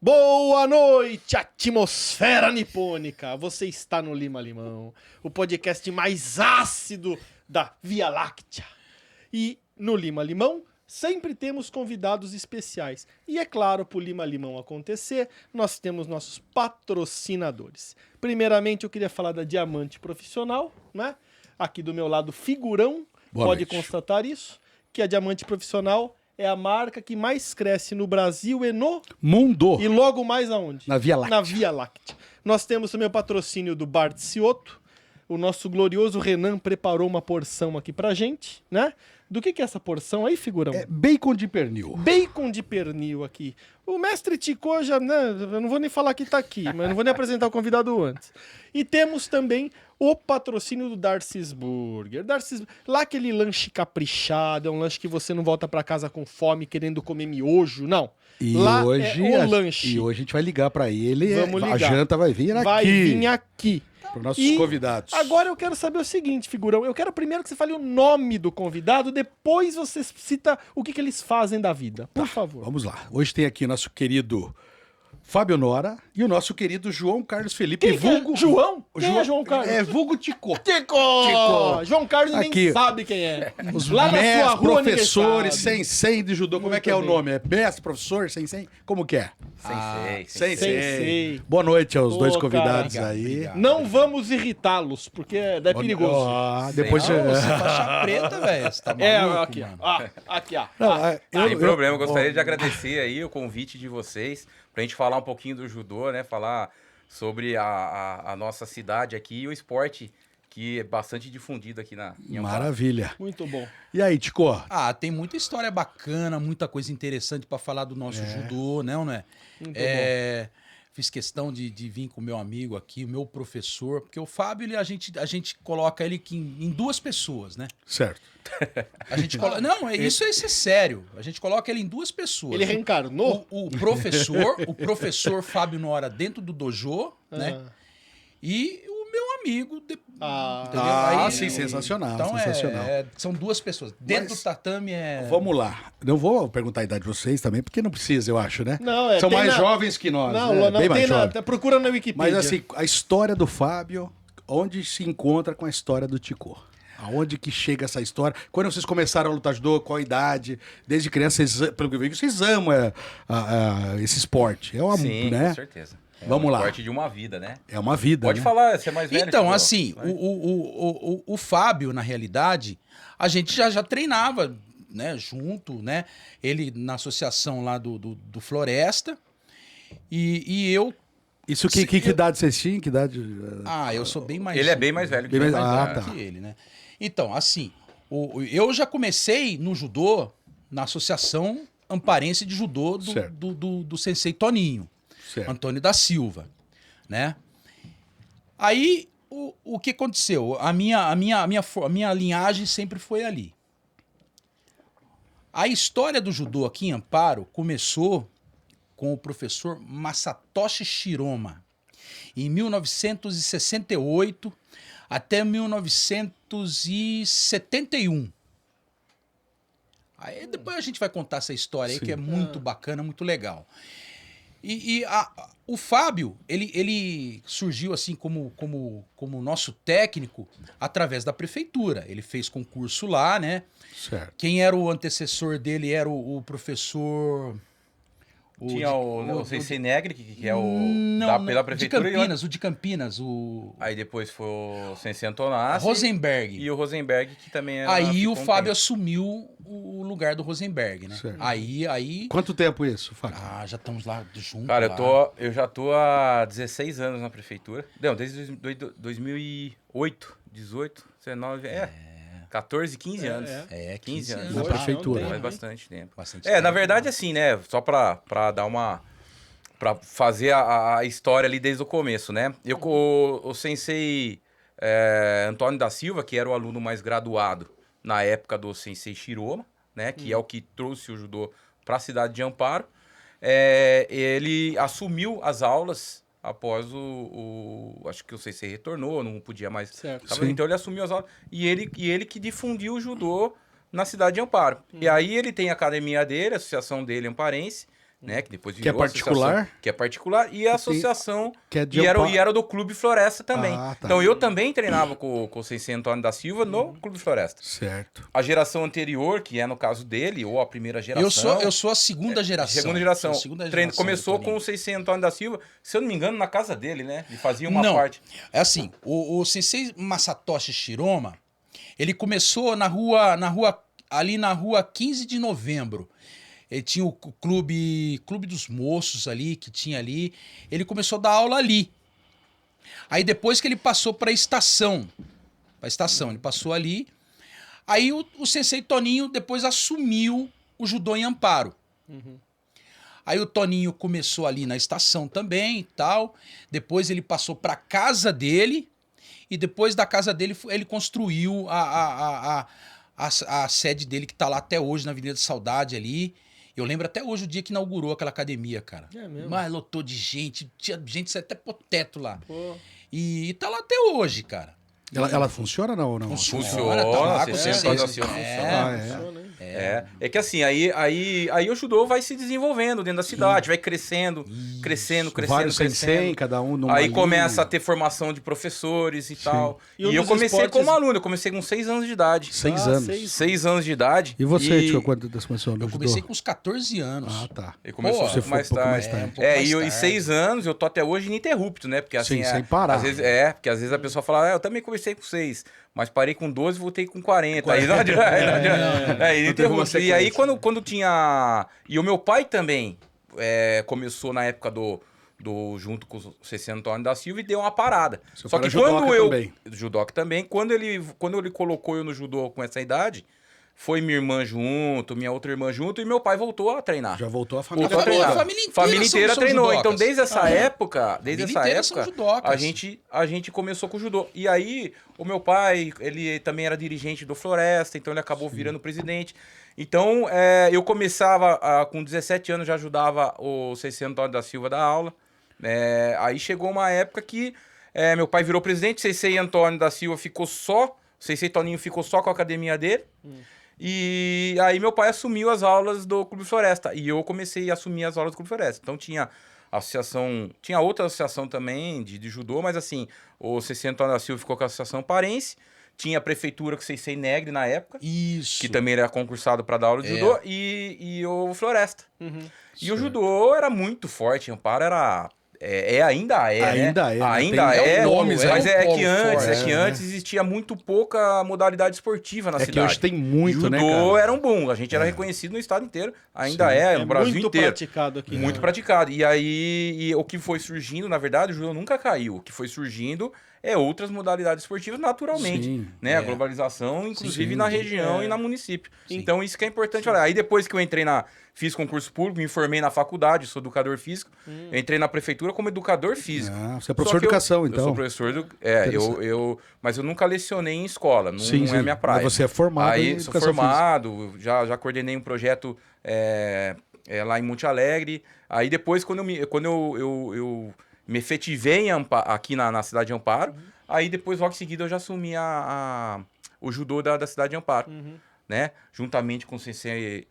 Boa noite, atmosfera nipônica! Você está no Lima Limão, o podcast mais ácido da Via Láctea. E no Lima Limão sempre temos convidados especiais. E é claro, para o Lima Limão acontecer, nós temos nossos patrocinadores. Primeiramente, eu queria falar da Diamante Profissional, né? Aqui do meu lado, Figurão, pode constatar isso, que a Diamante Profissional é a marca que mais cresce no Brasil e no mundo. E logo mais aonde? Na Via Láctea. Na Via Láctea. Nós temos também o patrocínio do Bar de Cioto. O nosso glorioso Renan preparou uma porção aqui pra gente, né? Do que é essa porção aí, Figurão? É bacon de pernil. Bacon de pernil aqui. O mestre Ticô já, né, eu não vou nem falar que tá aqui, mas não vou nem apresentar o convidado antes. E temos também o patrocínio do Darcy's Burger. Lá aquele lanche caprichado, é um lanche que você não volta pra casa com fome, querendo comer miojo, não. E lá hoje, é o lanche. E hoje a gente vai ligar pra ele. Vamos ligar. A janta vai vir aqui. Vai vir aqui. Para os nossos convidados. Agora eu quero saber o seguinte, Figurão. Eu quero primeiro que você fale o nome do convidado, depois você cita o que eles fazem da vida. Por favor. Vamos lá. Hoje tem aqui o nosso querido Fábio Nora e o nosso querido João Carlos Felipe. Quem vulgo... é? João? Quem é João Carlos? É vulgo Ticô. Ticô! João Carlos aqui, nem sabe quem é. Os lá na sua rua, professores, sensei de judô. Como é que é o bem. nome? É mestre, professor, sensei? Como que é? Sensei. Boa noite aos dois Cara, convidados aí. Não vamos irritá-los, porque é perigoso. Depois faixa preta, velho. Você tá maluco, aqui, mano. ó. Aqui, ó. Sem problema, eu gostaria de agradecer aí o convite de vocês pra gente falar um pouquinho do judô, né? Falar sobre a nossa cidade aqui e o esporte que é bastante difundido aqui em Amparo. Maravilha. Muito bom. E aí, Ticô? Tem muita história bacana, muita coisa interessante pra falar do nosso judô, né, ou não é? Muito Fiz questão de vir com o meu amigo aqui, o meu professor, porque o Fábio, a gente coloca ele em duas pessoas, né? Certo. A gente coloca... Não, isso é sério. A gente coloca ele em duas pessoas. Ele reencarnou? O professor Fábio Nora dentro do dojo, né? E o meu amigo. Entendeu? Aí, sim, sensacional. Então sensacional. são duas pessoas. Dentro do tatame Vamos lá. Não vou perguntar a idade de vocês também, porque não precisa, eu acho, né? Não, são mais jovens que nós. Não bem mais tem jovens. nada. Procura na Wikipedia. Mas assim, a história do Fábio, onde se encontra com a história do Ticô? Aonde que chega essa história? Quando vocês começaram a lutar judô, qual a idade? Desde criança, pelo que eu vi, vocês amam esse esporte. Sim, né? com certeza. Vamos lá. É um esporte de uma vida, né? É uma vida, Pode né? falar, você é mais velho. Então, assim, o Fábio, na realidade, a gente já treinava, né, junto, né? Ele na associação lá do Floresta e eu... Isso que idade vocês tinham? Que idade? Eu sou bem mais... Ele é bem mais velho que Bem eu. mais- que ele, né? Então, assim, eu já comecei no judô na Associação Amparense de Judô do Sensei Toninho, Certo. Antônio da Silva, né? Aí, o que aconteceu? A minha linhagem sempre foi ali. A história do judô aqui em Amparo começou com o professor Masatoshi Shiroma, em 1968 até 1971. Aí depois a gente vai contar essa história aí, que é muito bacana, muito legal. O Fábio, ele surgiu assim como nosso técnico através da prefeitura. Ele fez concurso lá, né? Certo. Quem era o antecessor dele era o professor... Tinha o Sensei Negri, que é pela prefeitura. O de Campinas. Aí depois foi o Sensei Antonassi. Rosenberg. E o Rosenberg, que também era... Aí o Fábio assumiu o lugar do Rosenberg, né? Certo. Aí... Quanto tempo isso, Fábio? Já estamos lá juntos. Cara, eu já tô há 16 anos na prefeitura. Não, desde 2008, 18, 19... 14, 15 anos. 15 anos. Na prefeitura. Faz bastante tempo. tempo. Na verdade, assim, né? Só pra dar uma... Pra fazer a história ali desde o começo, né? O sensei Antônio da Silva, que era o aluno mais graduado na época do sensei Shiroma, né? Que é o que trouxe o judô pra cidade de Amparo. Ele assumiu as aulas após acho que o sensei retornou, não podia mais. Certo. Então ele assumiu as aulas e ele que difundiu o judô na cidade de Amparo. E aí ele tem a academia dele, a associação dele amparense, né? Que depois Que é virou particular? associação, que é particular, e a associação... Que é de E Amparo. era do Clube Floresta também. Ah, tá. Então eu também treinava com o Sensei Antônio da Silva no Clube Floresta. Certo. A geração anterior, que é no caso dele, ou a primeira geração... Eu sou a segunda geração. Segunda geração. Sou a segunda geração Começou do com o Toninho. Sensei Antônio da Silva, se eu não me engano, na casa dele, né? Ele fazia uma Não, parte. é assim, o Sensei Masatoshi Shiroma, ele começou ali na rua 15 de novembro. Ele tinha o clube dos moços ali, que tinha ali. Ele começou a dar aula ali. Aí depois que ele passou para a estação, ele passou ali. Aí o Sensei Toninho depois assumiu o judô em Amparo. Aí o Toninho começou ali na estação também e tal. Depois ele passou para casa dele. E depois da casa dele, ele construiu a sede dele, que tá lá até hoje, na Avenida Saudade ali. Eu lembro até hoje o dia que inaugurou aquela academia, cara. É mesmo? Mas lotou de gente, tinha gente até pro teto lá. Pô. E tá lá até hoje, cara. Ela funciona ou não? Funciona, tá lá com Sensei Sensei. Antônio da Silva funciona. Ah, é. Funciona, hein? É que assim, aí o judô vai se desenvolvendo dentro da cidade, vai crescendo. Vários sensei, cada um numa Aí linha. começa a ter formação de professores e tal. E um E eu dos comecei esportes- como aluno, eu comecei com 6 anos de idade. 6 Ah, anos. 6 anos de idade. E você, tio, quando você começou no Eu judô? comecei com uns 14 anos. Ah, tá. Ele começou Pô, um você pouco foi mais um pouco mais tarde. tarde. um pouco mais E tarde. 6 anos eu tô até hoje ininterrupto, né? Porque assim. Sim, sem parar. Às vezes, porque às vezes a pessoa fala, eu também comecei com 6, mas parei com 12 e voltei com 40. Aí não adianta. Não teve uma ininterrupto. E aí sequência. quando tinha. E o meu pai também começou na época do junto com o Sensei Antônio da Silva e deu uma parada. Seu Só pai que era quando judoca eu. também. Judoca também. Quando ele colocou eu no judô com essa idade, foi minha irmã junto, minha outra irmã junto, e meu pai voltou a treinar. Já voltou a família. Voltou a Família- treinar. família inteira Família inteira são treinou. judocas. Então, desde essa época, inteira são judocas. a gente começou com o judô. E aí, o meu pai, ele também era dirigente do Floresta, então ele acabou virando presidente. Então, eu começava, com 17 anos, já ajudava o Sensei Antônio da Silva da aula. Aí chegou uma época que meu pai virou presidente, o Sensei Antônio da Silva ficou só, o Sensei Toninho ficou só com a academia dele. E aí meu pai assumiu as aulas do Clube Floresta. E eu comecei a assumir as aulas do Clube Floresta. Então tinha associação, tinha outra associação também de judô, mas assim, o Sensei Antônio da Silva ficou com a Associação Parense. Tinha a prefeitura com o Sensei Negri na época, Isso. que também era concursado para dar aula de judô, e o Floresta. E o judô era muito forte, Amparo era... ainda é, Ainda né? é, né? Ainda Tem é, nomes, mas é é um que polo antes, forte, antes existia muito pouca modalidade esportiva na É que cidade. hoje tem muito, judô né, cara? era um boom, a gente era reconhecido no estado inteiro, ainda é, no Brasil muito inteiro. praticado aqui. Muito praticado. E aí, o que foi surgindo, na verdade, o judô nunca caiu. O que foi surgindo outras modalidades esportivas naturalmente. Sim, né? A globalização, inclusive na região e na município. Sim. Então, isso que é importante falar. Aí, depois que eu fiz concurso público, me formei na faculdade, sou educador físico, eu entrei na prefeitura como educador físico. Ah, você é professor Só de que educação, eu então. sou professor mas eu nunca lecionei em escola, não, Sim, não é sim. a minha praia. Mas você é formado em Aí, sou educação formado, já coordenei um projeto lá em Monte Alegre. Aí depois, quando eu me efetivei aqui na cidade de Amparo, aí depois, logo em seguida, eu já assumi o judô da cidade de Amparo, né? Juntamente com o sensei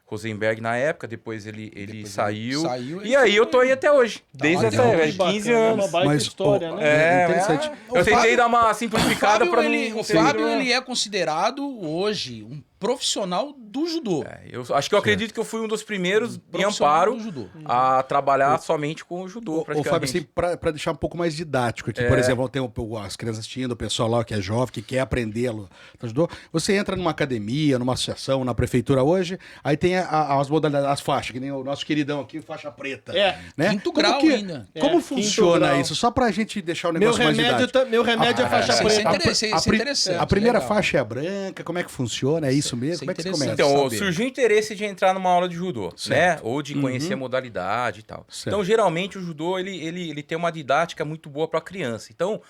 Rosenberg na época, depois ele saiu. Saiu, E aí eu tô aí até hoje, desde essa legal. época, Que 15 bacana, anos. É uma baita Mas, história, ó, né? é interessante. Eu tentei dar uma simplificada para O Fábio, ele é considerado hoje um profissional do judô. Eu acho que eu acredito que eu fui um dos primeiros em Profissional Amparo do judô. a trabalhar somente com o judô, Ô, praticamente. Fábio, assim, pra deixar um pouco mais didático aqui, por exemplo, tem as crianças assistindo, o pessoal lá que é jovem, que quer aprender judô. Você entra numa academia, numa associação, na prefeitura hoje, aí tem as modalidades, as faixas, que nem o nosso queridão aqui, faixa preta. Né? Quinto Como grau que- ainda. Como Quinto funciona grau. isso? Só pra gente deixar o Meu negócio mais remédio, didático. meu remédio é faixa isso é preta. interessante. Isso é interessante, A primeira legal. faixa é a branca, como é que funciona? É isso mesmo? Isso é Como é que você interessante. começa? Então, saber. surgiu o interesse de entrar numa aula de judô, né? Ou de conhecer a modalidade e tal. Certo. Então, geralmente, o judô, ele tem uma didática muito boa para a criança. Então,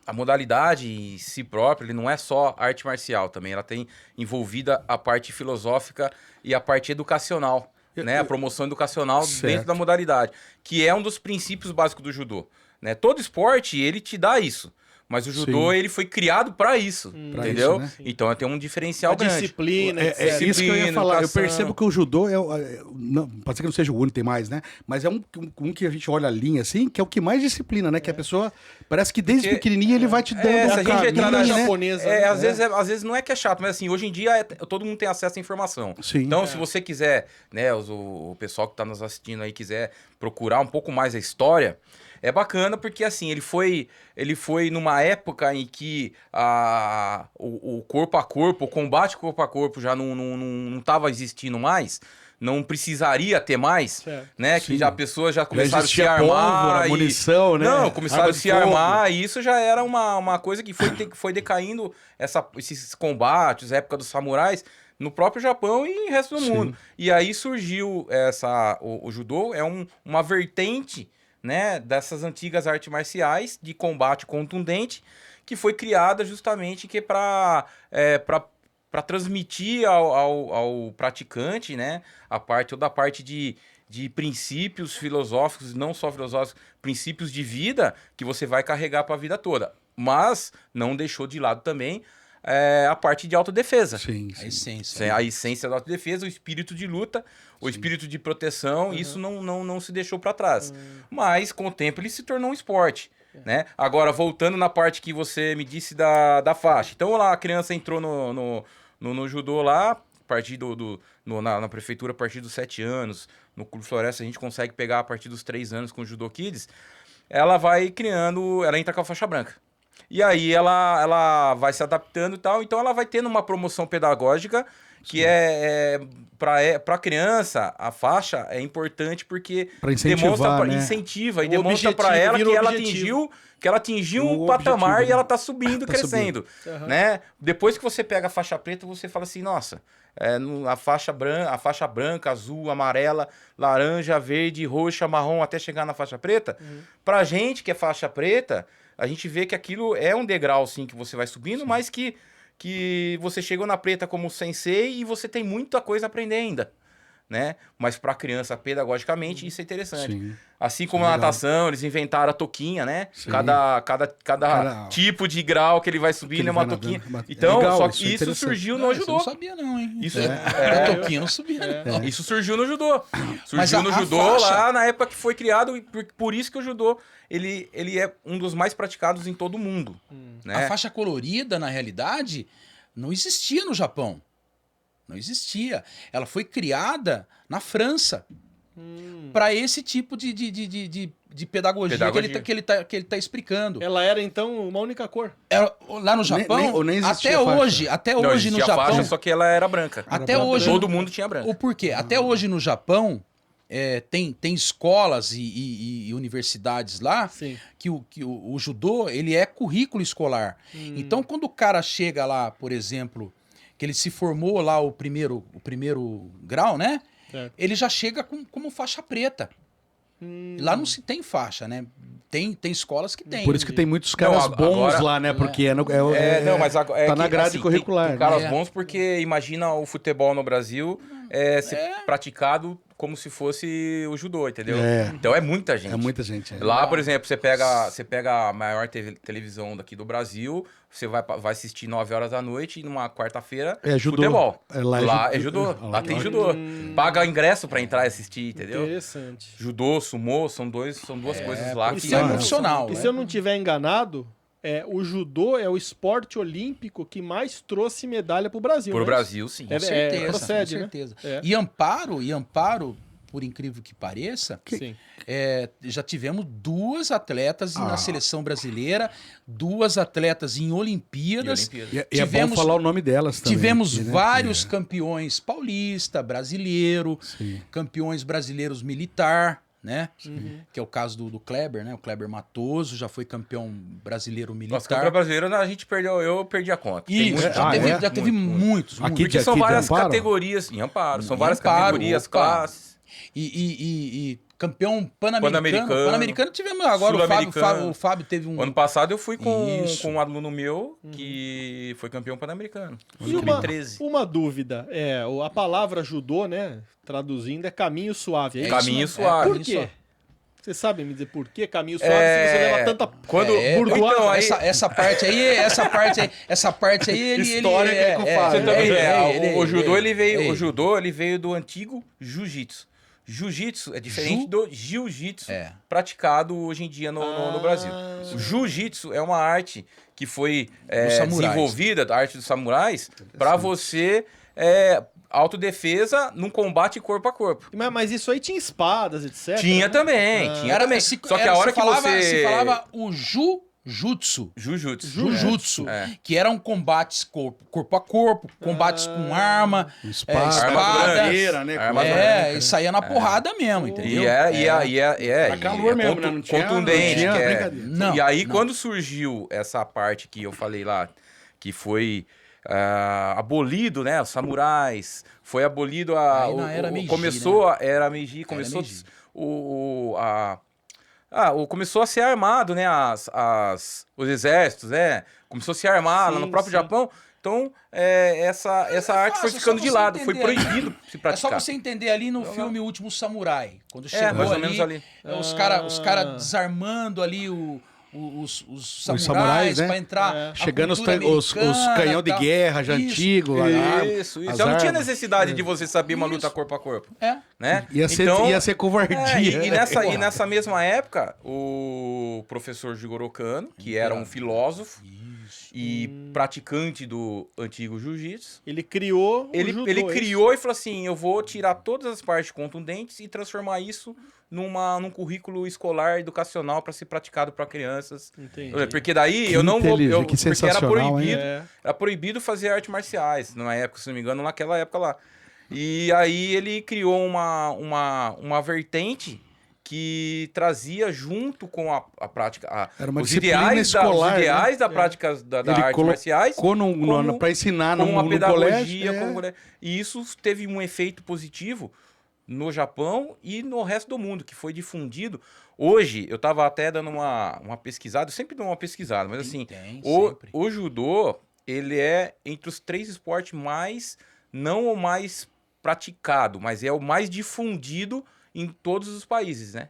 a modalidade em si própria, ele não é só arte marcial também. Ela tem envolvida a parte filosófica e a parte educacional, né? A promoção educacional Certo. dentro da modalidade, que é um dos princípios básicos do judô, né? Todo esporte, ele te dá isso. Mas o judô, Sim. ele foi criado para isso, Pra entendeu? isso, né? Então tem um diferencial A grande. disciplina, É etc. isso que eu ia Disciplina, falar. Eu educação. percebo que o judô não, pode ser que não seja o único, tem mais, né? Mas é um que a gente olha a linha assim, que é o que mais disciplina, né? Que a pessoa parece que desde Porque- pequenininho ele vai te dando se um a gente entrar na caminho, né? japonesa, né? Às vezes não é que é chato, mas assim, hoje em dia todo mundo tem acesso à informação. Sim. Então, se você quiser, né, o pessoal que tá nos assistindo aí quiser procurar um pouco mais a história, é bacana porque assim, ele foi numa época em que o corpo a corpo, o combate corpo a corpo já não tava existindo mais, não precisaria ter mais, Certo. né? Sim. Que já pessoas já começaram a se existia armar. pólvora, munição, né? Não, começaram Arma a de se fogo. armar e isso já era uma coisa que foi decaindo esses combates, a época dos samurais, no próprio Japão e no resto do Sim. mundo. E aí surgiu o judô, é uma vertente, né, dessas antigas artes marciais de combate contundente, que foi criada justamente que para transmitir ao praticante, né, toda a parte de princípios filosóficos, não só filosóficos, princípios de vida que você vai carregar para a vida toda. Mas não deixou de lado também a parte de autodefesa. Sim, A sim. essência. A essência da autodefesa, o espírito de luta, o espírito de proteção, isso não se deixou para trás. Mas, com o tempo, ele se tornou um esporte. Né? Agora, voltando na parte que você me disse da faixa. Então, lá a criança entrou no judô lá, a partir na prefeitura a partir dos 7 anos. No Clube Floresta a gente consegue pegar a partir dos 3 anos com o Judô Kids. Ela vai criando, ela entra com a faixa branca. E aí ela vai se adaptando e tal, então ela vai tendo uma promoção pedagógica que para criança, a faixa é importante porque Pra incentivar, né? incentiva e O demonstra para objetivo ela vira que o ela objetivo. atingiu um O patamar objetivo, e ela né? tá subindo, Tá crescendo, né? Depois que você pega a faixa preta, você fala assim, nossa, a faixa branca, azul, amarela, laranja, verde, roxa, marrom, até chegar na faixa preta. Pra gente que é faixa preta, a gente vê que aquilo é um degrau, sim, que você vai subindo, mas que você chegou na preta como sensei e você tem muita coisa a aprender ainda, né? Mas para criança, pedagogicamente, isso é interessante. Sim. Assim como Isso é na legal. natação, eles inventaram a toquinha, né? Sim. Cada tipo de grau que ele vai subindo ele é uma vai toquinha. nadando. Então, Legal, só isso que é isso interessante. surgiu Não, no esse eu judô. não sabia não, hein? Isso A toquinha não sabia não. Isso surgiu no judô. Mas Surgiu no a judô faixa- lá na época que foi criado, e por isso que o judô ele é um dos mais praticados em todo o mundo. Né? A faixa colorida, na realidade, não existia no Japão. Não existia. Ela foi criada na França para esse tipo de pedagogia, Pedagogia. Que ele tá explicando. Ela era, então, uma única cor. Lá no Japão, ou nem existia até faixa. hoje, até Não, hoje no existia a Japão, faixa, só que ela era branca. até hoje, Todo mundo tinha branca. o porquê? Até hoje no Japão tem escolas e universidades lá Sim. que o judô ele é currículo escolar. Então, quando o cara chega lá, por exemplo, que ele se formou lá o primeiro grau, né? Certo. Ele já chega como faixa preta. Lá não se tem faixa, né? Tem escolas que tem. Por isso que tem muitos caras Não, bons agora- lá, né? Porque Não, mas agora, tá na grade assim, curricular. Tem caras né? bons porque imagina o futebol no Brasil ser praticado como se fosse o judô, entendeu? É. Então é muita gente. É muita gente. Lá, por exemplo, você pega a maior televisão daqui do Brasil, você vai assistir 9 horas da noite e numa quarta-feira, É judô. futebol. Lá é é judô. judô. Lá tem judô. Paga ingresso pra entrar e assistir, entendeu? Interessante. Judô, sumô, são duas coisas lá que... Isso é profissional. E né? se eu não tiver enganado, o judô é o esporte olímpico que mais trouxe medalha pro Brasil. Pro né? Brasil, sim. É, Com certeza, procede, com né? certeza. É. E Amparo, por incrível que pareça, Sim. já tivemos 2 atletas na seleção brasileira, 2 atletas em Olimpíadas. E é bom Tivemos- falar o nome delas também. Tivemos aqui, né? vários campeões paulista, brasileiro, Sim. campeões brasileiros militar, né? Que é o caso do Kleber, né? O Kleber Matoso já foi campeão brasileiro Nossa, militar. campeão brasileiro, eu perdi a conta. Tem Isso, muito- já teve muitos. Aqui Porque de- são de várias Amparo? categorias em Amparo, são Em várias Amparo, categorias, opa. classes. E campeão pan-americano. Pan-americano. Pan-americano tivemos agora, Sul-americano. o Fábio teve um... Ano passado eu fui com Isso. um aluno meu que foi campeão pan-americano. E 2013. uma dúvida, a palavra judô, né, traduzindo, é caminho suave. É isso? Caminho né? suave. Por quê? Você sabe me dizer por que caminho suave se você leva tanta Quando, burdoada? então, aí, essa parte aí, ele... História que é com o Fábio. você também ele- o judô, ele veio, ele- o judô, ele veio do antigo jiu-jitsu. Jiu-jitsu é diferente do jiu-jitsu praticado hoje em dia no Brasil. O jiu-jitsu é uma arte que foi desenvolvida, a arte dos samurais, para você autodefesa num combate corpo a corpo. Mas isso aí tinha espadas, etc. Tinha né? também, tinha também. Só que a hora que você... Se falava o Jujutsu. Jujutsu. Que eram combates corpo a corpo, combates com arma, Espada, espada, né? arma e saía na porrada mesmo, entendeu? Era calor mesmo, né? Não tinha- contundente. não tinha que é. brincadeira. Não, E aí, não. quando surgiu essa parte que eu falei lá, que foi abolido, né? Os samurais, foi abolido Aí na era Meiji, começou a era Meiji, começou Meiji. começou a ser armado, né? Os exércitos, né? Começou a se armar lá no Sim, próprio sim. Japão. Então, essa arte foi fácil, ficando só de você lado, foi entender. proibido se É só praticar. você entender ali no filme O Último Samurai, quando chegou mais ou ali, menos ali. os cara desarmando ali os samurais, samurais né? pra entrar. É. a Chegando os cultura canhão americana, de tal. guerra já Isso. antigo. Isso. as Já não tinha armas. necessidade de você saber uma luta Isso. corpo a corpo, É. né? Ia ser covardia. e nessa mesma época, o professor Jigoro Kano, que era um filósofo e praticante do antigo jiu-jitsu, Ele criou o judô, ele é criou e falou assim, eu vou tirar todas as partes contundentes e transformar isso num currículo escolar educacional para ser praticado para crianças. Entendi. Porque daí Que eu não vou... inteligente, que porque era sensacional, hein? proibido. É. Era proibido fazer artes marciais, na época, se não me engano, naquela época lá. E aí ele criou uma vertente que trazia junto com a prática... Era uma os disciplina ideais escolar, os ideais né? da prática da Ele artes marciais colocou para ensinar como uma no pedagogia. colégio. E isso teve um efeito positivo no Japão e no resto do mundo, que foi difundido. Hoje, eu estava até dando uma pesquisada, eu sempre dou uma pesquisada, mas assim, Tem, sempre. o judô, ele é entre os 3 esportes não o mais praticado, mas é o mais difundido em todos os países, né?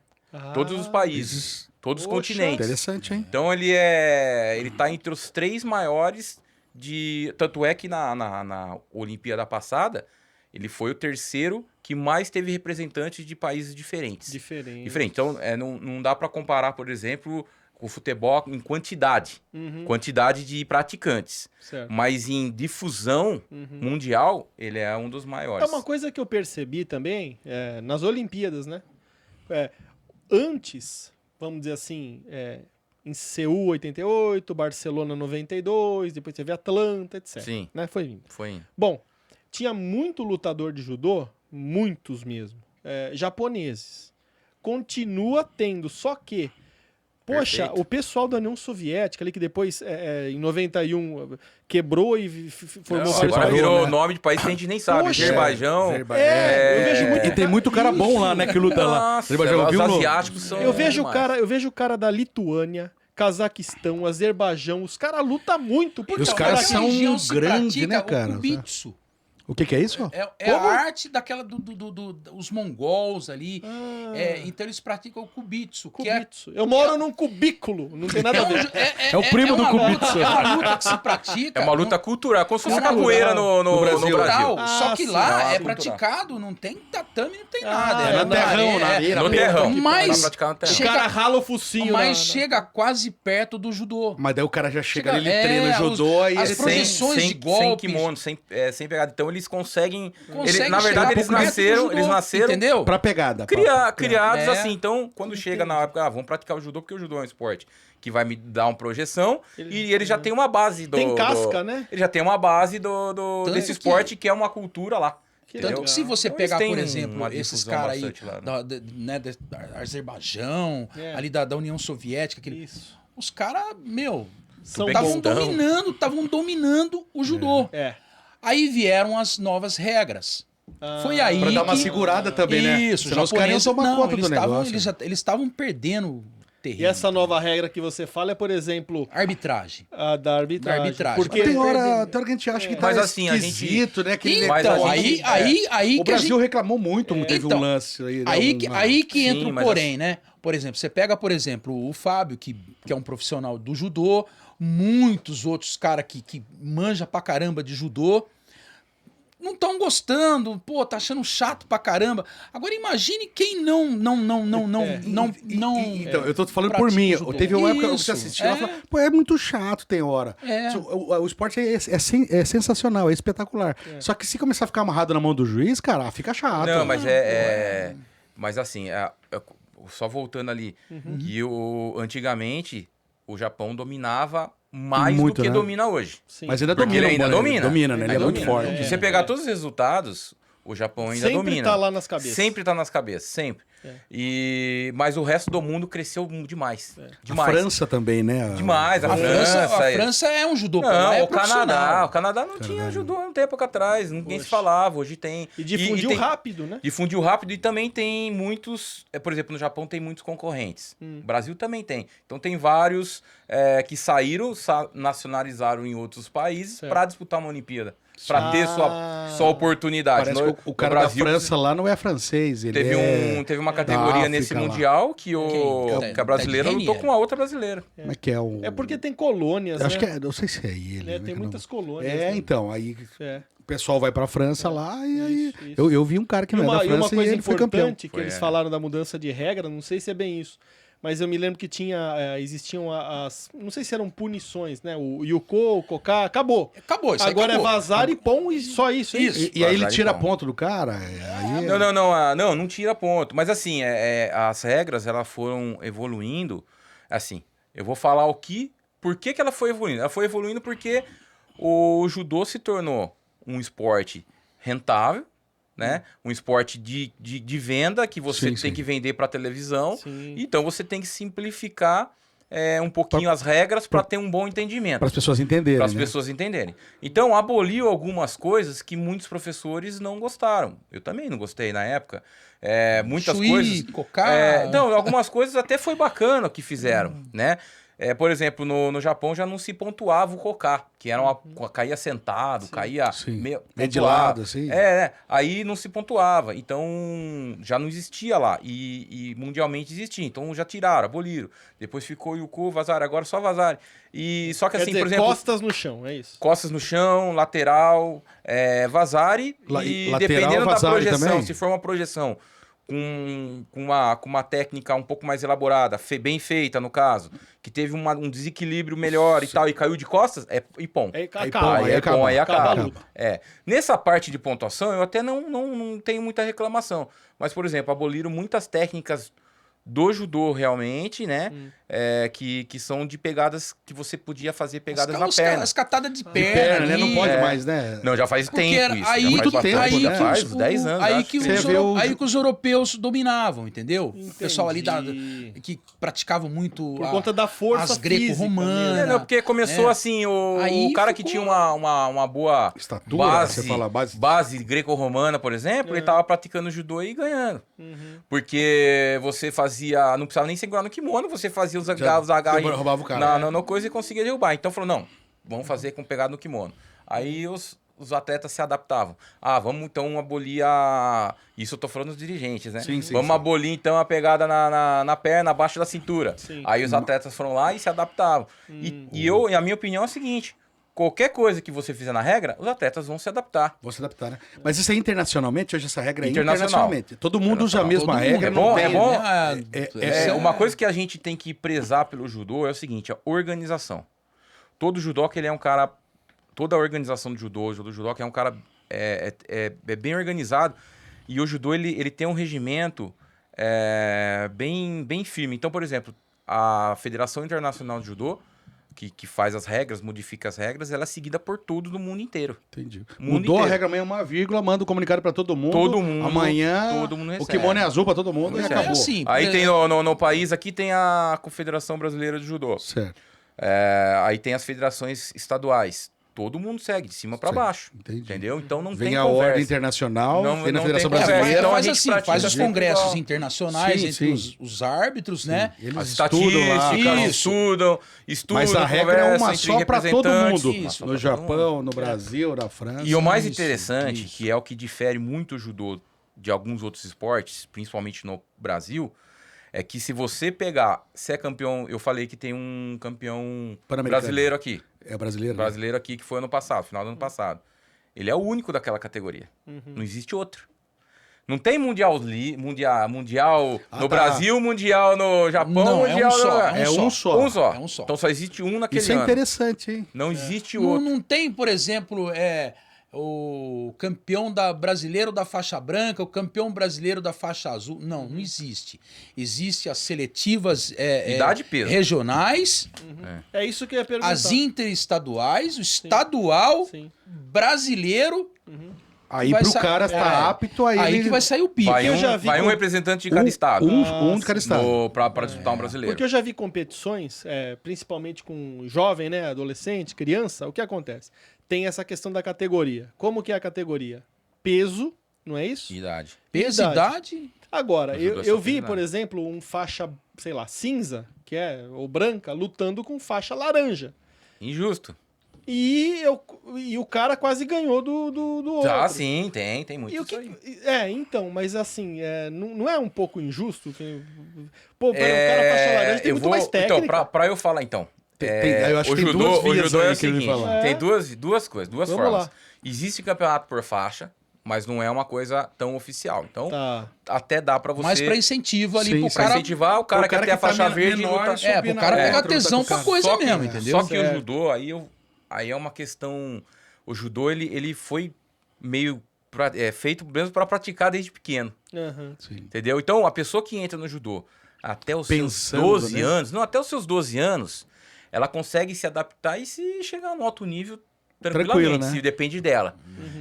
Todos os países, todos os Poxa. continentes. Interessante, hein? Então ele tá entre os 3 maiores tanto é que na Olimpíada passada, ele foi o 3º que mais teve representantes de países diferentes. Diferente. Então, não dá para comparar, por exemplo, com o futebol em quantidade. Quantidade de praticantes. Certo. Mas em difusão mundial, ele é um dos maiores. É uma coisa que eu percebi também nas Olimpíadas, né? Antes, vamos dizer assim, em Seul 88, Barcelona 92, depois teve Atlanta, etc. Sim. Né? Foi indo. Foi. Bom, tinha muito lutador de judô, muitos mesmo, japoneses. Continua tendo, só que, poxa, Perfeito. o pessoal da União Soviética ali, que depois, em 91, quebrou e formou vários Agora países. virou né? nome de país que a gente nem sabe. Poxa. Azerbaijão. Eu vejo muito E tem muito cara bom lá, né, que luta lá. Nossa, Azerbaijão, os viu no- asiáticos são Eu vejo demais. o cara da Lituânia, Cazaquistão, Azerbaijão, os caras lutam muito. Porque os o caras cara- são religião se grandes, pratica né, cara? O Kubitsu. O que é isso? É a arte daquela dos mongols ali. Ah. Então eles praticam o Kubitsu, que é Kubitsu. Eu moro num cubículo, não tem nada a ver. É o primo do uma Kubitsu. luta- É uma luta que se pratica. É uma luta cultural, como se fosse É uma capoeira luta no Brasil. cultural. Ah, Só que sim. lá É uma é cultural. praticado, não tem tatame, não tem Ah, nada. é no terrão, na areia, No terrão. Mas Pra praticar no terrão. O chega- cara rala o focinho. Mas chega quase perto do judô. Mas daí o cara já chega ali, ele Chega- treina judô as e as ele projeções sem de golpes. kimono, sem pegada. Então eles conseguem... Consegue na verdade, chegar eles perto do judô, nasceram entendeu? pra pegada. criados É. assim. Então, quando chega na época, vamos praticar o judô, porque o judô é um esporte que vai me dar uma projeção e ele já tem uma base Tem casca, né? Ele já tem uma base Tanto desse que- esporte que é uma cultura lá. Que Tanto legal. que se você Então, pegar, eles por têm exemplo, uma esses difusão caras aí, bastante lá, né? da Azerbaijão, É. ali da União Soviética, Isso. os caras, São estavam Uzbequistão. dominando o judô. É. Aí vieram as novas regras. Ah, Foi aí Pra dar uma que- segurada também, né? Isso, Senão os caras iam tomar não, conta eles do estavam- negócio. Eles estavam perdendo terreno. E essa nova regra que você fala é, por exemplo, Arbitragem. a da arbitragem. Da arbitragem. Porque Tem hora que a gente acha que tá Mas assim, a esquisito, né? Aquele Mas Então, a gente- aí O que a Brasil gente... reclamou muito, teve Então, um lance aí. né, Aí que uma- entra Sim, o mas porém, né? Por exemplo, você pega, por exemplo, o Fábio, que é um profissional do judô, muitos outros caras que manja pra caramba de judô, não estão gostando, pô, tá achando chato pra caramba. Agora imagine quem não. Então, eu tô falando por pratica mim. o judô. Teve uma época que você Isso, assistiu e falou, pô, é muito chato, tem hora. O esporte é sensacional, é espetacular. Só que se começar a ficar amarrado na mão do juiz, cara, fica chato. Não, mas mas assim, só voltando ali, que antigamente o Japão dominava mais Muito, do que né? domina hoje. Sim. Mas ainda Porque domina. ele ainda domina. Domina, né? Ele é muito forte. Se você pegar todos os resultados, o Japão ainda Sempre domina. tá lá nas cabeças. Sempre tá nas cabeças, sempre. Mas o resto do mundo cresceu demais. A Demais. França também, né? Demais, a A França. França é um judô. Não, lá é o Canadá. profissional. O Canadá não tinha judô há um tempo atrás. Ninguém se falava. Hoje tem. E difundiu rápido, né? Difundiu rápido e também tem muitos. Por exemplo, no Japão tem muitos concorrentes. O Brasil também tem. Então tem vários que saíram, nacionalizaram em outros países para disputar uma Olimpíada. Para ter sua oportunidade. Parece que o cara da França lá não é francês. Ele teve uma categoria nesse África lá. Mundial que a brasileira Ted lutou Renier. com a outra brasileira. Como é que é o... É porque tem colônias, Acho né? que é... Não sei se é ele. Né, né, tem que muitas não... colônias. É, né? então, aí É. o pessoal vai pra França lá e aí... Isso. Eu vi um cara que E não é da uma França e coisa ele foi campeão. importante que eles falaram da mudança de regra, não sei se é bem isso, mas eu me lembro que existiam as... Não sei se eram punições, né? O Yuko, o Koká, acabou. Acabou, isso aí Agora acabou. é vazar e pão e só isso. Isso. E aí ele Vazar tira então. ponto do cara. Aí Não tira ponto. Mas assim, as regras elas foram evoluindo. Assim, eu vou falar por que ela foi evoluindo. Ela foi evoluindo porque o judô se tornou um esporte rentável, né? Um esporte de venda que você Sim, tem sim. que vender para televisão. Sim. Então você tem que simplificar um pouquinho as regras para ter um bom entendimento. para as pessoas entenderem, Para as né? pessoas entenderem. Então, aboliu algumas coisas que muitos professores não gostaram. Eu também não gostei na época. Muitas Chuí, coisas. Cocá. Não, algumas coisas até foi bacana que fizeram, né? Por exemplo, no Japão já não se pontuava o Cocá, que era caía sentado, caía Sim. meio Meio de pontuado. lado, assim. Aí não se pontuava. Então já não existia lá. E mundialmente existia. Então já tiraram, aboliram. Depois ficou o Yuko, Vazari, agora só Vazari. E só que Quer assim, dizer, por exemplo. costas no chão, é isso. Costas no chão, lateral, Vazari e Lateral, dependendo da Vazari projeção, também? se for uma projeção com uma técnica um pouco mais elaborada, bem feita no caso, que teve um desequilíbrio melhor e tal, e caiu de costas, e pom. Aí acaba. Aí é bom, aí Acaba a acaba. luta. Nessa parte de pontuação, eu até não tenho muita reclamação. Mas, por exemplo, aboliram muitas técnicas do judô realmente, né? Que são de pegadas que você podia fazer pegadas na perna. As catadas de De perna, perna, né? ali, Não pode mais, né? Não, já faz Porque tempo era- isso. aí- já muito faz tempo, bastante, né? já faz 10 anos. Aí acho. que, Você os, vê aí que os europeus dominavam, entendeu? O pessoal ali Entendi. que praticavam muito Por conta da força as greco-romanas. física Não, porque começou assim, o Aí cara que ficou- tinha uma boa Estatura, base, você fala base. greco-romana, por exemplo, ele tava praticando judô e ganhando. Porque você fazia, não precisava nem segurar no kimono, você fazia os agarros roubava o cara. na coisa e conseguia derrubar. Então falou, não, vamos fazer com pegada no kimono. Aí os atletas se adaptavam. Vamos então abolir Isso eu tô falando dos dirigentes, né? Sim, sim, vamos sim. abolir então a pegada na perna, abaixo da cintura. Sim. Aí os atletas foram lá e se adaptavam. E a minha opinião é a seguinte: qualquer coisa que você fizer na regra, os atletas vão se adaptar. Vou se adaptar, né? Mas isso é internacionalmente? Hoje essa regra é Internacional. internacionalmente. Todo mundo usa a mesma Todo regra. mundo, não bom, tem, é bom. É Uma coisa que a gente tem que prezar pelo judô é o seguinte: a organização. Todo judoca, ele é um cara... Toda a organização do judoca é um cara bem organizado. E o judô, ele tem um regimento bem firme. Então, por exemplo, a Federação Internacional de Judô, que faz as regras, modifica as regras, ela é seguida por todo do mundo inteiro. Entendi. Mundo Mudou a inteiro. regra amanhã, uma vírgula, manda o comunicado pra todo mundo. Todo mundo, Amanhã todo mundo o recebe. kimono é azul pra todo mundo e Recebe. acabou. assim, Aí tem no país, aqui tem a Confederação Brasileira de Judô. Certo. Aí tem as federações estaduais. Todo mundo segue, de cima pra Certo, baixo. entendi. Entendeu? Então não Vem tem a conversa. ordem internacional, Não- vem na não Federação tem conversa. Brasileira. Então a faz gente assim, pratica faz os sempre congressos igual. internacionais Sim, entre sim. os árbitros, né? Eles As estudam lá. estatísticas, Isso. estudam, Mas a regra é conversam uma entre só pra todo representantes. mundo. Isso, No pra todo Japão, mundo. no Brasil, na França. E o mais Isso, interessante, isso. que é o que difere muito o judô de alguns outros esportes, principalmente no Brasil, É que se você pegar, se é campeão, eu falei que tem um campeão Pan-americano. brasileiro aqui. É brasileiro? Né? Brasileiro aqui que foi ano passado, final do ano passado. Ele é o único daquela categoria. Não existe outro. Não tem mundial Ah, no tá. Brasil, mundial no Japão, Não, mundial É um só. Um só. É um só. Então só existe um naquele Isso é ano. interessante, hein? Não existe Não, outro. não tem, por exemplo, o campeão brasileiro da faixa branca, o campeão brasileiro da faixa azul. Não, não existe. Existe as seletivas Idade e peso. regionais, É isso que eu ia perguntar. as interestaduais, o estadual, Sim. brasileiro. Aí Vai pro sa- cara estar apto, aí Aí ele... que vai sair o pico. Vai, eu já vi vai um com- representante de cada estado. Um de cada estado. Pra disputar um brasileiro. Porque eu já vi competições, principalmente com jovem, né, adolescente, criança, o que acontece? Tem essa questão da categoria. Como que é a categoria? Peso, não é isso? Idade. Peso, idade. Agora, No judô é eu só vi, peso, por né? exemplo, um faixa, sei lá, cinza, ou branca, lutando com faixa laranja. Injusto. E o cara quase ganhou do outro. Ah, sim, tem muito E o isso que, aí. então, mas assim, não é um pouco injusto? Pô, o cara faixa laranja tem muito mais técnica. Então, pra eu falar, então. Eu acho o que tem judô, duas o vias judô é aí o que ele seguinte, fala. tem duas coisas, duas Vamos formas. lá. Existe campeonato por faixa, mas não é uma coisa tão oficial. Então, Tá. até dá pra você... Mais pra incentivo ali Sim, pro sim. Pra cara. incentivar o cara pro que cara quer a que tá faixa verde e menor, lutar. subir Pro na cara outra, pegar lutar tesão com o pra cara. coisa Só que- mesmo, entendeu? Só que o Certo. judô, aí é uma questão... O judô, ele foi meio feito mesmo pra praticar desde pequeno, Aham. Sim. entendeu? Então, a pessoa que entra no judô até os Pensando, seus 12 né? anos... Não, até os seus 12 anos, ela consegue se adaptar e se chegar no alto nível tranquilamente, Tranquilo, né? se depende dela.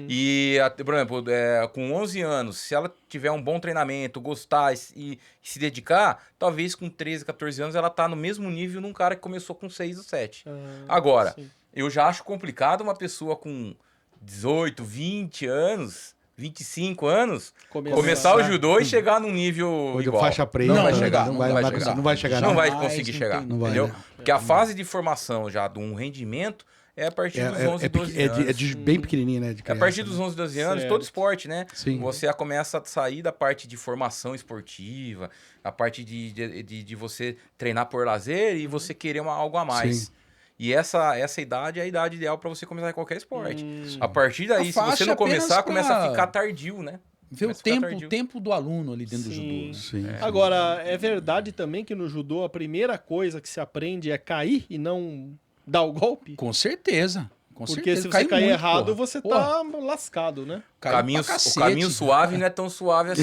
E, por exemplo, com 11 anos, se ela tiver um bom treinamento, gostar e se dedicar, talvez com 13, 14 anos ela tá no mesmo nível num cara que começou com 6 ou 7. Agora, sim. eu já acho complicado uma pessoa com 18, 20 anos, 25 anos, começar o judô e chegar num nível Ou de igual. faixa preta. Não vai né? chegar, Não vai chegar. Não vai chegar, Não não. vai Jamais, conseguir não chegar, tem- não vai, entendeu? né? Porque a fase de formação já de um rendimento é a partir dos 11, 12 anos. É de bem pequenininho, né? De É a criança, partir dos né? 11, 12 anos, Certo. todo esporte, né? Sim. Você começa a sair da parte de formação esportiva, a parte de você treinar por lazer e você querer algo a mais. Sim. E essa idade é a idade ideal para você começar em qualquer esporte. A partir daí, A se você faixa não é apenas começar, começa a pra- ficar tardio, né? Ver o Começa a ficar tempo, tardio. o tempo do aluno ali dentro do Sim. judô. Sim. Agora, é verdade também que no judô a primeira coisa que se aprende é cair e não dar o golpe? Com certeza. Com Porque certeza. se Cai você cair muito, errado, porra. você Porra, tá lascado, né? O caiu caminho, pra o cacete. caminho suave não é tão suave assim.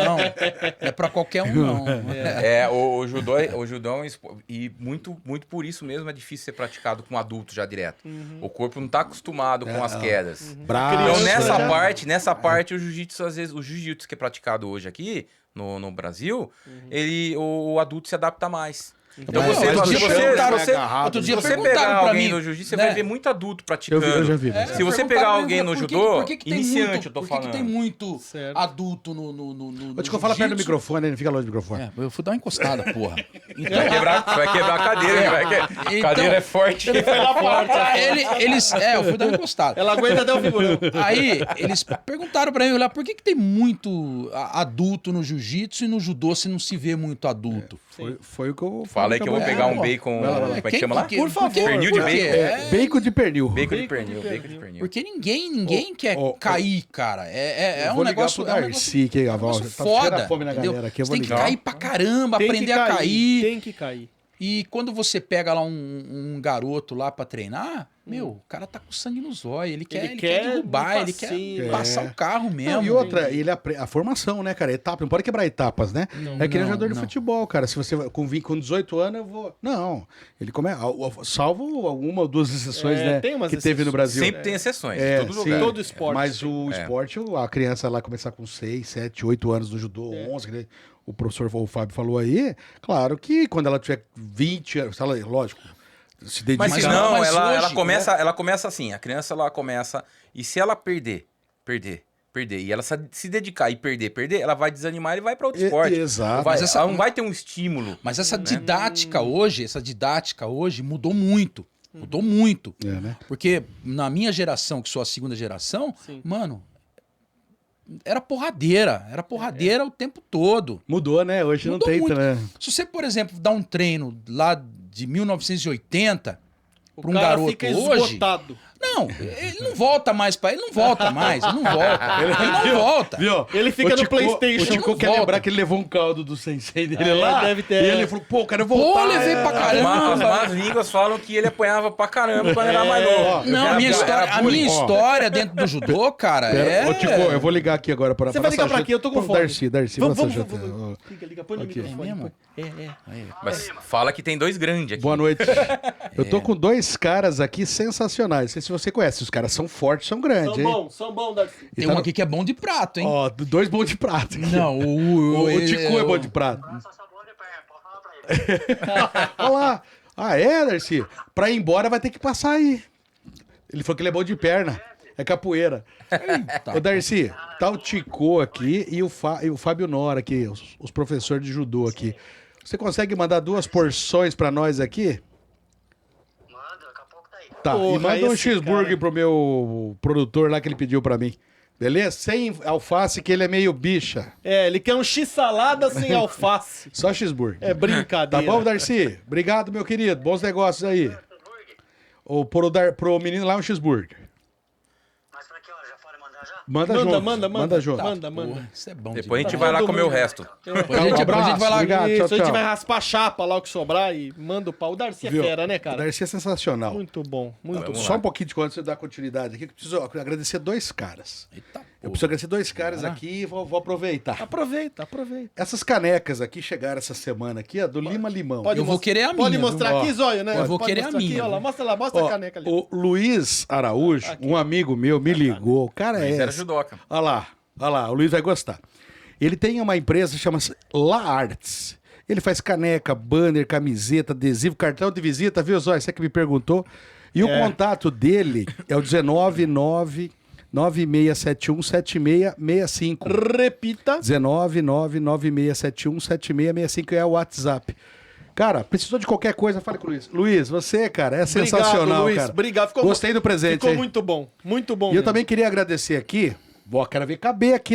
Não, é pra qualquer um, não. O judô é um esporte, e muito por isso mesmo é difícil ser praticado com adulto já direto. O corpo não tá acostumado com as quedas. Bravo. Então Criança nessa já- parte o jiu-jitsu às vezes, o jiu-jitsu que é praticado hoje aqui no Brasil, o adulto se adapta mais. Então Não, você, outro se dia você, perguntaram- se você, outro se dia você perguntaram pegar pra alguém mim, no jiu-jitsu, você né? vai ver muito adulto praticando. Eu já vi. Se você perguntaram pegar pra mim, alguém no por que- judô, por que que tem iniciante, muito, eu tô por que que tem falando. muito Certo. adulto no Vou te falar perto do jiu-jitsu? microfone, ele fica longe do microfone. É, eu fui dar uma encostada, porra. Vai quebrar a cadeira, a Então- cadeira é forte. Eu fui dar uma encostada. Ela aguenta até o figurão. Aí, eles perguntaram pra mim, olha, por que que tem muito adulto no jiu-jitsu e no judô se não se vê muito adulto? Foi o que eu Fala aí que eu vou É, pegar um pô. bacon. Vai lá, vai lá. Como é que chama lá? Por favor. Pernil de por quê? bacon. Bacon de pernil. Bacon de Bacon pernil, de bacon de pernil. Porque ninguém quer cair, cara. É Eu um vou ligar negócio. pro É um negócio, Darcy, que um negócio tá foda. cheira a fome na entendeu? galera aqui, eu Você vou tem que ligar. cair pra caramba, Tem que aprender a cair. Tem que cair. E quando você pega lá um garoto lá pra treinar, o cara tá com sangue nos olhos. Ele quer derrubar, ir ele pra quer cima. passar o carro mesmo. Não, e outra, a formação, né, cara? Etapa, não pode quebrar etapas, né? É que nem não, jogador de não. futebol, cara. Se você com 18 anos, eu vou. Não. Ele começa. Salvo alguma ou duas exceções, né? tem umas que teve no Brasil. Sempre tem exceções, É, em todo sim. lugar. Todo esporte. Mas o É. esporte, a criança lá começar com 6, 7, 8 anos do judô, 11, que o professor o Fábio falou aí, claro que quando ela tiver 20 anos, lógico, se dedica. Mas Mas se não, mas ela hoje, ela começa assim, a criança ela começa, e se ela perder, e ela se dedicar e perder, ela vai desanimar e vai para outro esporte. Exato. Vai, Mas essa- ela não vai ter um estímulo. Mas essa didática hoje mudou muito. Mudou muito. É, né? Porque na minha geração, que sou a segunda geração, Sim. mano, era porradeira o tempo todo. Mudou, né? Hoje Mudou não tem, muito. né? Se você, por exemplo, dá um treino lá de 1980 O para um cara garoto fica hoje... esgotado. Não, ele não volta mais ele não volta mais, ele não volta. Viu? Ele fica no PlayStation. O Tico Não quer volta. lembrar que ele levou um caldo do sensei dele É, lá. deve ter. E ele falou, pô, quero Pô, voltar. levei pra caramba. As más línguas falam que ele apanhava pra caramba quando era mais novo. ó, Não, Era a minha bullying. história dentro do judô, cara, Pera, ô, Tico, eu vou ligar aqui agora para Você vai ligar pra quê? Eu tô com fome. Darcy, Vamos, Sarjeta. Liga, põe no Aqui. microfone. É mesmo? Mas fala que tem 2 grandes aqui. Boa noite. Eu tô com 2 caras aqui sensacionais. Não sei se você conhece. Os caras são fortes, são grandes, hein? São bons, Darcy. Tem tá um no- aqui que é bom de prato, hein? Ó, 2 bons de prata. aqui. Não, O Tico é bom de prata. Só sou bom de perna, pode falar pra ele. Olha lá. Ah, é, Darcy? Pra ir embora vai ter que passar aí. Ele falou que ele é bom de perna. É capoeira. Ô, Darcy, tá o Tico aqui e o Fábio Nora aqui, os professores de judô aqui. Você consegue mandar 2 porções pra nós aqui? Manda, daqui a pouco tá aí. Tá, Porra, e manda um esse cheeseburger cara. pro meu produtor lá que ele pediu pra mim. Beleza? Sem alface, que ele é meio bicha. É, ele quer um x-salada sem alface. Só cheeseburger. É Tá brincadeira. bom, Darcy? Obrigado, meu querido. Bons negócios aí. Ou pro menino lá um cheeseburger. Mas pra que hora? Já pode mandar já? Manda Manda, junto. manda. Manda junto. Manda. Porra, isso é bom Depois a gente demais. vai lá Todo comer o mundo. resto. Depois a gente vai lá. Obrigado, Isso, tchau, a gente tchau. vai raspar a chapa lá o que sobrar e manda o pau. O Darcy é Viu? fera, né, O cara? Darcy é sensacional. Muito bom, muito Vamos bom. Só um pouquinho de quando você dá continuidade aqui, que eu preciso agradecer 2 caras. Eita, Eu preciso agradecer 2 caras aqui e vou aproveitar. Aproveita. Essas canecas aqui chegaram essa semana aqui, ó, do Lima Limão. Eu vou querer a minha, Pode viu? mosrar Ó, aqui, Zóio, né? eu vou Pode querer mostrar a minha, Aqui, ó lá, viu? mostra lá, mostra Ó, a caneca ali. o Luiz Araújo, um amigo meu, me ligou. O cara é Mas era esse. judoca. Olha lá, o Luiz vai gostar. Ele tem uma empresa que chama La Arts. Ele faz caneca, banner, camiseta, adesivo, cartão de visita, viu, Zóio? Você que me perguntou. E o contato dele é o 19996717665. Repita. 19996717665 é o WhatsApp. Cara, precisou de qualquer coisa, fale com o Luiz. Luiz, você, cara, é sensacional, Luiz. cara. Obrigado. Gostei do presente. Ficou aí. muito bom. Muito bom E eu mesmo. também queria agradecer aqui. Ó, quero ver caber aqui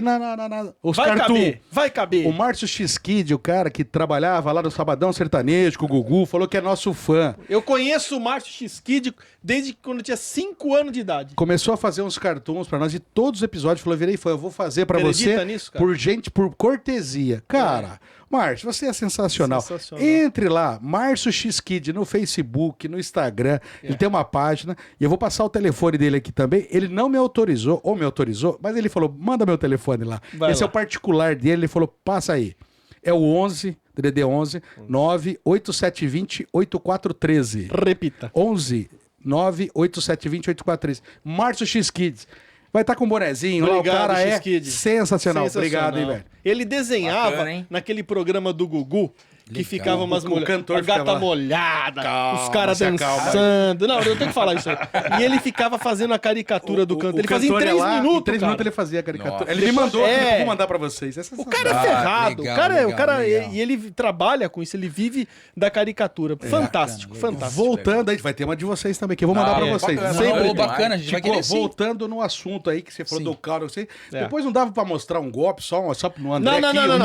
os Vai cartoon. caber. Vai caber. O Márcio X-Kid, o cara que trabalhava lá no Sabadão Sertanejo com o Gugu, falou que é nosso fã. Eu conheço o Márcio X-Kid desde quando eu tinha 5 anos de idade. Começou a fazer uns cartoons pra nós de todos os episódios. Falou, virei fã, eu vou fazer pra Acredita você nisso, cara? por cortesia. Cara, Márcio, você é sensacional. Sensacional. Entre lá, Márcio X-Kid no Facebook, no Instagram. Ele tem uma página. E eu vou passar o telefone dele aqui também. Ele não me autorizou, ou me autorizou, mas ele falou, manda meu telefone lá. Vai Esse lá. é o particular dele. Ele falou, passa aí. É o 11, DDD 11, 98720 8413. Repita. 11 98720 8413. Márcio X Kids. Vai estar com um bonezinho lá, o cara é X-Kid. sensacional. Obrigado, hein, velho. Ele desenhava Bacana, hein? naquele programa do Gugu que ficava umas O mulheres. cantor A gata ficava lá. molhada, Calma, os caras se acalma. dançando. Não, eu tenho que falar isso aí. E ele ficava fazendo a caricatura do cantor. Ele fazia em cantor 3 é lá, minutos. Em 3 cara. minutos ele fazia a caricatura. Nossa. Ele me mandou, É. eu vou mandar pra vocês. É O sensacional. cara é ferrado. legal, o cara, legal, o cara legal. E ele trabalha com isso, ele vive da caricatura. Fantástico, bacana, fantástico. Voltando aí, vai ter uma de vocês também, que eu vou mandar pra vocês. bacana. Sempre. Ô, bacana, a gente vai Ficou querer sim. voltando no assunto aí que você falou Sim. do caldo. Assim, É. Depois não dava pra mostrar um golpe só no André Não, aqui, não, não, ou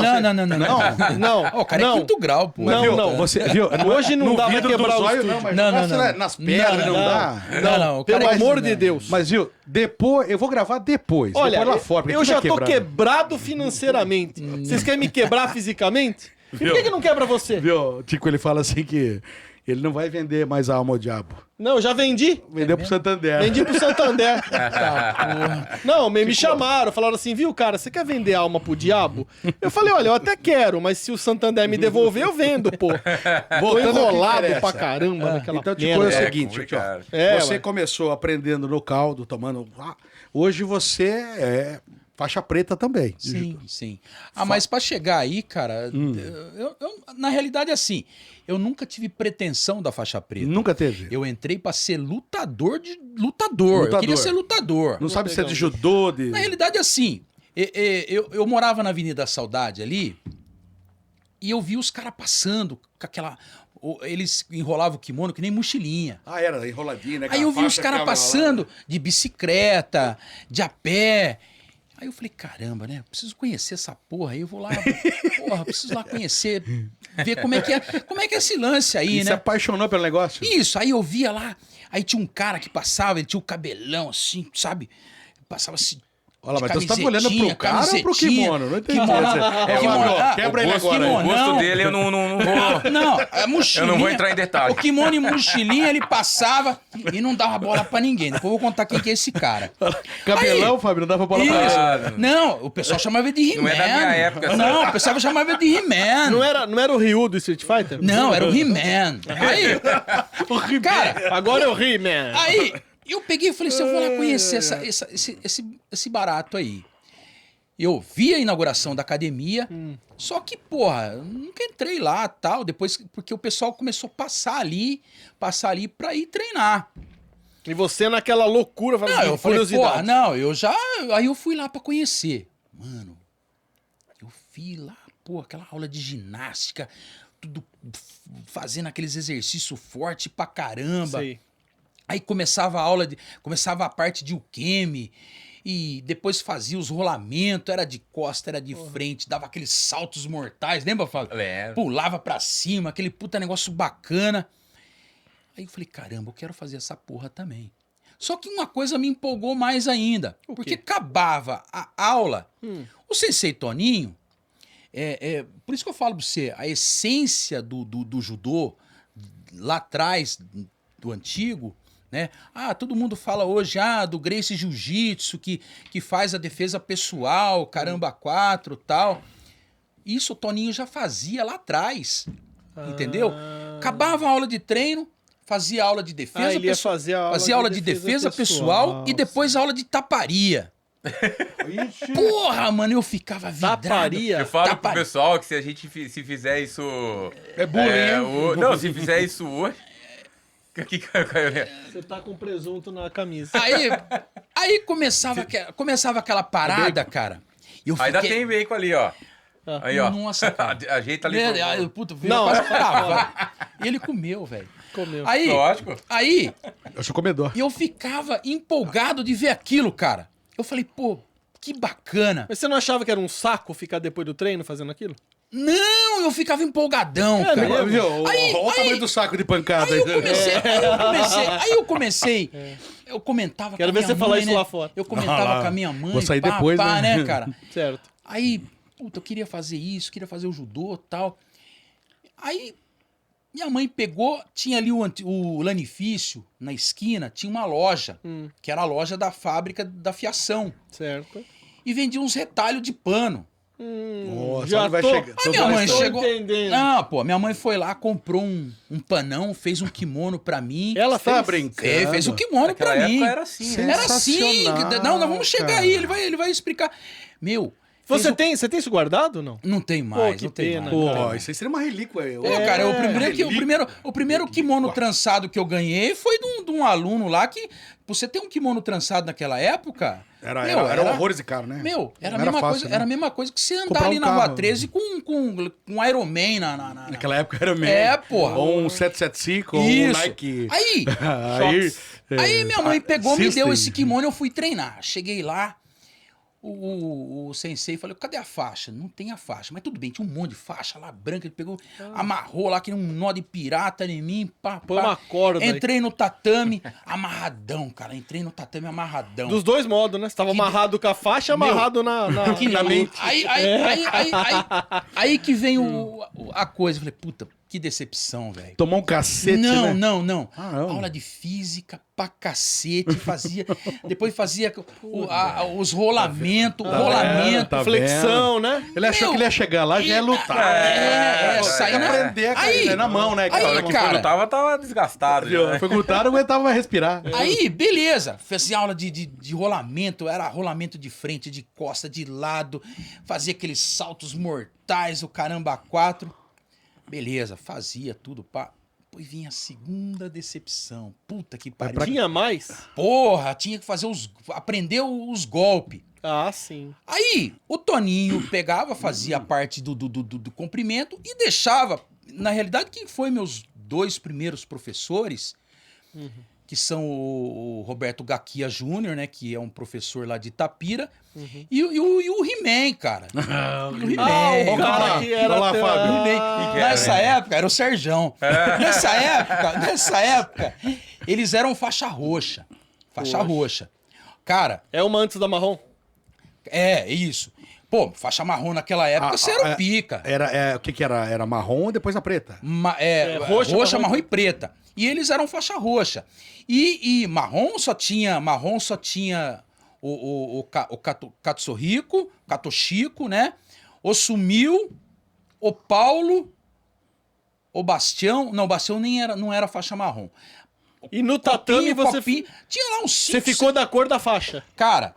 Não, Ó, o cara não. é quinto grau, pô. Não, Viu? não. Você, viu? Hoje não no dá pra vidro quebrar do o zóio, estúdio. não, mas Não, nossa, não, né, não. nas pernas não, dá. Não, o Pelo cara é- amor de Deus. Mas, viu, depois, eu vou gravar depois. Olha, depois lá fora. porque eu aqui já tá tô quebrado. quebrado financeiramente. Vocês querem me quebrar fisicamente? E por que não quebra você? Viu, Tico, ele fala assim que ele não vai vender mais a alma ao diabo. Não, eu já vendi. Vendeu pro Santander. Vendi pro Santander. Não, me chamaram, falaram assim, viu, cara, você quer vender alma pro diabo? Eu falei, olha, eu até quero, mas se o Santander me devolver, eu vendo, pô. Tô Voltando ao que enrolado interessa. pra caramba naquela Então, Tico, merda. é o É seguinte, complicado. Tico, ó, É, você ué. começou aprendendo no caldo, tomando... Hoje você é faixa preta também. Sim, sim. Ah, mas pra chegar aí, cara, na realidade, assim, eu nunca tive pretensão da faixa preta. Nunca teve. Eu entrei pra ser lutador de lutador. Eu queria ser lutador. Não sabe se é de judô, de... Na realidade, assim, eu morava na Avenida Saudade ali e eu vi os caras passando com aquela... Eles enrolavam o kimono que nem mochilinha. Ah, era enroladinho, né? Aí eu vi os caras passando de bicicleta, de a pé. Aí eu falei, caramba, né? Preciso conhecer essa porra aí. Eu vou lá, porra, preciso lá conhecer, ver como é que é esse lance aí, E né? se apaixonou pelo negócio? Isso, aí eu via lá, aí tinha um cara que passava, ele tinha o cabelão assim, sabe? Passava assim. Olha lá, de mas tu tá olhando pro cara ou pro camisetinha, kimono? Não entendi. kimono. Fábio, quebra ele agora. O kimono. gosto Não. dele eu não vou... Não, a mochilinha. Eu não vou entrar em detalhe. O kimono e mochilinha ele passava e não dava bola pra ninguém. Depois eu vou contar quem que é esse cara. Cabelão, Aí- Fábio, não dava bola pra Isso. ele. Não, o pessoal chamava de He-Man. Não é da minha época, Não, o pessoal chamava de He-Man. Não era o Ryu do Street Fighter? Não, era o He-Man. Aí, cara, Agora é o He-Man. aí eu peguei e falei assim, eu vou lá conhecer esse barato aí. Eu vi a inauguração da academia, só que, porra, eu nunca entrei lá, tal, depois, porque o pessoal começou a passar ali pra ir treinar. E você naquela loucura, falando Não, eu falei, curiosidade. porra, não, aí eu fui lá pra conhecer. Mano, eu fui lá, pô, aquela aula de ginástica, tudo fazendo aqueles exercícios fortes pra caramba. Sei. Aí começava a parte de ukemi, e depois fazia os rolamentos, era de costa, era de frente, dava aqueles saltos mortais, lembra, Fábio? Lembro. Pulava pra cima, aquele puta negócio bacana. Aí eu falei, caramba, eu quero fazer essa porra também. Só que uma coisa me empolgou mais ainda, porque acabava a aula, o Sensei Toninho, por isso que eu falo pra você, a essência do judô, lá atrás, do antigo, né? Ah, todo mundo fala hoje do Gracie Jiu-Jitsu, que faz a defesa pessoal, caramba, 4 tal. Isso o Toninho já fazia lá atrás, entendeu? Acabava a aula de treino, fazia aula de defesa ele ia fazer a aula fazia aula de defesa pessoal e depois aula de taparia. Porra, mano, eu ficava vidrado. Taparia? Eu falo pro Taparia. pessoal que se a gente se fizer isso... É bullying. Não, se fizer isso hoje... Que caiu, né? Você tá com presunto na camisa. Aí começava aquela parada, cara. E eu Ainda fiquei- tem bacon ali, ó. Aí, ó. Nossa, cara. Ajeita ali. Puta, Não. quase crava. E ele comeu, velho. Comeu. Lógico. Aí Eu sou comedor. eu ficava empolgado de ver aquilo, cara. Eu falei, pô, que bacana. Mas você não achava que era um saco ficar depois do treino fazendo aquilo? Não, eu ficava empolgadão, cara. mesmo? Viu? Aí- Olha o tamanho aí- do saco de pancada. Aí eu comecei, eu comentava Quero com ver a minha você falar mãe, isso né? lá fora. Eu comentava Ah lá. com a minha mãe, Vou sair depois, né? cara? Certo. Aí, puta, eu queria fazer isso, queria fazer o judô e tal. Aí, minha mãe pegou, tinha ali o lanifício, na esquina, tinha uma loja, que era a loja da fábrica da fiação. Certo. E vendia uns retalhos de pano. Nossa, Já onde vai tô- chegar? A minha mãe tô chegou. entendendo. Não, pô, minha mãe foi lá, comprou um panão, fez um kimono pra mim. Ela Tá fez. brincando. Fez o kimono Naquela pra mim. época era assim, né? Era assim. Sensacional, Não, nós vamos chegar cara. aí, ele vai explicar. Meu, Você fez o- tem isso guardado ou não? não tem mais, que não tem pena, mais. Pô, Não tem mais. isso aí seria uma relíquia. Pô, cara, relíquia. o primeiro kimono trançado que eu ganhei foi de um aluno lá que, pra você ter um kimono trançado naquela época, Era meu, horrores de caro, né? Meu, era a Não mesma fácil, coisa, né? era a mesma coisa que você andar Comprar ali um na Rua carro. 13 com Iron Man na... Naquela época era mesmo. É, porra. Ou um 775, ou um Isso. Nike. Aí, aí minha mãe pegou, me deu esse kimono e eu fui treinar. Cheguei lá, o sensei falou, cadê a faixa? Não tem a faixa. Mas tudo bem, tinha um monte de faixa lá, branca. Ele pegou, amarrou lá, que nem um nó de pirata em mim. Pá, Põe uma corda aí. Entrei no tatame, amarradão, cara. Entrei no tatame amarradão. Dos dois modos, né? Você tava amarrado com a faixa, amarrado na Que na nem- mente. aí que vem a coisa. Eu falei, puta, que decepção, velho. Tomou um cacete, Não, né? não. Ah, não. Aula de física pra cacete, depois fazia os rolamentos, rolamento. tá Flexão, né? Ele achou Meu, que ele ia chegar lá, já ia lutar. sair Tem que na... aprender, cara. Aí, É na mão, né, aí, cara? Na hora que cara. foi lutar, tava desgastado. já, né? Foi lutar, não aguentava mais respirar. Aí, beleza. Fazia aula de rolamento, era rolamento de frente, de costa, de lado, fazia aqueles saltos mortais, o caramba 4. Beleza, fazia tudo, pá. Depois vinha a segunda decepção. Puta que pariu. Tinha mais? Porra, tinha que fazer aprender os golpes. Ah, sim. Aí, o Toninho pegava, fazia a parte do comprimento e deixava. Na realidade, quem foi meus 2 primeiros professores que são o Roberto Gaquia Júnior, né? Que é um professor lá de Itapira. E o He-Man, cara. E o He-Man. O cara que era... Olha lá, Fábio. Nessa época, era o Serjão. Nessa época, eles eram faixa roxa. Faixa roxa. Cara, É uma antes da marrom? é isso. Pô, faixa marrom naquela época, você era o pica. O que era? Era marrom, depois a preta. Roxa, marrom e preta. E eles eram faixa roxa. E marrom só tinha o Katsuhiko, Katoshiko, né? O Sumil, o Paulo, o Bastião. Não, o Bastião não era faixa marrom. E no tatame você... Copinho, tinha lá uns 5. Você ficou da cor da faixa. Cara,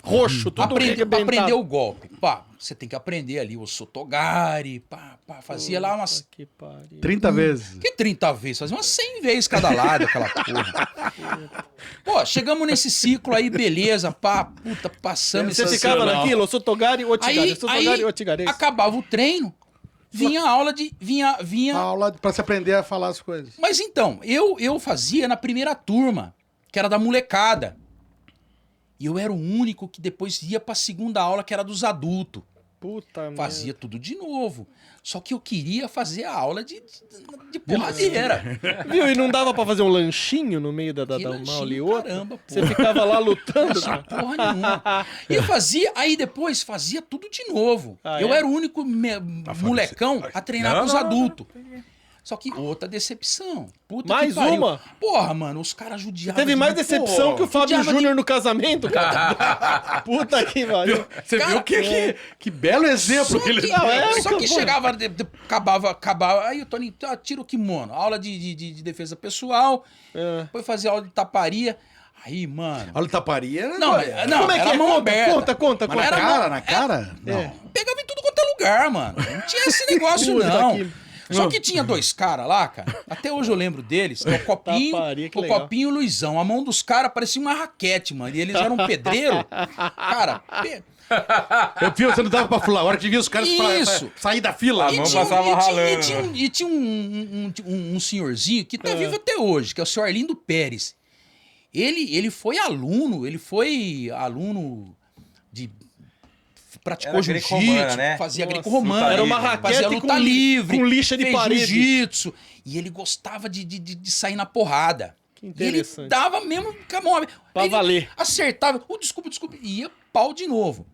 Roxo, tudo arrebentado. aprender o golpe. Pá, você tem que aprender ali o Sotogari, fazia lá umas... Que pariu. 30 vezes. Que 30 vezes? Fazia umas 100 vezes cada lado, aquela porra. Pô, chegamos nesse ciclo aí, beleza, passamos Você esse ficava ciclo. naquilo, Sotogari, Otigari, Aí Sotogari, Otigari. acabava o treino, vinha a aula de... A aula pra se aprender a falar as coisas. Mas então, eu fazia na primeira turma, que era da molecada. E eu era o único que depois ia pra segunda aula, que era dos adultos. Puta Fazia tudo de novo. Só que eu queria fazer a aula de porradeira. Viu? E não dava pra fazer um lanchinho no meio da Que uma lanchinho, aula e outra? caramba, pô. Você ficava lá lutando, Tinha cara? porra nenhuma. E eu fazia, aí depois fazia tudo de novo. Ah, eu é? era o único molecão a treinar com os adultos. Só que outra decepção. Puta Mais que pariu. uma? Porra, mano, os caras judiavam. Teve de mais mim. decepção Pô, que o Fábio judiava de- Júnior no casamento, cara. Puta que pariu. Você Cara, viu que belo exemplo Só que ele que, Não, é, só que pô. chegava, acabava. Aí o Toninho, tira o kimono. Aula de defesa pessoal. É. Depois fazia aula de taparia. Aí, mano. Olha o taparia. Não, não, Como é que era é? mão Conta, aberta. conta. Mas na era cara, uma- na cara? Não. É. Pegava em tudo quanto é lugar, mano. Não tinha esse negócio, Puta não. que- Só que tinha dois caras lá, cara. Até hoje eu lembro deles. Que é o Copinho, Taparia, que o legal. Copinho e o Luizão. A mão dos caras parecia uma raquete, mano. E eles eram pedreiro. Cara, Eu vi, você não dava pra falar. A hora que via os caras Isso. sair da fila. A mão passava ralando. e tinha um senhorzinho que tá vivo até hoje, que é o senhor Arlindo Pérez. Ele foi aluno de... Praticou Era jiu-jitsu, greco-romana, né? fazia Nossa, greco-romana. luta Era uma livre. raquete Fazia luta com livre. com lixa de fez parede. jiu-jitsu. E ele gostava de sair na porrada. Que E ele interessante. dava mesmo com a mão aberta. Pra Aí ele valer. Acertava. Desculpa. E ia pau de novo.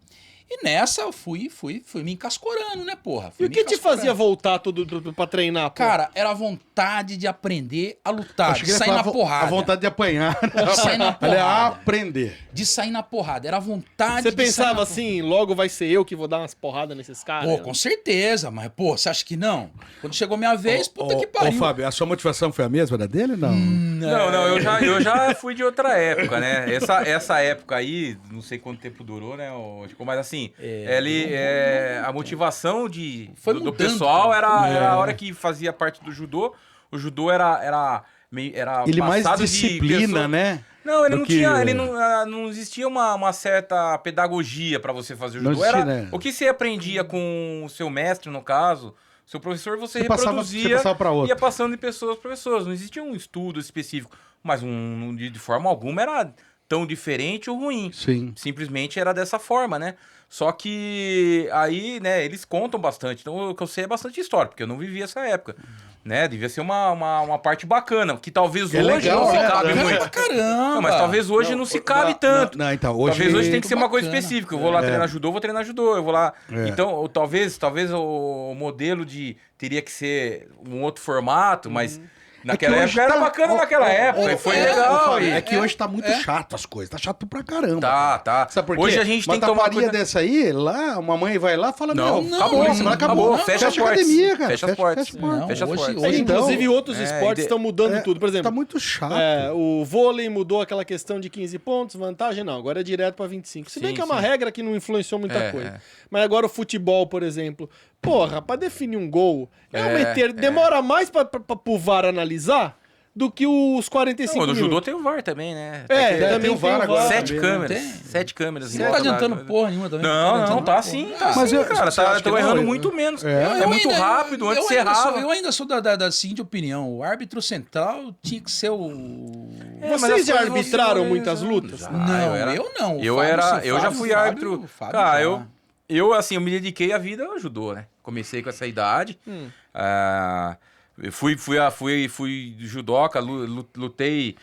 E nessa eu fui me encascorando, né, porra? E o que te fazia voltar tudo pra treinar, pô? Cara, era a vontade de aprender a lutar, Achei de que ele sair na falava porrada. A vontade de apanhar. De sair na Ele é porrada. aprender. De sair na porrada. Era a vontade Você de pensava sair na assim, logo vai ser eu que vou dar umas porradas nesses caras? Pô, com certeza, mas, pô, você acha que não? Quando chegou minha vez, puta que pariu. Ô, Fábio, a sua motivação foi a mesma da dele? Não. Não, eu já fui de outra época, né? Essa época aí, não sei quanto tempo durou, né? Mas assim, a motivação Foi do mudando, pessoal cara. era a hora que fazia parte do judô. O judô era Ele mais passado de disciplina, pessoa- né? Não, ele do não que- tinha, não existia uma certa pedagogia pra você fazer o Não judô. existia, Era né? o que você aprendia com o seu mestre, no caso, seu professor, você Você reproduzia passava pra outro. ia passando de pessoas para pessoas. Não existia um estudo específico, mas de forma alguma era tão diferente ou ruim. Sim. Simplesmente era dessa forma, né? Só que aí, né, eles contam bastante. Então, o que eu sei é bastante história, porque eu não vivi essa época. Né? Devia ser uma parte bacana, que talvez É hoje legal, não se né? cabe Bacana muito. pra caramba. Não, mas talvez hoje não se cabe tanto. Não, então, hoje... Talvez hoje tem que ser uma coisa bacana. específica. Eu vou lá treinar judô, vou treinar judô. Eu vou lá. É. Então, ou talvez o modelo teria que ser um outro formato, mas naquela hoje época era tá- bacana naquela época. E foi legal. É que hoje tá muito chato as coisas. Tá chato pra caramba. Tá. Sabe por quê? Hoje a gente uma tem que tomar taparia cuidado. dessa aí, lá, uma mãe vai lá e fala, Não, meu, acabou, semana acabou. Fecha as a portas. academia, cara. Fecha as portas. Não, Fecha as hoje- portas. hoje- Então, Inclusive, outros é, esportes estão mudando tudo. Por exemplo, Tá muito chato. o vôlei mudou aquela questão de 15 pontos, vantagem não, agora é direto pra 25. Se bem Sim, que é uma sim. regra que não influenciou muita É, coisa. é. Mas agora o futebol, por exemplo, porra, pra definir um gol, É, demora mais pro VAR analisar do que os 45 Não, no judô minutos. tem o VAR também, né? Também tem o VAR agora. 7 também, câmeras. Tem. 7 câmeras. Você em não tá volta lá. adiantando porra nenhuma também. Não, não, adiantando tá porra. sim, Ah, tá mas sim, eu- cara. você acha que Estão não? errando muito menos. É. É muito ainda- rápido, antes eu ainda sou- errava. Eu ainda sou da seguinte opinião. O árbitro central tinha que ser o... É, mas Vocês as já coisas vão arbitraram se muitas organizando. lutas? Já, Não, era- eu não. O Eu Fábio, era, sim, eu já Fábio, fui Fábio, árbitro. Fábio Cara, já. eu assim, eu me dediquei a vida ao judô, né? Comecei com essa idade. Eu fui judoca, lutei,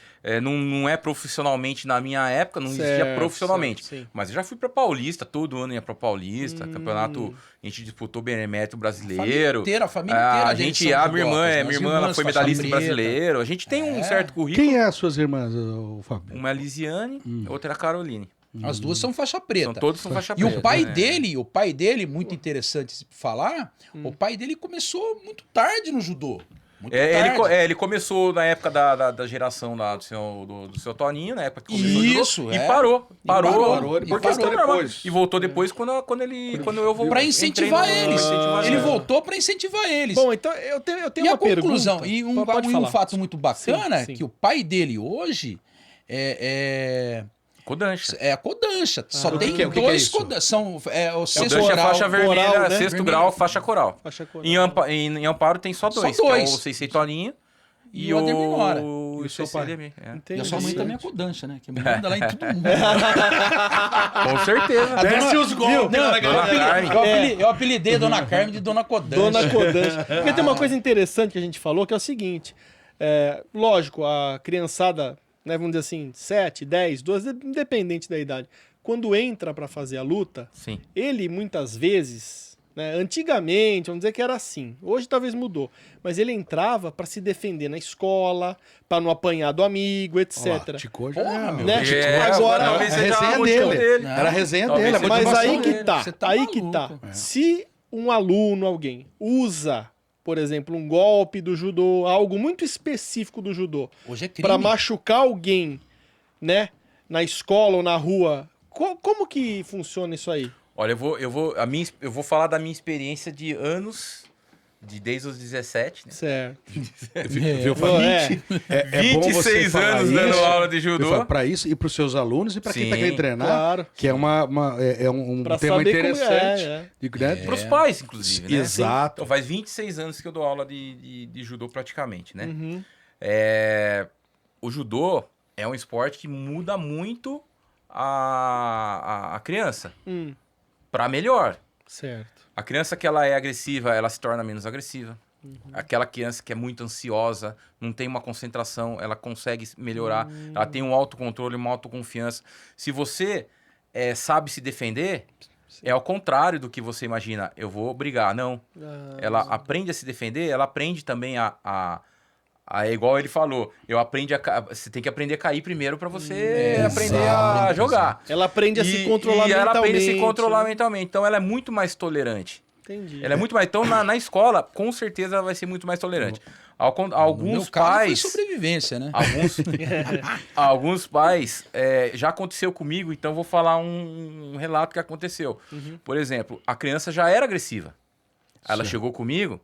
não é profissionalmente na minha época, não existia Certo, profissionalmente. certo, sim. Mas eu já fui pra Paulista, todo ano ia pra Paulista, campeonato, a gente disputou benemérito brasileiro. A família inteira A deles gente, são a minha irmã, judocas, né? minha As irmã ela irmãs, foi faixa medalhista em preta. brasileiro. A gente tem um certo currículo. Quem é as suas irmãs, o Fábio? Uma é a Lisiane, outra é a Caroline. As duas são faixa preta. Todos são faixa E preta. o pai né? dele, muito interessante se falar, o pai dele começou muito tarde no judô. Muito Ele, tarde. ele começou na época da geração lá do seu Toninho, na época que começou o judô, Isso, e é. parou. parou, Por e questão parou normal. depois. E voltou depois quando eu vou Pra incentivar entrei no- eles. pra incentivar Ele eles. voltou pra incentivar eles. Bom, então eu tenho E uma a conclusão, pergunta. e um Pode falar. fato muito bacana Sim, sim. é que o pai dele hoje Kodansha. é a Kodansha. Só tem o que é dois isso? Kodansha. São o sexto Kodansha é grau, faixa vermelha, coral, né? sexto grau, faixa coral. Faixa coral. Em Amparo tem só dois. Só dois. Que é o Seisei Toninho E o Ademir Nora. E o seu pai? CCLM, é. Entendi. E a sua mãe também é Kodansha, né? Que manda lá em todo mundo. Com certeza. Desce os golpes Não, lá na Dona galera. Carmen. eu apelidei Dona Carmen de Dona Kodansha. Dona Kodansha. Porque tem uma coisa interessante que a gente falou, que é o seguinte. Lógico, a criançada, né, vamos dizer assim, 7, 10, 12, independente da idade, quando entra pra fazer a luta, Sim. ele muitas vezes, né, antigamente, vamos dizer que era assim, hoje talvez mudou, mas ele entrava pra se defender na escola, pra não apanhar do amigo, etc. Olha lá, Ticô já Porra, é, meu. né? Ticô Agora- talvez a seja resenha a motivação dele. Não. Era a resenha Talvez dele, a seja Mas motivação aí que dele. tá, Você tá aí que maluco. tá. Se um aluno, alguém, usa, por exemplo, um golpe do judô, algo muito específico do judô, Hoje é crime. pra machucar alguém, né, na escola ou na rua, como que funciona isso aí? Olha, eu vou falar da minha experiência de anos, desde os 17, né? Certo. Viu, Pô, Fábio? É bom você 26 falar anos isso. dando aula de Eu judô. falo, pra isso e pros seus alunos e pra quem tá Sim, querendo treinar, claro. que é um Pra tema saber como interessante. é. Né? Para os pais, inclusive, né? Exato. Então, faz 26 anos que eu dou aula de judô praticamente, né? Uhum. O judô é um esporte que muda muito a criança para melhor. Certo. A criança que ela é agressiva, ela se torna menos agressiva. Aquela criança que é muito ansiosa, não tem uma concentração, ela consegue melhorar. Ela tem um autocontrole, uma autoconfiança. Se você sabe se defender, é ao contrário do que você imagina. Eu vou brigar. Não. Ela aprende a se defender, ela aprende também igual ele falou, você tem que aprender a cair primeiro para você aprender a exato, jogar. Ela aprende a se controlar e ela aprende a se mentalmente, controlar né? mentalmente. Então ela é muito mais tolerante. Entendi. Ela é muito mais. Então, na escola, com certeza ela vai ser muito mais tolerante. No Alguns meu caso, foi pais. sobrevivência, né? Alguns pais. Já aconteceu comigo, então vou falar um relato que aconteceu. Por exemplo, a criança já era agressiva. Ela chegou comigo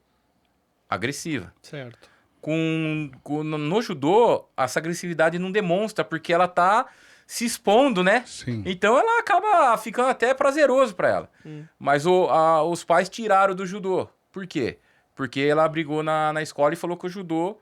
agressiva. Certo. No judô, essa agressividade não demonstra, porque ela tá se expondo, né? Sim. Então ela acaba ficando até prazeroso pra ela. Mas os pais tiraram do judô. Por quê? Porque ela brigou na escola e falou que o judô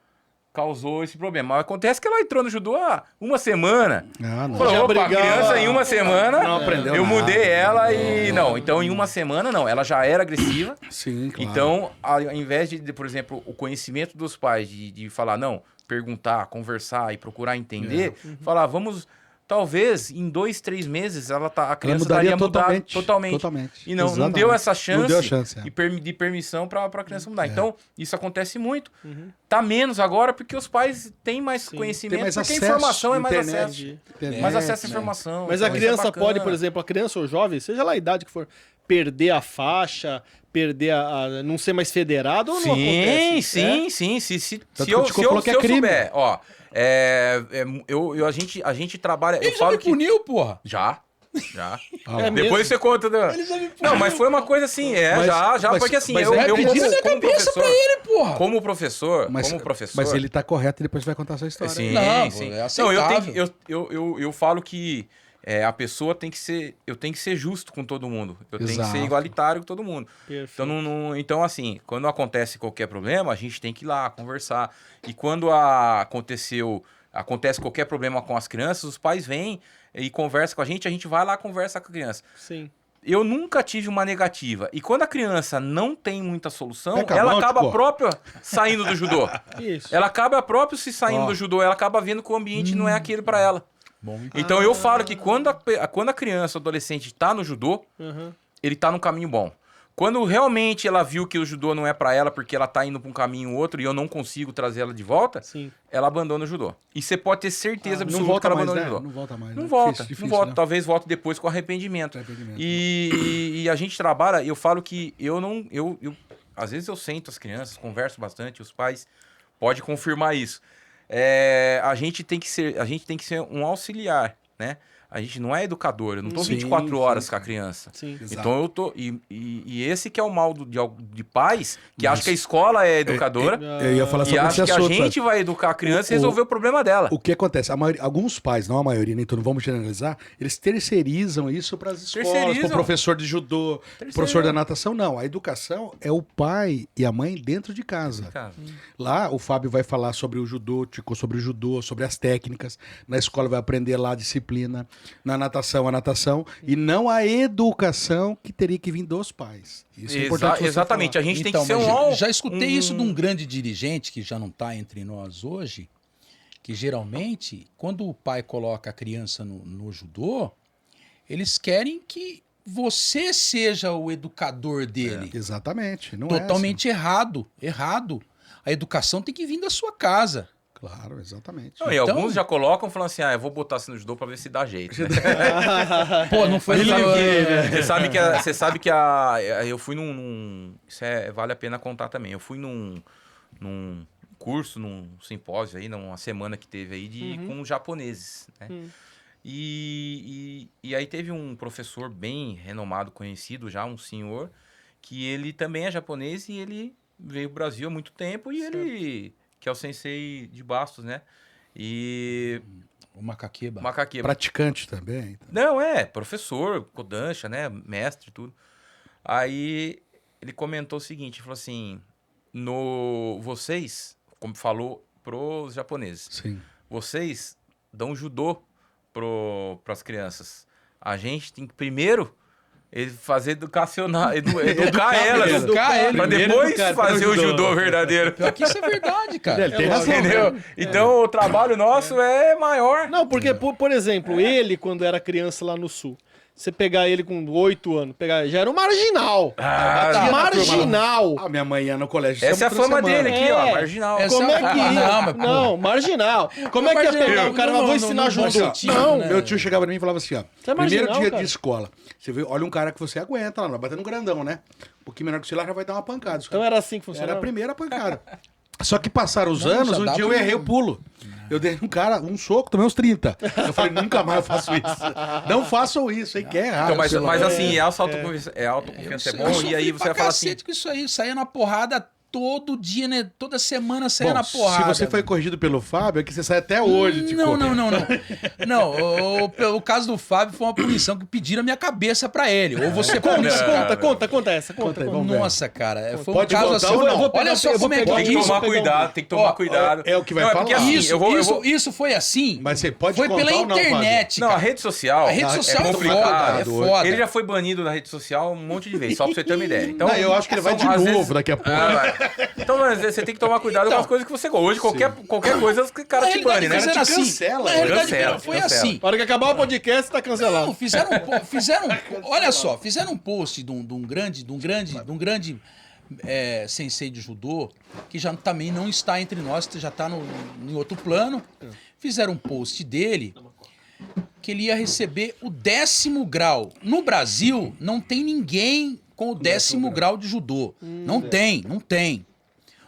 causou esse problema. Mas acontece que ela entrou no judô há uma semana. Ah, não. Falou, Já opa, a brigava. criança em uma semana, Não aprendeu eu nada. mudei ela e... Não, então em uma semana não, ela já era agressiva. Sim, claro. Então, ao invés de, por exemplo, o conhecimento dos pais de falar, não, perguntar, conversar e procurar entender, falar, vamos... Talvez em 2, 3 meses a criança mudaria estaria mudada totalmente. totalmente. E não Exatamente. deu essa chance, Não deu a chance, de permissão para a criança mudar. Então, isso acontece muito. Tá menos agora porque os pais têm mais conhecimento, Tem mais porque acesso, a informação é mais internet. acesso. Internet, Mais acesso à né? informação. Mas então a isso é criança bacana. pode, por exemplo, a criança ou jovem, seja lá a idade que for, perder a faixa, perder não ser mais federado ou não acontece? Sim. Se Tanto eu que o Tico falou que é crime. souber, ó, a gente trabalha... Ele eu já falo me que puniu, porra. já. Já. É mesmo? Depois você conta. Não, mas foi uma coisa assim, porque assim, mas eu Pedindo como minha cabeça pra professor, ele, porra. como professor, Mas ele tá correto e depois vai contar essa história. Sim, Não, sim. é Não, aceitável. eu falo que a pessoa tem que ser. Eu tenho que ser justo com todo mundo. Eu tenho que Exato. ser igualitário com todo mundo. Perfeito. Então, então, assim, quando acontece qualquer problema, a gente tem que ir lá conversar. E quando acontece qualquer problema com as crianças, os pais vêm e conversam com a gente vai lá e conversa com a criança. Sim. Eu nunca tive uma negativa. E quando a criança não tem muita solução, Pega a ela mão, acaba Tico. própria saindo do judô. Isso. Ela acaba próprio se saindo Ó. do judô, ela acaba vendo que o ambiente não é aquele pra ela. Bom, Então eu falo que quando a criança, o adolescente tá no judô, Uhum. ele tá no caminho bom. Quando realmente ela viu que o judô não é pra ela porque ela tá indo pra um caminho outro e eu não consigo trazer ela de volta, Sim. ela abandona o judô. E você pode ter certeza Não absoluta que volta ela mais, abandona né? o judô. Não volta mais. Não né? volta, Difícil, não volta. né? Talvez volte depois com arrependimento. E a gente trabalha, eu falo que às vezes eu sento as crianças, converso bastante, os pais podem confirmar isso. A gente tem que ser um auxiliar, né? A gente não é educador, eu não tô Sim, 24 horas sim. com a criança. Sim. Exato. Então eu tô. E esse que é o mal de pais que acham que a escola é educadora Eu ia falar e sobre esse acham que a assunto. gente vai educar a criança e O- resolver o problema dela. O que acontece? Alguns pais, não a maioria, nem todo, vamos generalizar, eles terceirizam isso para as escolas, para o Terceirizam. professor de judô, Terceirizam. professor da natação. Não, a educação é o pai e a mãe dentro de casa. Cara, Lá o Fábio vai falar sobre o judô, sobre as técnicas. Na escola vai aprender lá a disciplina. Na natação, a natação. E não a educação que teria que vir dos pais. Isso é importante você exatamente, falar. a gente Então, tem que ser mas já escutei isso de um grande dirigente que já não está entre nós hoje, que geralmente, quando o pai coloca a criança no judô, eles querem que você seja o educador dele. Exatamente. Não é Totalmente errado. A educação tem que vir da sua casa. assim. Claro, exatamente. Não, e Então- alguns já colocam falando assim: eu vou botar assim no judô pra ver se dá jeito. Né? Pô, não foi Você sabe legal. que- Você sabe que eu fui isso vale a pena contar também. Eu fui num curso, num simpósio aí, numa semana que teve aí com japoneses, né? E aí teve um professor bem renomado, conhecido já, um senhor, que ele também é japonês e ele veio ao Brasil há muito tempo e ele, que é o sensei de Bastos, né? E O Macaqueba. Macaqueba. Praticante também. Não, professor, Kodansha, né, mestre e tudo. Aí ele comentou o seguinte, falou assim, vocês, como falou pros japoneses, Sim. vocês dão judô pras crianças. A gente tem que primeiro fazer educar elas, Educar ele. pra depois fazer o judô verdadeiro. Pior que isso é verdade, cara. Ele tem razão. Entendeu? Então o trabalho nosso é maior. Não, porque, por exemplo, ele, quando era criança lá no sul, você pegar ele com 8 anos, já era um marginal. Marginal. A minha mãe ia no colégio. Essa é a sempre toda fama semana. dele aqui, ó, marginal. Essa- Como é que ia? Não, mas, pô. Não, marginal. Como é que ia Marginal, pegar o cara? Mas vou ensinar no bom judô. sentido, Não, né? Meu tio chegava pra mim e falava assim, ó. Você é Primeiro marginal, dia cara. de escola. Você vê, olha um cara que você aguenta lá, batendo um grandão, né? Um pouquinho menor que você lá já vai dar uma pancada. Então era assim que funcionava? Era a primeira pancada. Só que passaram os Não, anos, já um dá dia eu pra- errei o pulo. Eu dei um cara, um soco, tomei uns 30. Eu falei, nunca mais eu faço isso. Não façam isso, hein? Que é errado. Então, mas, sei lá. mas assim, autoconfiança é Eu bom, e sofri aí pra você vai falar assim, cacete com isso aí. Saía na porrada todo dia, né? Toda semana saía Bom, na porrada. se você foi corrigido pelo Fábio, é que você sai até hoje. Tipo. Não. Não, o caso do Fábio foi uma punição que pediram a minha cabeça pra ele. Ou você Conta pune esse cara. conta essa. Conta aí, vamos ver. Nossa, cara, foi um Pode caso voltar assim. ou não? Eu vou pegar- Olha só eu vou como é que pegar- tem que Isso, tomar pegar um- cuidado, tem que tomar cuidado. é o que vai Não, porque falar. assim, Isso, eu vou... isso foi assim. Mas você pode Foi contar pela ou não, Fábio? internet. Não, a cara. rede social A rede social é complicado. foda, é foda. Ele já foi banido da rede social um monte de vezes, só pra você ter uma ideia. Então, Não, eu acho que ele vai de às novo vezes- daqui a pouco. Vai. Então, às vezes, você tem que tomar cuidado com as coisas que você gosta. Hoje, qualquer coisa, os Na caras te realidade, banem, né? cara fizeram te assim. cancela, Na realidade, cancela, foi cancela. assim. Na hora que acabar o podcast, tá cancelado. Não, olha só, fizeram um post de um grande sensei de judô, que já também não está entre nós, já está em outro plano. Fizeram um post dele que ele ia receber o 10º grau. No Brasil, não tem ninguém com o 10º grau de judô. Não tem.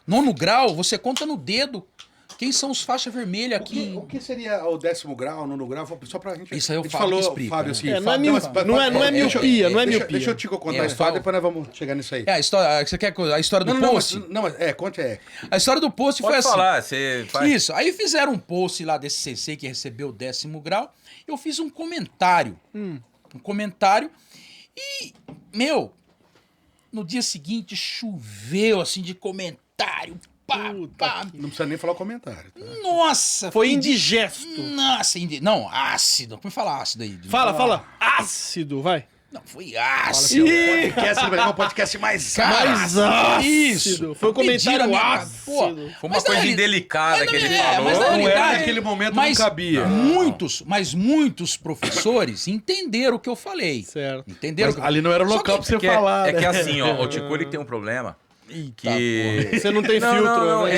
9º grau, você conta no dedo Quem são os faixa vermelha aqui? O que seria o 10º grau, 9º grau? Só pra gente... Isso aí é o a gente Fábio que falou, explica, Fábio, né? assim, É, não é Fábio, miopia, não é miopia. Deixa o Tico contar a história, depois nós vamos chegar nisso aí. É, a história, você quer a história do post? Mas conte A história do post foi Pode assim. falar, você faz. Isso, aí fizeram um post lá desse sensei que recebeu o 10º grau. Eu fiz um comentário. Um comentário. E, no dia seguinte choveu assim de comentário. Pá, pá. Não precisa nem falar o comentário. Tá? Nossa, Foi indigesto. Nossa, não, ácido. Como falar ácido aí? Fala. Ácido, vai. Não, foi ácido. É o podcast mais Mais ácido. Isso. Foi um Pediram a comentário minha- ácido. Pô, Foi uma mas coisa na indelicada que ele falou. mas na Não realidade, era naquele momento, não cabia. Muitos professores entenderam o que eu falei. Certo. Entenderam? Mas ali não era o Só local que- pra você falar, É que né? assim, ó, o Tico ele tem um problema Eita, que... Você não tem filtro, Não, né?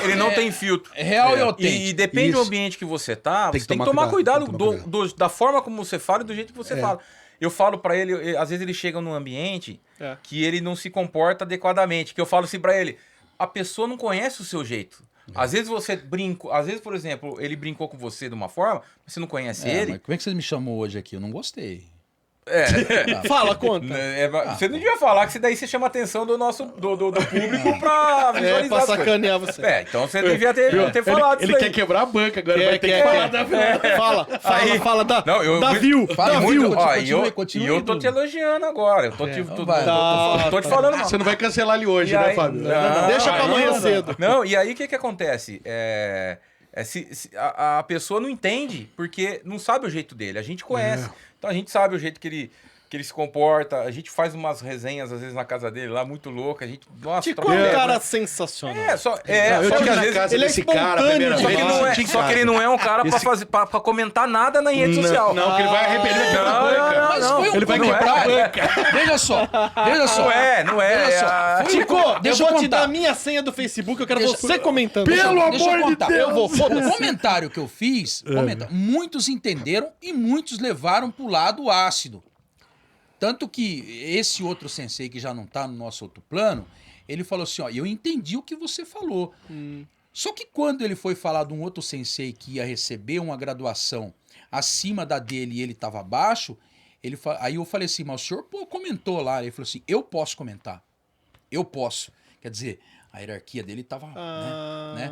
ele não tem filtro. É real e autêntico. E depende do Isso. ambiente que você tá, Tem você que tem que tomar tomar cuidado, cuidado, tem que tomar da forma como você fala e do jeito que você fala. Eu falo pra ele, às vezes ele chega num ambiente É. que ele não se comporta adequadamente, que eu falo assim pra ele, a pessoa não conhece o seu jeito. Às vezes você brinca, às vezes, por exemplo, ele brincou com você de uma forma, você não conhece ele. Mas como é que você me chamou hoje aqui? Eu não gostei. Fala, conta. Você não devia falar que daí você chama a atenção do nosso do público pra visualizar. Pra as coisas. sacanear você. Então você devia ter falado Ele isso quer aí. quebrar a banca agora, vai ter que falar da Fala, Não, viu. Fala muito, Ó, continue, e eu tô te elogiando agora. Eu tô te falando mal. Você não vai cancelar ele hoje, E né, aí- Fábio? Não, Deixa pra amanhã não. cedo. Não, e aí o que acontece? Se a pessoa não entende, porque não sabe o jeito dele. A gente conhece. Então a gente sabe o jeito que ele se comporta. A gente faz umas resenhas, às vezes, na casa dele lá, muito louca. A gente, nossa, Tico troca é um ideia. cara sensacional. Eu só tive que às na vezes- casa ele é desse cara a primeira espontâneo vez. demais. só que ele não é um cara pra comentar nada na rede social. Não, que ele vai arrepender, ele vai quebrar a banca. Mas foi um Ele vai comentário. quebrar a banca. Veja só. Não é. Veja só. Foi Tico, um- eu deixa vou te contar. dar a minha senha do Facebook, eu quero Deixa- você comentando. Deixa eu amor de contar. Deus. Eu vou, O foda-se. comentário que eu fiz, muitos entenderam e muitos levaram pro lado ácido. Tanto que esse outro sensei que já não tá no nosso outro plano, ele falou assim, ó, eu entendi o que você falou. Só que quando ele foi falar de um outro sensei que ia receber uma graduação acima da dele e ele tava abaixo, aí eu falei assim, mas o senhor comentou lá. Ele falou assim, eu posso comentar. Eu posso. Quer dizer, a hierarquia dele tava... né?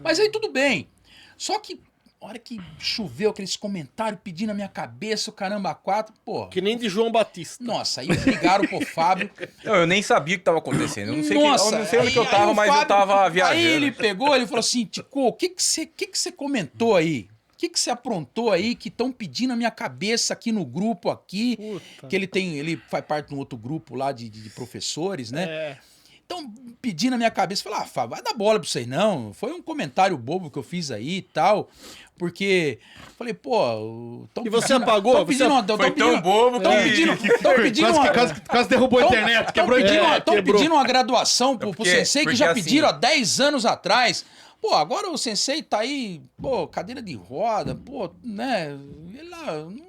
Mas aí tudo bem. Só que a hora que choveu aqueles comentários pedindo a minha cabeça, o caramba, quatro, pô. Que nem de João Batista. Nossa, aí ligaram pro Fábio. Não, eu nem sabia o que tava acontecendo. Eu não sei, Nossa, eu não sei onde que eu aí tava, o mas eu Fábio- tava viajando. Aí ele pegou, ele falou assim, Tico, o que você comentou aí? O que você aprontou aí que estão pedindo a minha cabeça aqui no grupo aqui? Puta. Que ele faz parte de um outro grupo lá de professores, né? É. Então, pedindo a minha cabeça, falei, Fábio, vai dar bola pra isso aí, não. Foi um comentário bobo que eu fiz aí e tal. Porque, falei, pô... E você apagou? Tão pedindo, Foi tão bobo Tão que- pedindo Quase derrubou a internet, quebrou a internet. Estão quebrou. pedindo uma graduação pro porque- sensei que porque já assim- pediram há 10 anos atrás. Pô, agora o sensei tá aí, pô, cadeira de roda, pô, né? Ele lá, não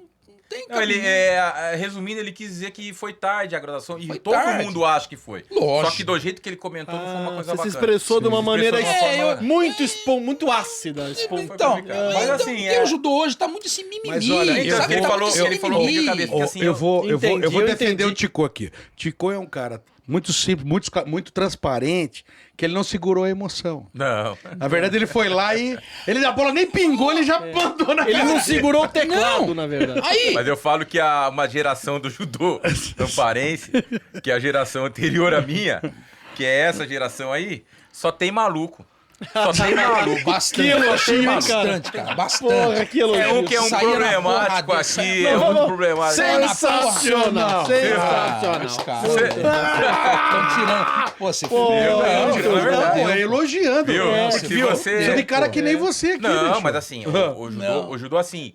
tem Não, ele, caminho. resumindo, ele quis dizer que foi tarde a graduação. E Foi todo tarde. mundo acha que foi. Lógico. Só que do jeito que ele comentou, não foi uma coisa Você bacana. se expressou de uma maneira expressou de uma forma- muito ácida. Então, complicado. mas Mas assim, quem ajudou hoje tá muito esse mimimi. Mas olha, Então, sabe? ele Tá falou, muito esse ele falou mimimi. que a cabeça, porque assim, eu vou entendi, defender eu o Tico aqui. Tico é um cara muito simples, muito transparente, que ele não segurou a emoção. Não. Na verdade, ele foi lá e... A bola nem pingou, ele já mandou na Ele não segurou o teclado, Não. na verdade. Aí, Mas eu falo que uma geração do judô tamparense, que é a geração anterior à minha, que é essa geração aí, só tem maluco. Só tem maluco. bastante, Que elogio, hein, bastante, cara, bastante. Porra, que elogio. É um que é um Saía na problemático porrada, aqui, é um problemático. Sensacional. Sensacional. Os caras estão tirando. Pô, você Pô, fudeu, não, velho. não, é verdade. Não, é elogiando. Viu? É, Se viu? você- Você tem cara que nem você aqui, Não, bicho. mas assim, o judô assim,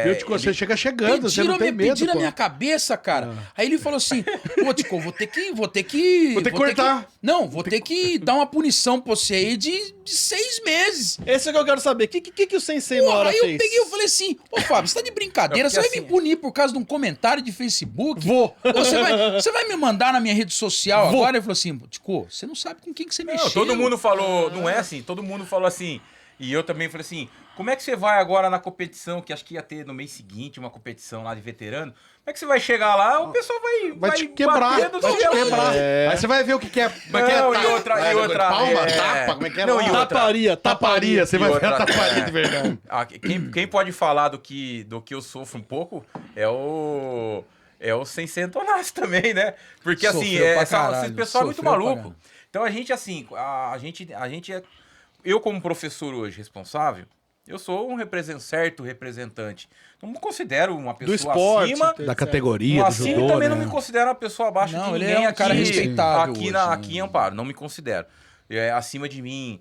Meu Tico, você chega chegando, você não tem medo, Pediram a pô. minha cabeça, cara. Aí ele falou assim, pô, Tico, vou ter que Vou ter que cortar. Não, vou ter que dar uma punição pra você aí de 6 meses. Esse é que eu quero saber. O que o Sensei na Porra, hora aí eu fez? peguei e falei assim, ô Fábio, você tá de brincadeira? É Você vai porque me punir por causa de um comentário de Facebook? Vou. Ou você vai me mandar na minha rede social agora? Ele falou assim, Tico, você não sabe com quem que você mexeu. Não, todo mundo falou, não é assim, todo mundo falou assim. E eu também falei assim, como é que você vai agora na competição, que acho que ia ter no mês seguinte uma competição lá de veterano, como é que você vai chegar lá, o pessoal Vai te quebrar, bater no vai te seu- quebrar. Aí você vai ver o que é. Não, e outra, Palma, é. tapa, como é que é? Não, e outra. Taparia, você E vai ver a outra, taparia de verdade. Quem pode falar do que eu sofro um pouco é o Sensei Antonassi também, né? Porque assim, Sofreu pra esse caralho, pessoal é muito sofreu pra maluco. caralho. Então a gente assim, eu como professor hoje responsável, eu sou um certo representante. Não me considero uma pessoa esporte, acima. Da categoria, do Assim, judô, também né? não me considero uma pessoa abaixo Não, de ele ninguém é um cara aqui, respeitável aqui, hoje, aqui né? em Amparo, não me considero. Acima de mim,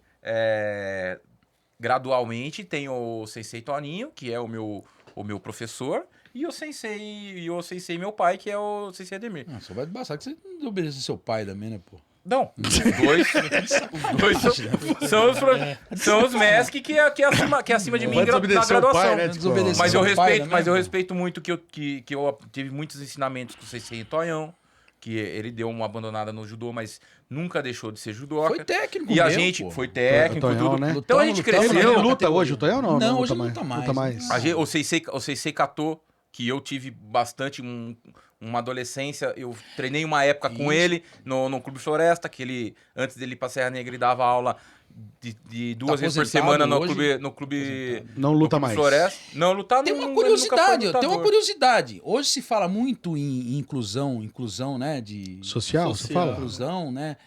gradualmente, tem o Sensei Toninho, que é o meu professor, e o Sensei meu pai, que é o Sensei Ademir. Ah, só vai bastar que você não obedece seu pai também, né, pô? Não, os dois são os mestres que é acima de mim Vai na desobedecer o graduação. pai, né? Desobedecer Mas eu seu pai respeito, também, mas eu pô. respeito muito que eu tive muitos ensinamentos com o Sensei Tonhão, que ele deu uma abandonada no judô, mas nunca deixou de ser judoca. Foi técnico E a mesmo, gente pô. foi técnico, Tonhão, tudo. né? Então a gente Lutamos cresceu. na Ele mesma luta categoria. hoje, o Tonhão não? Não, hoje não luta mais. Luta mais. O Sensei Kato, que eu tive bastante uma adolescência, eu treinei uma época com ele no Clube Floresta, que ele, antes dele ir pra Serra Negra, ele dava aula de 2 vezes por aposentado semana hoje? no clube Não luta no Clube mais. Floresta. Não, lutar Tem não, uma ele nunca curiosidade, foi tem uma lutador. curiosidade. Hoje se fala muito em inclusão, né? De Social, você Social. fala? inclusão, né?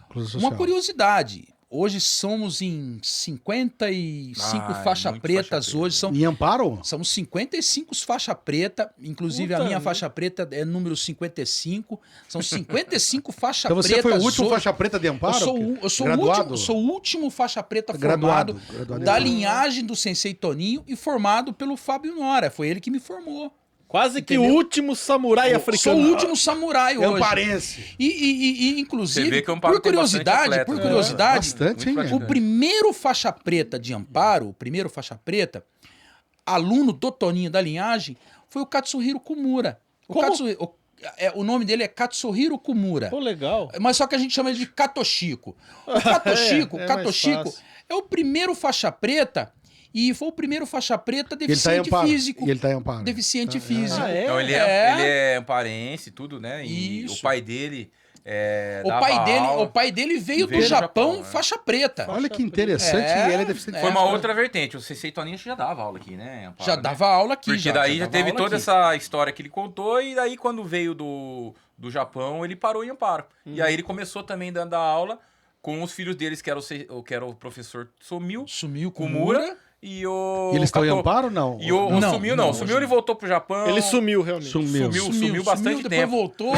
Inclusão Uma social. curiosidade. Hoje somos em 55 faixa muito pretas. faixa preta. Hoje Em Amparo? são 55 faixa preta. Inclusive Puta a minha vida. faixa preta é número 55. São 55 faixa Então você pretas. foi o último hoje. faixa preta de Amparo? Eu sou o Graduado? último, sou o último faixa preta Graduado. formado Graduado. da linhagem do Sensei Toninho e formado pelo Fábio Nora. Foi ele que me formou. Quase que Entendeu? o último samurai Sou africano. o último samurai hoje. Amparense. E, inclusive, Você vê que o Amparo por tem bastante curiosidade, atleta, né? Bastante, hein? Muito o primeiro faixa preta de Amparo, o primeiro faixa preta, aluno do Toninho da linhagem, foi o Katsuhiro Kumura. O nome dele é Katsuhiro Kumura. Pô, legal. Mas só que a gente chama ele de Katoshiko. O Katoshiko, É mais Katoshiko fácil. é o primeiro faixa preta e foi o primeiro faixa preta Ele tá em deficiente Amparo. físico. E ele tá em Amparo. Deficiente físico. Ah, é? Então ele é amparense, tudo, né? E Isso. o pai dele O pai dele veio do Veio do Japão, Japão, faixa preta. Olha que interessante. É, e ele é deficiente. Foi uma outra vertente. O Sensei Toninho acho que já dava aula aqui, né? Amparo, Já né? dava aula aqui. Porque daí já dava teve aula toda aqui. essa história que ele contou, e daí quando veio do Japão, ele parou em Amparo. E aí ele começou também dando aula com os filhos deles, que era o professor Sumiu Kumura. e o... E eles estão em Kato. Amparo ou não? E o Não, Sumiu não, não. Sumiu, hoje ele voltou pro Japão. Ele sumiu, realmente. Sumiu. Sumiu bastante depois tempo. voltou.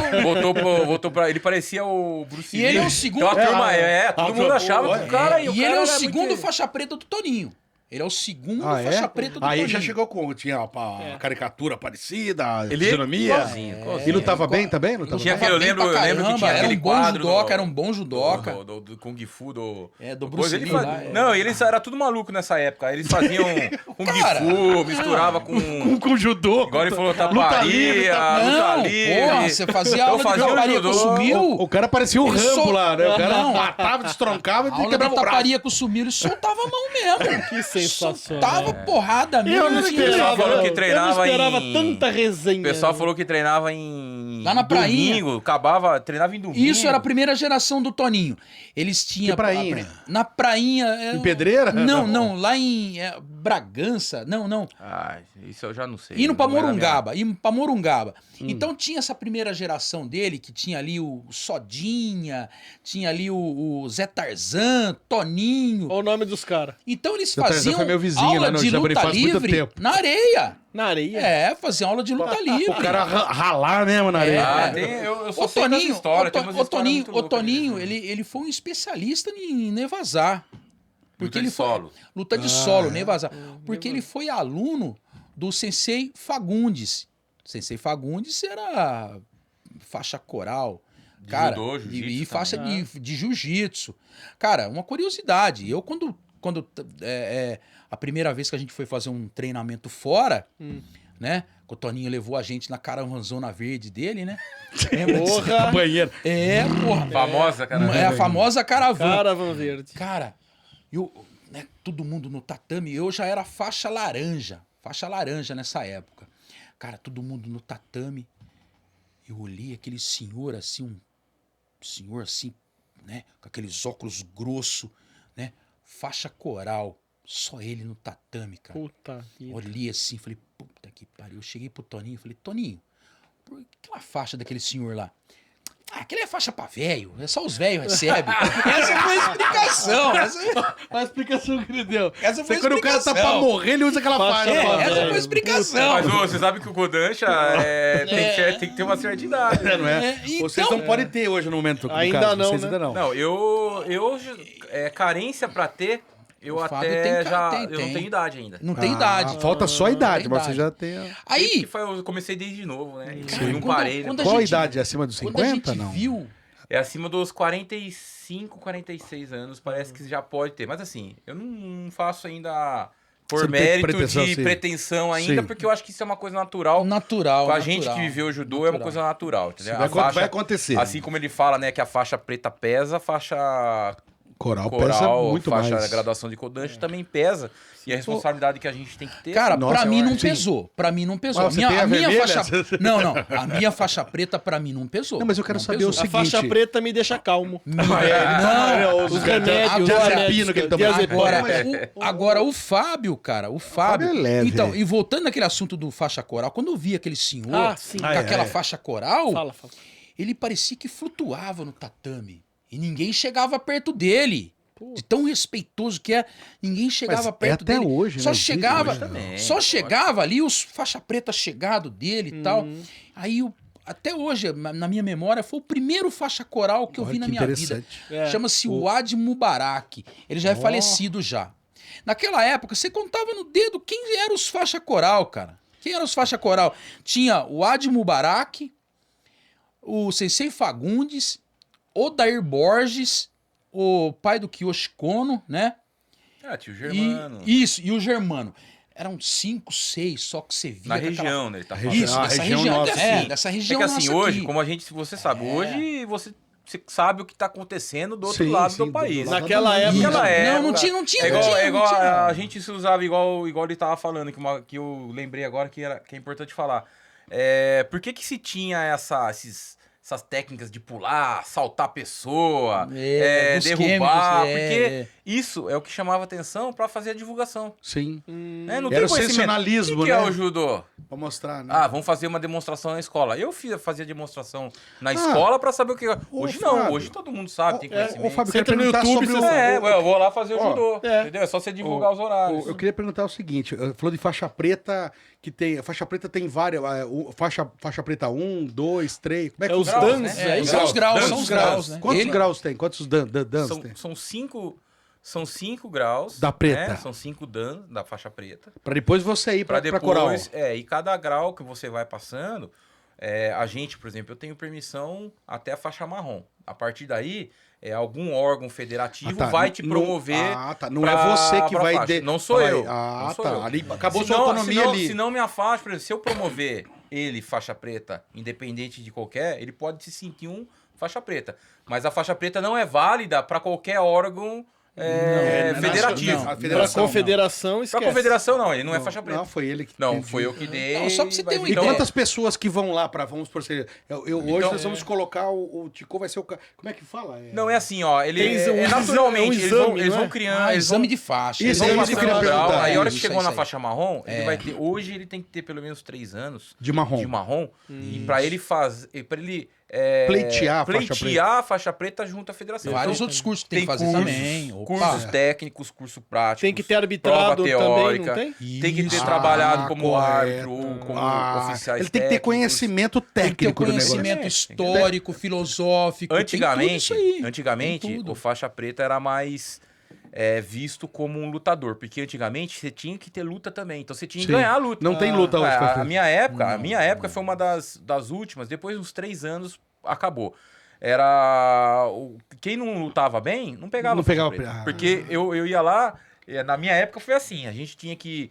Ele parecia o Bruce E ele é o Lee. segundo- Então a turma, todo mundo achava que o cara... E o ele cara é o era segundo muito- faixa preta do Toninho. Ele é o segundo Ah, é? faixa preta do Aí Toninho. já chegou com... Tinha a caricatura parecida, a Ele fisionomia. igualzinho. E lutava bem também? Lutava Tinha bem? aquele- eu Bem lembro pra que caramba, tinha era aquele um bom quadro judoca, era um bom judoca. do Kung Fu, do... É, do Depois Bruce ele Lee faz- lá, é. Não, eles eram tudo maluco nessa época. Eles faziam Kung Cara, Fu, misturava com judô. Agora ele falou Luta taparia, livre, luta Não, livre. porra, você fazia aula de fazia taparia judô. com o Sumiu. O cara parecia o Ele Rambo sol- lá, né? O cara Não. matava, destroncava e A aula de quebrava o braço. taparia com o Sumiu, ele soltava a mão mesmo. Que sensacional. Soltava porrada mesmo. Eu não assim, esperava, falou não. que treinava eu não esperava em- tanta resenha. O pessoal falou que treinava em Lá na prainha. domingo, treinava em domingo. Isso era a primeira geração do Toninho. Eles tinham... Que prainha? Na prainha... Em Pedreira? Não, lá em Bragança. Não. Ai, isso eu já não sei. Indo pra Não era Morungaba. Então tinha essa primeira geração dele, que tinha ali o Sodinha, tinha ali o Zé Tarzan, Toninho. Olha o nome dos caras. Então eles Zé Tarzan faziam foi meu vizinho aula lá no de Jabari luta faz muito livre tempo. na areia. Na areia. É, faziam aula de luta livre. O cara ralar mesmo na areia. Ah, eu só O sei das Toninho, histórias. tem umas histórias muito o loucas Toninho, disso. ele foi um especialista em nevasar. Porque Luta de ele foi solo. luta de solo, nevasar. Porque ele foi aluno do Sensei Fagundes. Sensei Fagundes era faixa coral. De Cara, judô, e jiu-jitsu faixa também. de jiu-jitsu. Cara, uma curiosidade. Eu, quando a primeira vez que a gente foi fazer um treinamento fora, né? Que o Toninho levou a gente na caravanzona verde dele, né? Porra! Banheiro. Porra. Famosa, cara. É a famosa caravana. Caravan verde. Cara, né, todo mundo no tatame, eu já era faixa laranja nessa época. Cara, todo mundo no tatame. Eu olhei aquele senhor assim, um senhor assim, né, com aqueles óculos grossos, né, faixa coral, só ele no tatame, cara. Puta vida. Olhei assim, falei, puta que pariu. Eu cheguei pro Toninho, falei, Toninho, por que aquela faixa daquele senhor lá? Ah, aquele é faixa pra velho, é só os velhos recebem. Essa foi a explicação. A explicação que ele deu. Essa foi a Quando o cara tá pra explicação. morrer, ele usa aquela Faixa faixa. pra Essa velho. foi a explicação. Mas ô, você sabe que o Kodansha tem que ter uma certa idade. Não é? Então- Vocês não podem ter hoje no momento. no Ainda caso, não, vocês né? ainda não. Não, carência pra ter, eu O Fábio até tem já. tem, Eu não tem. tenho idade ainda. Não tem idade. Falta só a idade, tem mas você idade. já tem. a- Aí, Eu comecei desde novo, né? E cara, não quando- parei, né? quando a Qual a gente- idade? Acima dos quando a 50? gente Não. viu... É acima dos 45, 46 anos, parece que já pode ter. Mas assim, eu não faço ainda Você por não tem mérito pretensão, de sim. pretensão ainda, Sim. porque eu acho que isso é uma coisa natural. Natural, Com a natural, gente que viveu o judô é uma natural. coisa natural, entendeu? Vai acontecer. Assim como ele fala, né, que a faixa preta pesa, a faixa Coral pesa coral, muito faixa mais. graduação de Kodansha também pesa. E a responsabilidade que a gente tem que ter. Cara, Nossa, pra mim eu não acho que- pesou. Pra mim não pesou. Ah, você tem a a minha vermelha? faixa... Não. A minha faixa preta pra mim não pesou. Não, mas eu quero saber pesou. o A seguinte. faixa preta me deixa calmo. Não, Os remédios, diazepina que ele toma. Agora, Mas agora o Fábio, cara, o Fábio... Fábio é leve. Então, e voltando naquele assunto do faixa coral, quando eu vi aquele senhor Ah, sim. com Ah, é, aquela é. faixa coral, Fala. ele parecia que flutuava no tatame. E ninguém chegava perto dele. De tão respeitoso que é, ninguém chegava Mas perto até dele. hoje, só né? chegava, Hoje também, só pode. chegava ali os faixa preta chegado dele e tal. Aí até hoje, na minha memória, foi o primeiro faixa coral que eu Olha vi na que minha vida. interessante. É. Chama-se Wad Mubarak. Ele já é falecido já. Naquela época, você contava no dedo quem eram os faixa coral, cara. Quem eram os faixa coral? Tinha o Wad Mubarak, o Sensei Fagundes, Odair Borges, o pai do Kiyoshi Kono, né? Ah, tio Germano. E o Germano. Eram 5, 6 só que você via. Na com aquela- região, né? Ele tá falando. Isso, Ah, dessa região região. nossa, É, sim. dessa É região que assim, nossa hoje, aqui. como você sabe, hoje você sabe o que tá acontecendo do outro Sim, lado sim, do do país. lado Naquela do mundo. época- Naquela época. Não tinha. É igual, não tinha. a gente se usava igual ele tava falando, que eu lembrei agora que é importante falar. Por que se tinha essas técnicas de pular, saltar a pessoa, Dos derrubar? químicos, Porque isso é o que chamava atenção pra fazer a divulgação. Sim. Não tem Era o conhecimento. sensacionalismo, O que né? é o judô? Pra mostrar, né? Ah, vamos fazer uma demonstração na escola. Eu fazia demonstração na escola pra saber o que... Hoje não, Fábio. hoje todo mundo sabe, tem conhecimento. Ô, Fábio, eu Você queria entra no perguntar YouTube, sobre você o... eu vou lá fazer o Ó, judô, é. entendeu? É só você divulgar os horários. Eu queria perguntar o seguinte, falou de faixa preta, que tem, a faixa preta tem várias, faixa preta 1, 2, 3, como é que É os funciona? dans, né? é isso? São os graus, Danos, são os graus. graus, né? Quantos Ele- graus tem? Quantos dans tem? São 5 graus. Da preta. Né? São 5 dan da faixa preta. Pra depois você ir Pra pra coral. depois, e cada grau que você vai passando, a gente, por exemplo, eu tenho permissão até a faixa marrom. A partir daí, algum órgão federativo Ah, tá. vai te Não- promover. Ah, tá. Não pra- é você que pra vai... faixa. Não sou eu. Ah, Não sou tá. eu. Ali acabou Senão- sua autonomia senão, ali. Se não minha faixa, por exemplo, se eu promover ele faixa preta, independente de qualquer, ele pode se sentir um faixa preta. Mas a faixa preta não é válida para qualquer órgão federativo. não. A Pra federação, confederação, Para esquece. confederação não, ele não é faixa preta. Não, foi ele que... Não, foi eu que dei. Não, só pra você ter uma E ideia. quantas pessoas que vão lá pra... Vamos por ser... Hoje Então, nós vamos colocar o Tico, vai ser o... Como é que fala? Não, é assim, ó. Ele Tem um naturalmente, exame, eles não vão é? criando. Ah, eles exame vão, de faixa. Isso, eles vão é isso passando que eu queria o grau. perguntar. Aí a hora que Isso, chegou isso na aí. faixa marrom, ele vai ter. Hoje ele tem que ter pelo menos 3 anos De marrom. de marrom. E pra ele fazer. Pra ele. Pleitear a faixa pleitear a faixa preta junto à federação. Vários Então, outros cursos que tem que fazer cursos, também. Opa. cursos técnicos, curso prático. Tem que ter arbitrado também, não tem? Tem que ter Isso. trabalhado Ah, como correto. árbitro ou como oficiais Ele tem que ter técnicos. conhecimento Tem que ter técnico do negócio. conhecimento negócio. histórico, filosófico. tem tudo isso aí. Antigamente Tem tudo. o faixa preta era mais visto como um lutador. Porque antigamente você tinha que ter luta também. Então você tinha que Sim. ganhar a luta. Não tem luta hoje. pra A frente. minha época foi uma das últimas. Depois de uns 3 anos, acabou. Era... Quem não lutava bem, não pegava Não faixa pegava preta. pre- ah. Porque eu ia lá... Na minha época foi assim. A gente tinha que...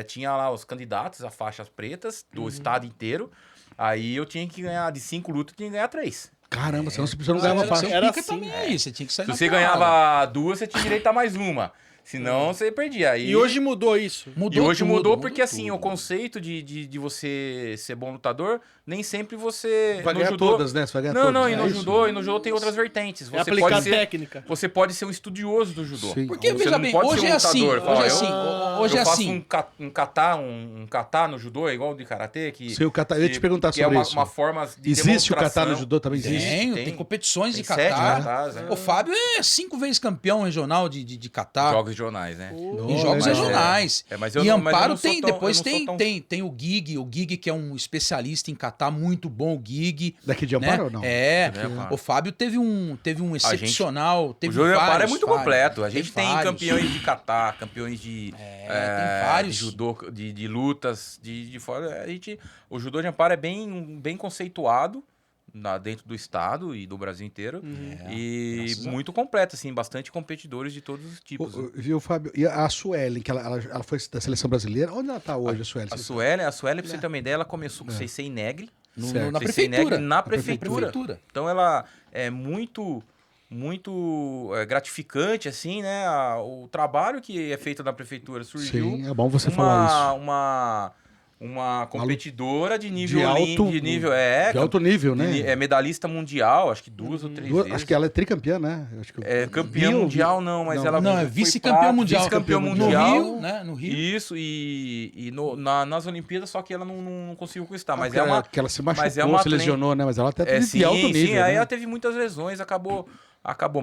tinha lá os candidatos a faixas pretas do estado inteiro. Aí eu tinha que ganhar de 5 lutas, eu tinha que ganhar 3. Caramba, senão você não ganhava era faixa. assim. Era assim, também aí, você tinha que sair Se na você porrada. ganhava 2, você tinha direito a mais uma. Senão você perdia. Aí... E hoje mudou isso. E hoje tudo, mudou porque, assim, tudo. o conceito de você ser bom lutador, nem sempre você... Vai no ganhar judô... todas, né? Você vai ganhar Não, todas. não, e É no isso? judô tem outras vertentes. É Você aplicar pode ser, técnica. você pode ser um estudioso do judô. Sim. Porque, Você veja não bem, pode hoje ser é um assim, lutador. hoje é Fala, assim, hoje é eu faço assim. um kata no judô, igual de karatê, que... Sim, o kata- eu ia te perguntar que sobre é isso. uma forma de Existe o demonstração. kata no judô também? Tem, Tem. tem competições Tem de 7 catar. katas, né? O Fábio é 5 vezes campeão regional de catar. Jogos regionais, né? Em jogos Mas regionais. mas eu E não- mas eu Amparo não sou tem, tão- depois eu não sou tem, tão- tem o Gig que é um especialista em catar, muito bom o Gig. Daqui de Amparo ou não? É, De Amparo. o Fábio teve um excepcional, O teve Júnior Amparo é vários, muito vários. completo. A gente Tem tem vários. campeões de kata, campeões de, tem vários. de judô, de lutas, de fora. O judô de Amparo é bem conceituado dentro do estado e do Brasil inteiro. E graças a- muito completo, assim, bastante competidores de todos os tipos. Viu, Fábio? E a Suelen, que ela foi da seleção brasileira. Onde ela tá hoje, a Suelen? A Suelen, pra você ter uma ideia, ela começou com Seisei Negri. Certo. Na Seisei prefeitura. Negri na prefeitura. prefeitura. Então ela é muito gratificante, assim, né? O trabalho que é feito na prefeitura surgiu. Sim, é bom você falar isso. Uma competidora de nível de alto- de nível de alto nível, né? É medalhista mundial, acho que 2 ou 3 vezes. Acho que ela é tricampeã, né? Acho que É campeã Rio- mundial não, mas ela Não, é foi vice-campeão prata, mundial. vice-campeão No mundial. Rio, né? No Rio. Isso, e nas Olimpíadas, só que ela não conseguiu conquistar. Mas que que ela se machucou, mas é uma se lesionou, né? Mas ela até teve de sim, alto nível, sim, aí né? ela teve muitas lesões, acabou,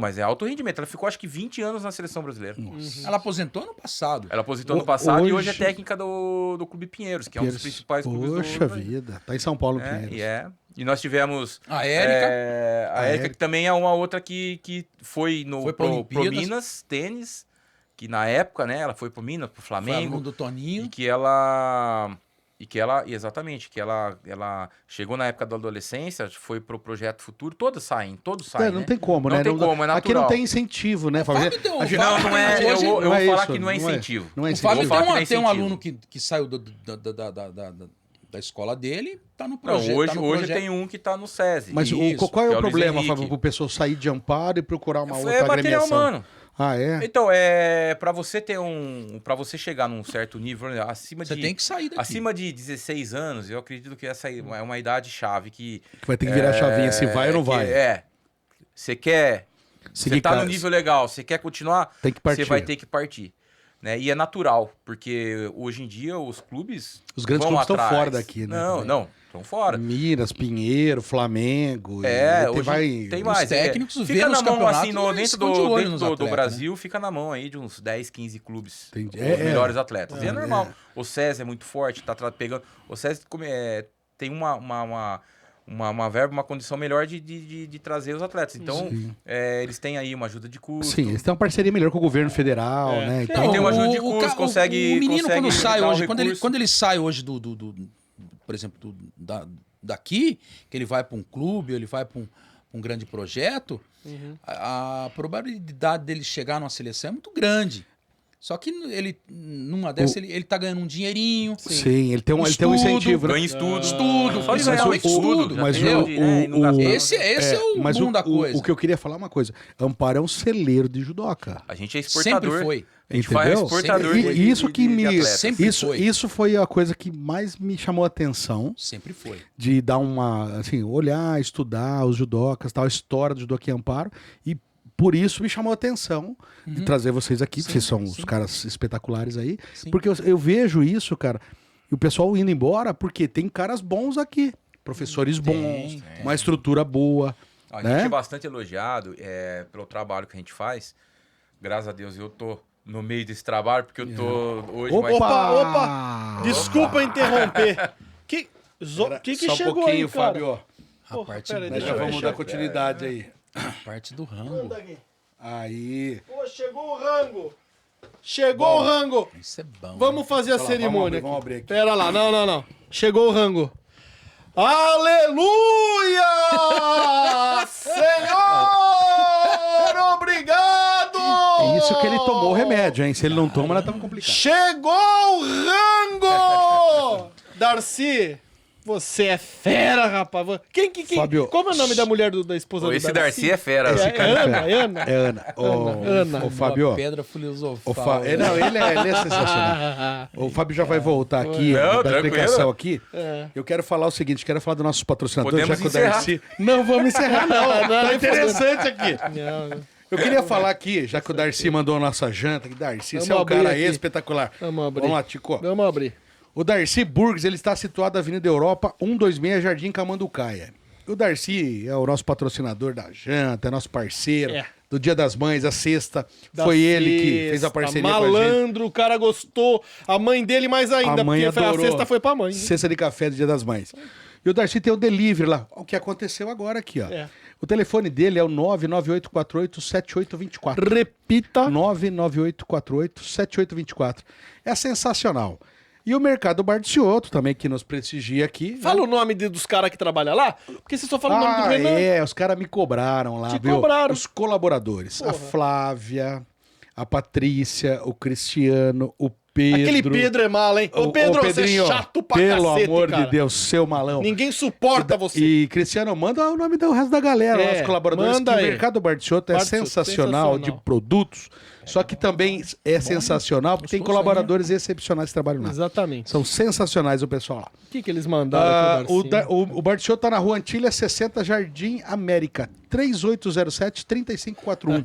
mas é alto rendimento. Ela ficou acho que 20 anos na seleção brasileira. Ela aposentou ano passado. Ela aposentou no passado e hoje é hoje- técnica do Clube Pinheiros, que é um dos principais clubes Poxa do vida, tá em São Paulo, Pinheiros. E nós tivemos A Érica. a Érica, que também é uma outra que foi Foi pra pro Olimpíadas. Minas Tênis, que na época, né, ela foi pro Minas, pro Foi aluno Flamengo, do Toninho. exatamente, que ela chegou na época da adolescência, foi pro Projeto Futuro, todos saem, É, né? não tem como, Não né? tem como, é Aqui não natural. tem incentivo, né? Fábio deu- A gente- Fábio Não é, Hoje- eu não vou é falar isso, que não é incentivo. Não é O incentivo. Fábio vou falar que não é tem um incentivo. aluno que saiu da escola dele, tá no Não, projeto. hoje, tá no hoje projeto. tem um que tá no SESI. Mas Isso, qual é que é o o Luiz problema, Henrique. Fábio, pro pessoal sair de Amparo e procurar uma É outra material agremiação? humano. Ah, é? Então, para você ter para você chegar num certo nível, acima Você de tem que sair daqui. acima de 16 anos, eu acredito que essa é uma idade chave que Que vai ter que virar a chavinha se vai ou não vai. Você quer, Seguir você tá no casa. nível legal, você quer continuar, Tem que partir. você vai ter que partir, né? E é natural, porque hoje em dia os clubes Os grandes vão clubes estão atrás. fora daqui, né, Não, também. não, estão fora. Minas, Pinheiro, Flamengo. Hoje tem mais. técnicos fica vê na nos mão, campeonatos, assim, mas dentro esconde o olho nos do atletas, Brasil, fica na mão aí de uns 10, 15 clubes. Entendi. Os melhores atletas. E é normal. O SESI é muito forte, tá pegando. O SESI tem uma verba, uma condição melhor de trazer os atletas. Então, eles têm aí uma ajuda de custo. Sim, eles têm uma parceria melhor com o governo federal, né? Não, tem uma ajuda de custo, ca- consegue. O menino consegue quando sai dar um hoje, recurso. quando ele sai hoje por exemplo, daqui, que ele vai para um clube, ele vai para um grande projeto, a probabilidade dele chegar numa seleção é muito grande. Só que ele, numa dessas, ele tá ganhando um dinheirinho. Sim, ele tem um Estudo, incentivo, né? Ganha estudo. Estudo, Só de mas ganhar o- um estudo. mas já o- tem de, não gastar- Esse é o mas boom da coisa. o que eu queria falar é uma coisa. Amparo é um celeiro de judoca. A gente é exportador. Sempre foi. A gente faz Entendeu? exportador E isso que me atleta. Sempre foi. isso foi a coisa que mais me chamou a atenção, Sempre foi. de dar uma, assim, olhar, estudar os judocas, tal, a história do judô aqui em Amparo, e por isso me chamou a atenção de trazer vocês aqui, Sim, vocês são sim. os caras espetaculares aí, Sim. porque eu vejo isso, cara, e o pessoal indo embora, porque tem caras bons aqui, professores bons, uma estrutura boa, A né? gente é bastante elogiado pelo trabalho que a gente faz. Graças a Deus eu tô no meio desse trabalho, porque eu tô hoje mais... Opa! Desculpa interromper. Que Só um chegou pouquinho, aí, cara? Fábio. A Porra, parte, pera aí, do, Nós deixa já eu vamos fechar. dar continuidade aí. a parte do rango. Aí. Pô, chegou o rango. Chegou o rango. Isso é bom. Vamos fazer a Olha lá, cerimônia. vamos abrir aqui. Pera lá, não. Chegou o rango. Aleluia! Senhor, obrigado! É isso que ele tomou o remédio, hein? Se ele não toma, nós estamos complicados. Chegou o rango! Darcy, você é fera, rapaz. Quem? Fábio, Como é o nome da mulher da esposa do Esse Darcy é fera. É Ana. É Ana. Ana. Ô, Fábio. Pedra filosofal. Não, ele é sensacional. O Fábio já vai voltar aqui Não, da tranquilo. explicação aqui. É. Eu quero falar o seguinte, quero falar dos nossos patrocinadores, Podemos já que o encerrar. Darcy... Não, vamos encerrar não. Não, Tá nem interessante aqui. Não, Eu queria falar aqui, já que o Darcy mandou a nossa janta, que Darcy, você é um Vamos abrir cara aqui. espetacular. Vamos abrir. Vamos lá, Tico. Vamos abrir. O Darcy Burgers, ele está situado na Avenida Europa, 126, Jardim Camanducaia. O Darcy é o nosso patrocinador da janta, é nosso parceiro. É. Do Dia das Mães, a sexta. Da Foi ele que festa, fez a parceria com a gente. Malandro, o cara gostou. A mãe dele mais ainda, A mãe porque adorou. a sexta foi pra mãe. Cesta de café do Dia das Mães. E o Darcy tem o delivery lá. O que aconteceu agora aqui, ó. É. O telefone dele é o 998487824. Repita. 998487824. É sensacional. E o Mercado Barticioto também, que nos prestigia aqui. Fala o nome dos caras que trabalham lá, porque você só fala o nome do Ah, Renan. é, os caras me cobraram lá, Te viu? cobraram. Os colaboradores. A Porra. Flávia, a Patrícia, o Cristiano, o Pedro. Aquele Pedro é mala, hein? Ô, Pedro, você é Pedrinho, chato pra pelo cacete, amor cara. de Deus, seu malão. Ninguém suporta você. E, Cristiano, manda o nome do resto da galera, É, os colaboradores, manda que aí. o Mercado Barticioto é Barticioto, sensacional de sensacional. produtos, só que também é sensacional porque tem gostoso, colaboradores excepcionais que trabalham lá. Exatamente. São sensacionais o pessoal lá. O que eles mandaram aqui, Darcy? O Barticioto tá na rua Antilha 60, Jardim América, 3807-3541.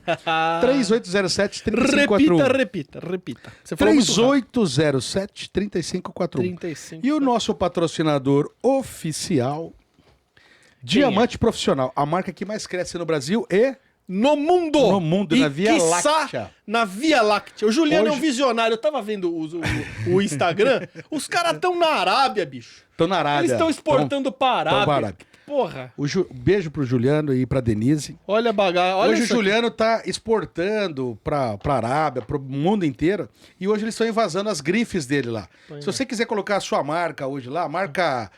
3807-3541. Repita. Você falou muito rápido. 3807-3541. 35. E o nosso patrocinador oficial, Diamante Profissional, a marca que mais cresce no Brasil e No mundo! No mundo, E na Via quiçá Láctea. Na Via Láctea. O Juliano é um Hoje- visionário. Eu tava vendo o Instagram. Os caras estão na Arábia, bicho. estão na Arábia. Eles estão exportando pra Arábia. pra Arábia. Porra. Beijo pro Juliano e pra Denise. Olha a bagagem. Olha Hoje o isso aqui. Juliano tá exportando pra Arábia, pro mundo inteiro. E hoje eles estão invasando as grifes dele lá. Se você quiser colocar a sua marca hoje lá, a marca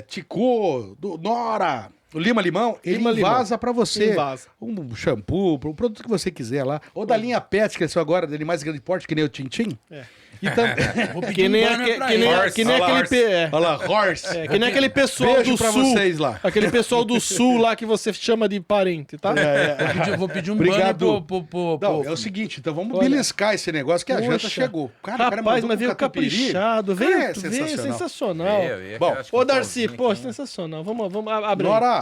Tico, do Nora, o Lima Limão, ele Lima Limão. invasa pra você. Invasa. Um shampoo, um produto que você quiser lá. Ou da linha Pet, que é só agora, dele mais grande porte, que nem o Tintim. É. E também... Vou pedir Que nem, um banner pra que nem, eles. que nem Olha lá, aquele... Horse. É. Olha lá, Horse. É, que nem aquele pessoal Beijo do pra sul. vocês lá. Aquele pessoal do sul lá que você chama de parente, tá? Vou pedir um Obrigado. banner pro... Não, é o seguinte, então vamos Olha. beliscar esse negócio que a janta Poxa. chegou. Cara, Rapaz, mandou mas com veio catupiry. caprichado. Cara, Veio, é veio sensacional. sensacional. Bom, Ô, Darcy, pô, sensacional. Vamos abrir. Nora,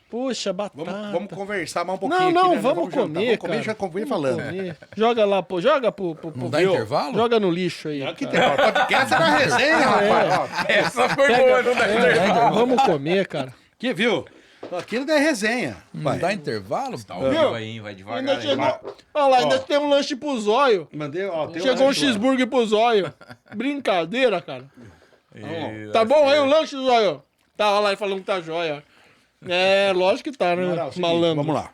Puxa, batata. vamos conversar mais um pouquinho Não, aqui, não, né? vamos jantar. comer, Vamos comer, cara. já convém Vamos falando. comer. Joga lá, pô. Joga pro Não dá viu? intervalo? Joga no lixo aí. Aqui tem podcast da resenha, rapaz. Ó, Essa foi boa, não dá intervalo. Vamos comer, cara. aqui, viu? Aqui não é resenha. Não Vai. dá intervalo? Ao vivo aí, hein? Vai devagar Ainda aí. chegou. Olha lá, ainda tem um lanche pro zóio. Mandei, ó. Tem Chegou um lanche lá. cheeseburger pro zóio. Brincadeira, cara. E- Tá bom aí o lanche, zóio? Tá, olha lá, ele falando que tá jóia. É, lógico que tá, né? Nora, é o seguinte, Malandro. Vamos lá.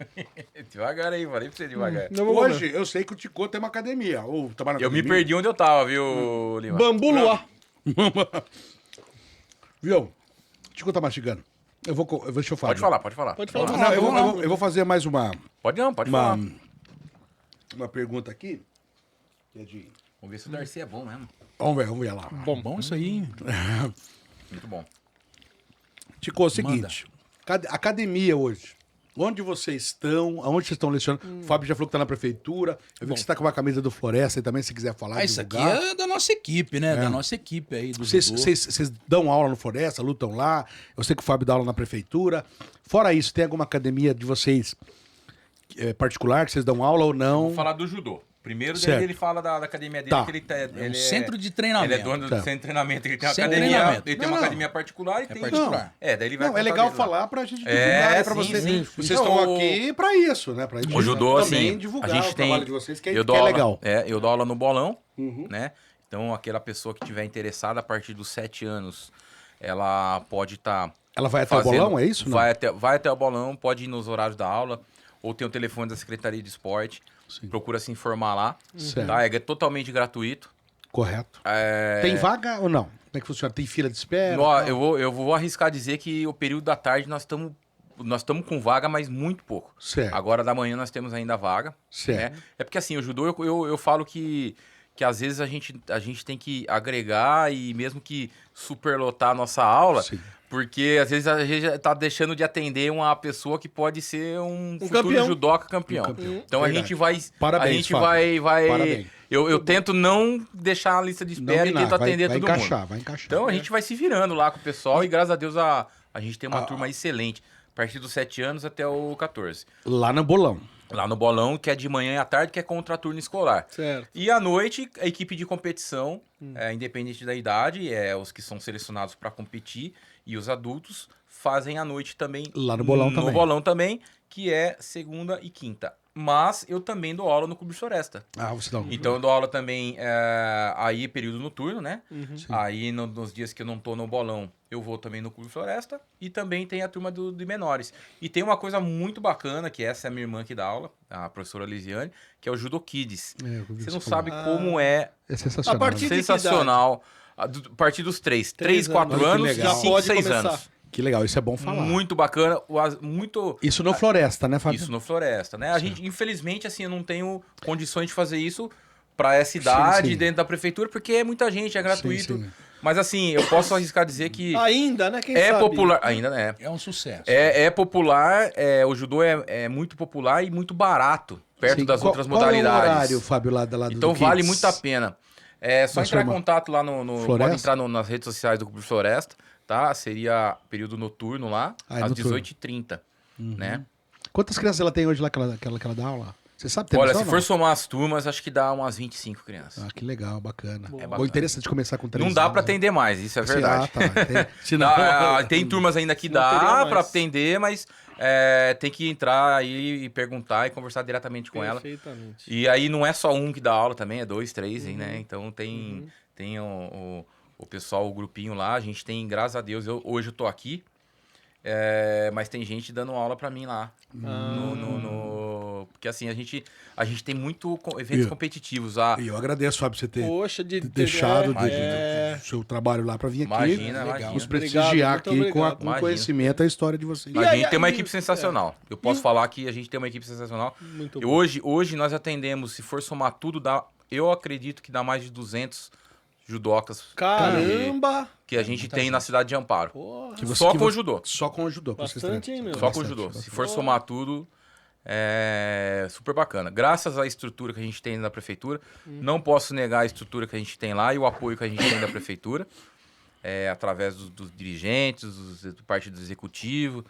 Devagar aí, falei pra você devagar. Não vou comer. Hoje, eu sei que o Tico tem uma academia. Ou trabalha na Eu me academia. perdi onde eu tava, viu, Lima? Bambu Luar. Viu? O Tico tá mastigando. Deixa eu falar. Pode falar. Pode falar. Não, eu vou fazer mais uma Pode falar. pergunta aqui. Que é de- Vamos ver se o Darcy é bom mesmo. Vamos ver lá. Bom isso aí. Muito bom. Tico, é o seguinte. Academia hoje. Onde vocês estão? Aonde vocês estão lecionando? O Fábio já falou que tá na prefeitura. Eu vi que você tá com uma camisa do Floresta aí também, se quiser falar. Ah, isso aqui divulgar. é da nossa equipe, né? Da nossa equipe aí, do Vocês, judô. vocês dão aula no Floresta, lutam lá. Eu sei que o Fábio dá aula na prefeitura. Fora isso, tem alguma academia de vocês particular que vocês dão aula ou não? Vou falar do judô. Primeiro Certo. ele fala da academia dele, Tá. que ele, ele centro de treinamento. Ele é dono Tá. do centro de treinamento. Ele tem uma Centro de academia. treinamento. Ele tem Não, uma não. academia particular e tem. particular. É, daí ele vai Não, é contar legal dele lá. falar pra gente É, divulgar pra sim, vocês. sim. Vocês Então, estão aqui pra isso, né? Pra gente O judô, também assim, divulgar a gente o tem. trabalho de vocês, que é, eu que dou é aula, legal. eu dou aula no bolão, né? Então, aquela pessoa que tiver interessada a partir dos 7 anos, ela pode estar. Ela vai até o bolão, é isso? Não? Vai até o bolão, pode ir nos horários da aula. ou tem o telefone da Secretaria de Esporte. Sim. Procura se informar lá. Certo. Tá? É totalmente gratuito. Correto. É, Tem vaga ou não? Como é que funciona? Tem fila de espera? Ó, Tal? eu vou arriscar dizer que o período da tarde nós estamos com vaga, mas muito pouco. Certo. Agora da manhã nós temos ainda vaga. Certo. Né? É porque assim, o judô eu falo que às vezes a gente tem que agregar e mesmo que superlotar a nossa aula, Sim. porque às vezes a gente tá deixando de atender uma pessoa que pode ser um futuro campeão. judoca campeão. Então a Verdade. gente vai... Parabéns, a gente Fábio. vai Parabéns. eu tento não deixar a lista de espera e tento atender vai todo encaixar, mundo. Vai encaixar. Então a gente vai se virando lá com o pessoal e graças a Deus a gente tem uma turma excelente. A partir dos 7 anos até o 14. Lá no bolão. Lá no bolão, que é de manhã e à tarde, que é contra turno escolar. Certo. E à noite, a equipe de competição, independente da idade, os que são selecionados para competir, e os adultos fazem à noite também. Lá no bolão também. No bolão também, que é segunda e quinta. Mas eu também dou aula no Clube Floresta. Ah, você dá um... Então eu dou aula também aí período noturno, né? Sim. Aí nos dias que eu não tô no bolão, eu vou também no Clube Floresta. E também tem a turma de menores. E tem uma coisa muito bacana, que essa é a minha irmã que dá aula, a professora Lisiane, que é o Judo Kids. eu vi Você que não você sabe falou. como é É sensacional. A partir né? de que sensacional. A partir dos 3, 4 Olha que anos, legal. 5, Pode 6 começar. anos. Que legal, isso é bom falar. Muito bacana, muito... Isso no Floresta, né, Fábio? Isso no Floresta, né? A gente, infelizmente, assim, eu não tenho condições de fazer isso para essa idade, sim. dentro da prefeitura, porque é muita gente, é gratuito. sim. Mas assim, eu posso arriscar dizer que Ainda, né? Quem é sabe? popular, ainda é. É um sucesso. É popular, o judô é muito popular e muito barato, perto Sim. das Qual- outras qual é o modalidades. horário, Fábio, lá do Então do vale Kids? muito a pena. É só Da entrar sua em irmã. contato lá Floresta? pode entrar nas redes sociais do Clube Floresta, tá? Seria período noturno lá, Ah, é às noturno. 18h30, né? Quantas crianças ela tem hoje lá que ela dá aula? Você sabe? Tem Olha, noção, se não? for somar as turmas, acho que dá umas 25 crianças. Ah, que legal, bacana. Boa. É Bom, bacana. interessante começar com 3 Não dá anos, pra né? atender mais, isso é verdade. Ah, tá. Senão... Tem turmas ainda que Não teria dá mais. pra atender, mas tem que entrar aí e perguntar e conversar diretamente com ela. Perfeitamente. E aí não é só um que dá aula também, é 2, 3, né? Então tem o pessoal, o grupinho lá. A gente tem, graças a Deus, hoje eu tô aqui, mas tem gente dando aula pra mim lá. Porque assim, a gente tem muito eventos E- competitivos. E eu agradeço, Fábio, você ter Poxa, de deixado é, o seu trabalho lá pra vir aqui. Imagina, legal. imagina. Nos prestigiar Obrigado, aqui muito com obrigado. com Imagina. conhecimento a história de vocês. E A aí, gente tem uma aí, equipe sensacional. Eu posso falar que a gente tem uma equipe sensacional. Muito E bom. hoje nós atendemos, se for somar tudo, eu acredito que dá mais de 200 judocas Caramba! que a gente tem na cidade de Amparo. Porra. Que você- Só que com você- o judô. Só com o judô. pra vocês Bastante, terem. hein, meu? Só com o Bastante, judô. bastante. Se for somar tudo, é super bacana. Graças à estrutura que a gente tem na prefeitura, não posso negar a estrutura que a gente tem lá e o apoio que a gente tem da prefeitura, através dos dirigentes, do partido executivo.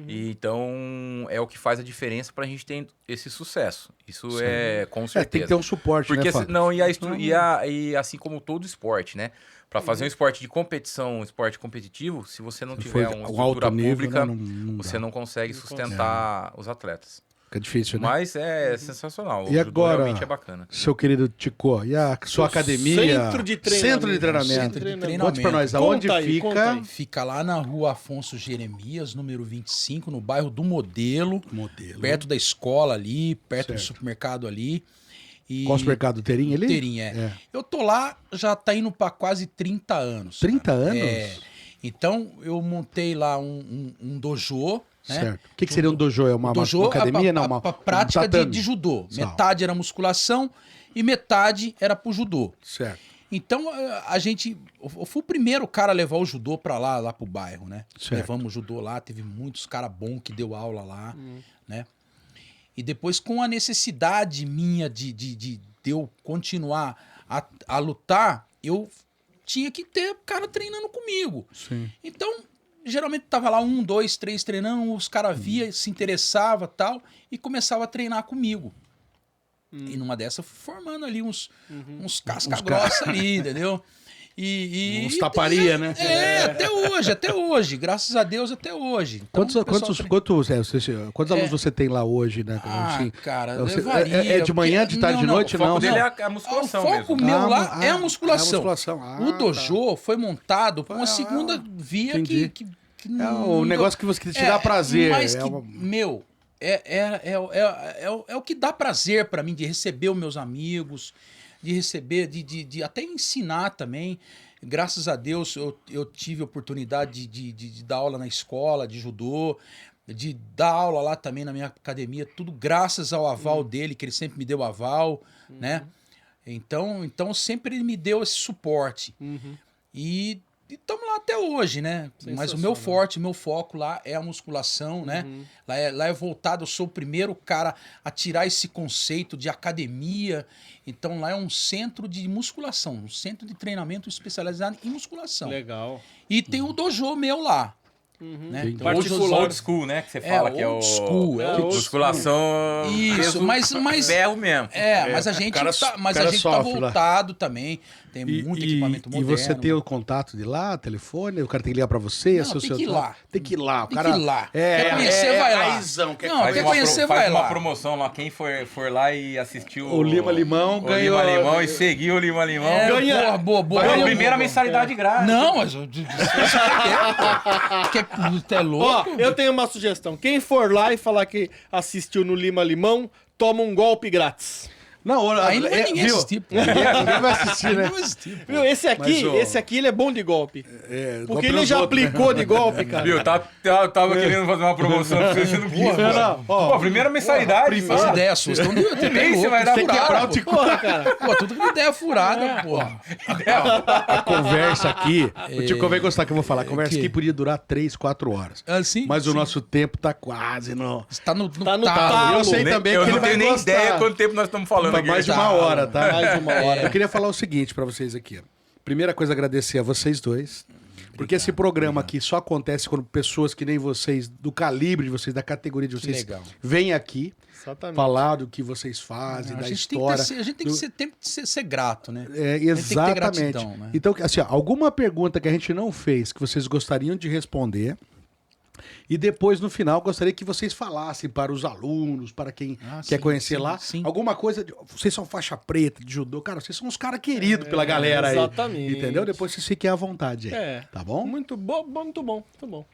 E então é o que faz a diferença para a gente ter esse sucesso. Isso é com certeza. tem que ter um suporte, Porque né, Fábio? não, e assim como todo esporte, né? Para fazer um esporte de competição, um esporte competitivo, se você não Se tiver for uma um alto estrutura nível, pública, né, não você dá. não consegue sustentar os atletas. Fica difícil, né? Mas é sensacional. E O judô agora, realmente é bacana. seu querido Tico, e a sua academia? Centro de treinamento. Centro de treinamento. Centro de treinamento. Conte pra nós, Conta aonde aí, conta fica... aí. Fica lá na rua Afonso Jeremias, número 25, no bairro do Modelo, Modelo. perto da escola ali, perto do Certo. supermercado ali. E Qual supermercado? Terim ali? Terim, Eu tô lá, já tá indo pra quase 30 anos. 30 anos? Então, eu montei lá um dojo, né? Certo. O que seria um dojo? É uma Dojo, academia? Não, a uma prática um tatame. de judô. Sal. Metade era musculação e metade era pro judô. Certo. Então, eu fui o primeiro cara a levar o judô pra lá pro bairro, né? Certo. Levamos o judô lá, teve muitos caras bons que deu aula lá, né? E depois, com a necessidade minha de eu continuar a lutar, eu tinha que ter cara treinando comigo. Sim. Então, geralmente tava lá 1, 2, 3 treinando, os caras via, se interessava tal, e começava a treinar comigo. E numa dessa, eu fui formando ali uns casca grossa ali, entendeu? Uns taparia, né? Até hoje, graças a Deus, até hoje. Então, Quantos o pessoal quantos alunos você tem lá hoje, né? Assim, cara, você- varia, é de manhã, de tarde, de noite? O foco Não, dele não. é a musculação O foco mesmo. meu Ah, lá é a musculação. é a musculação. Ah, O dojo foi montado por uma Ah, segunda via entendi. que É o negócio que você te dá prazer. Mas é que, uma- é o que dá prazer para mim de receber os meus amigos, de receber, de até ensinar também. Graças a Deus eu tive a oportunidade de dar aula na escola de judô, de dar aula lá também na minha academia, tudo graças ao aval dele, que ele sempre me deu aval, né? Então sempre ele me deu esse suporte. E estamos lá até hoje, né? Mas o meu forte, o meu foco lá é a musculação, né? Lá é voltado, eu sou o primeiro cara a tirar esse conceito de academia. Então lá é um centro de musculação, um centro de treinamento especializado em musculação. Legal. E tem o dojo meu lá. Né? Então, Particular. Old school, né? Que você fala que é o... old school, é old musculação... Isso, peso mas ferro mesmo. mas a gente cara tá sofre lá. voltado também. Tem muito equipamento moderno. E você tem o contato de lá, telefone? O cara tem que ligar pra você? Não, tem que ir lá. Tem que ir lá. O Tem cara que ir lá. É, Quer conhecer, vai lá. raizão, quer Não, quer conhecer, faz vai uma lá. promoção lá. Quem for lá e assistiu O Lima Limão ganhou... Lima Limão e seguiu o Lima Limão. Ganha- boa. Vai ter a primeira mensalidade grátis. Não, mas você é louco? Ó, eu tenho uma sugestão. Quem for lá e falar que assistiu no Lima Limão, toma um golpe grátis. Não, Aí não vai ninguém viu? assistir. pô. Ninguém vai assistir, né? Ninguém vai assistir, pô. Viu? Esse aqui, Mas, ó, ele é bom de golpe. golpe Porque ele nos já outros, né? aplicou de golpe, cara. Viu? Tava querendo fazer uma promoção pra você não quis. Não, ó, Pô, primeira mensalidade. As fala. ideias suas estão doidas. Um mês você vai dar Tem que quebrar furada, o tico. porra, cara. Pô, tudo com ideia furada, porra. A conversa aqui, o Tico vai gostar que eu vou falar. A conversa que? aqui podia durar 3, 4 horas. Assim? Mas o nosso tempo tá quase no... Tá no Tá no talo. talo. Eu sei também Eu que ele não vai tenho nem gostar. ideia quanto tempo nós estamos falando Tá aqui. mais de uma hora, tá? Mais de uma hora. Eu queria falar o seguinte pra vocês aqui. Ó. Primeira coisa, agradecer a vocês dois. Porque esse programa aqui só acontece quando pessoas que nem vocês, do calibre de vocês, da categoria de vocês, legal. vêm aqui Exatamente. falar do que vocês fazem, A da gente tem história. que, a gente tem que ser grato, né? É, A gente tem que ter exatamente. gratidão, né? Então, assim, ó, alguma pergunta que a gente não fez, que vocês gostariam de responder. E depois, no final, gostaria que vocês falassem para os alunos, para quem quer sim, conhecer sim, lá, sim. alguma coisa. Vocês são faixa preta de judô, cara, vocês são uns caras queridos pela galera aí. exatamente. Entendeu? Depois vocês fiquem à vontade aí. É. Tá bom? Muito bom, muito bom, muito bom.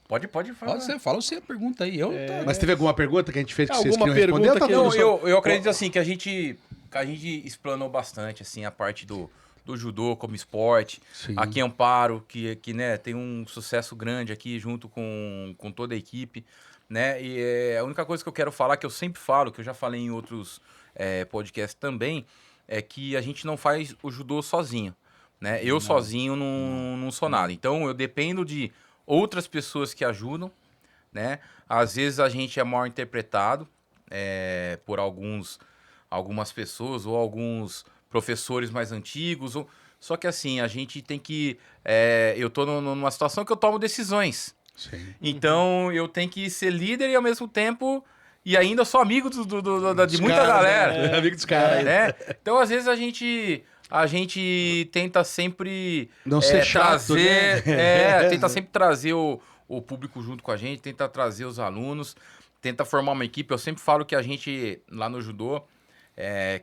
Pode falar. Fala você a pergunta aí. Mas teve alguma pergunta que a gente fez que vocês Alguma queriam responder? pergunta Tá que bom, Não, só- eu acredito assim que a gente explanou bastante assim a parte do judô como esporte. Sim. Aqui em Amparo, que né, tem um sucesso grande aqui junto com toda a equipe, né? E a única coisa que eu quero falar, que eu sempre falo, que eu já falei em outros podcasts também, é que a gente não faz o judô sozinho, né? Eu sozinho não sou nada. Então eu dependo de outras pessoas que ajudam, né? Às vezes a gente é mal interpretado por algumas pessoas ou alguns professores mais antigos. Só que assim, a gente tem que... eu tô numa situação que eu tomo decisões. Sim. Então eu tenho que ser líder e ao mesmo tempo... E ainda sou amigo de muita caras, galera. né? Amigo dos caras. Né? Então às vezes a gente tenta sempre Não ser chato, trazer, né? tenta sempre trazer o público junto com a gente, tenta trazer os alunos, tenta formar uma equipe. Eu sempre falo que a gente lá no judô,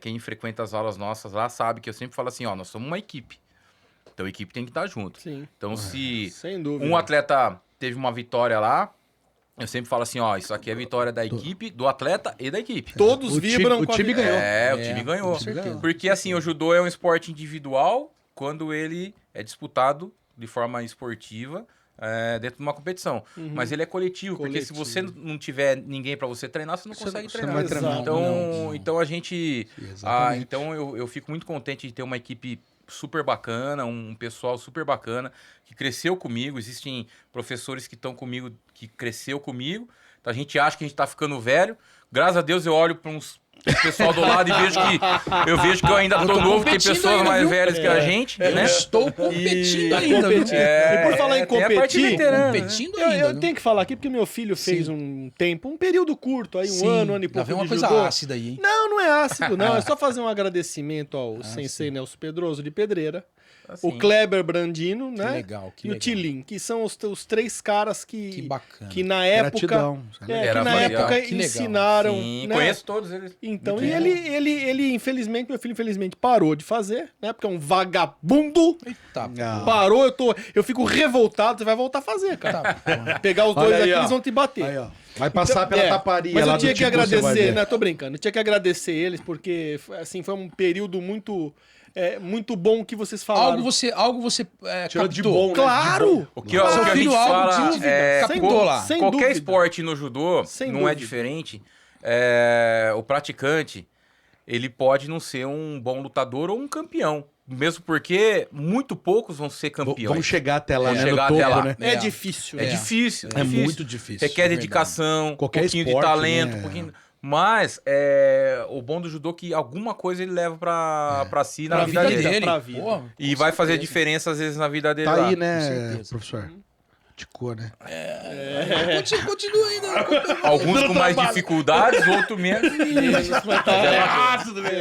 quem frequenta as aulas nossas lá sabe que eu sempre falo assim, ó, nós somos uma equipe. Então a equipe tem que estar junto. Sim. Então se Sem dúvida. um atleta teve uma vitória lá, eu sempre falo assim, ó, isso aqui é vitória da equipe, do atleta e da equipe. Todos O vibram time- com o a time vitória. ganhou. O time ganhou. com certeza. Porque assim, o judô é um esporte individual quando ele é disputado de forma esportiva dentro de uma competição. Mas ele é coletivo, porque se você não tiver ninguém pra você treinar, você não consegue você treinar. não vai treinar. Então a gente... Exatamente. então eu fico muito contente de ter uma equipe super bacana, um pessoal super bacana, que cresceu comigo. Existem professores que estão comigo, que cresceu comigo. Então a gente acha que a gente tá ficando velho. Graças a Deus eu olho para um pessoal do lado e vejo que eu ainda tô novo, tem competindo pessoas ainda, mais viu? velhas que a gente, né? Estou competindo Tá ainda, viu? competindo. E por falar em tem a parte competir, veterana, né? Competindo eu ainda. viu? tenho que falar aqui porque meu filho fez um tempo, um período curto, aí um Sim, ano e lá pouco vem uma de coisa judô. ácida aí, hein? Não é ácido, não. É só fazer um agradecimento ao sensei Nelson Pedroso de Pedreira, Assim, o Kleber Brandino, né? legal, que e o legal. Tilin, que são os três caras Que bacana. que na época, Gratidão. que Era na legal. época Que legal. ensinaram, sim, né? conheço todos eles. Então, Muito e legal. ele infelizmente, meu filho infelizmente parou de fazer, né? Porque é um vagabundo. Eita, Ah. Parou, eu fico revoltado, você vai voltar a fazer, cara. tá, porra. Pegar os Olha dois aí, aqui, ó. eles vão te bater. Aí, ó. Vai passar pela taparia Mas lá eu tinha do que Tico, você vai agradecer, ver. né? Tô brincando. Eu tinha que agradecer eles, porque assim, foi um período muito bom que vocês falaram. Algo você Tirou de captou. bom, né? Claro! O que a Seu gente filho algo fala de é captou lá. sem qualquer dúvida. esporte no judô Sem não dúvida. é diferente. O praticante, ele pode não ser um bom lutador ou um campeão. Mesmo porque muito poucos vão ser campeões. Vamos chegar até lá, né? chegar No até topo, lá. né? É difícil. É difícil. É muito difícil. Requer dedicação, Qualquer um pouquinho esporte, de talento, né? um pouquinho... Mas o bom do judô é que alguma coisa ele leva pra si na Pra vida vida dele. dele. Pra vida. Pô, E com vai fazer certeza. diferença às vezes na vida dele Tá lá. aí, né, certeza. professor? Ticou, né? Continua ainda. Alguns com mais dificuldades, outros menos. Tudo bem.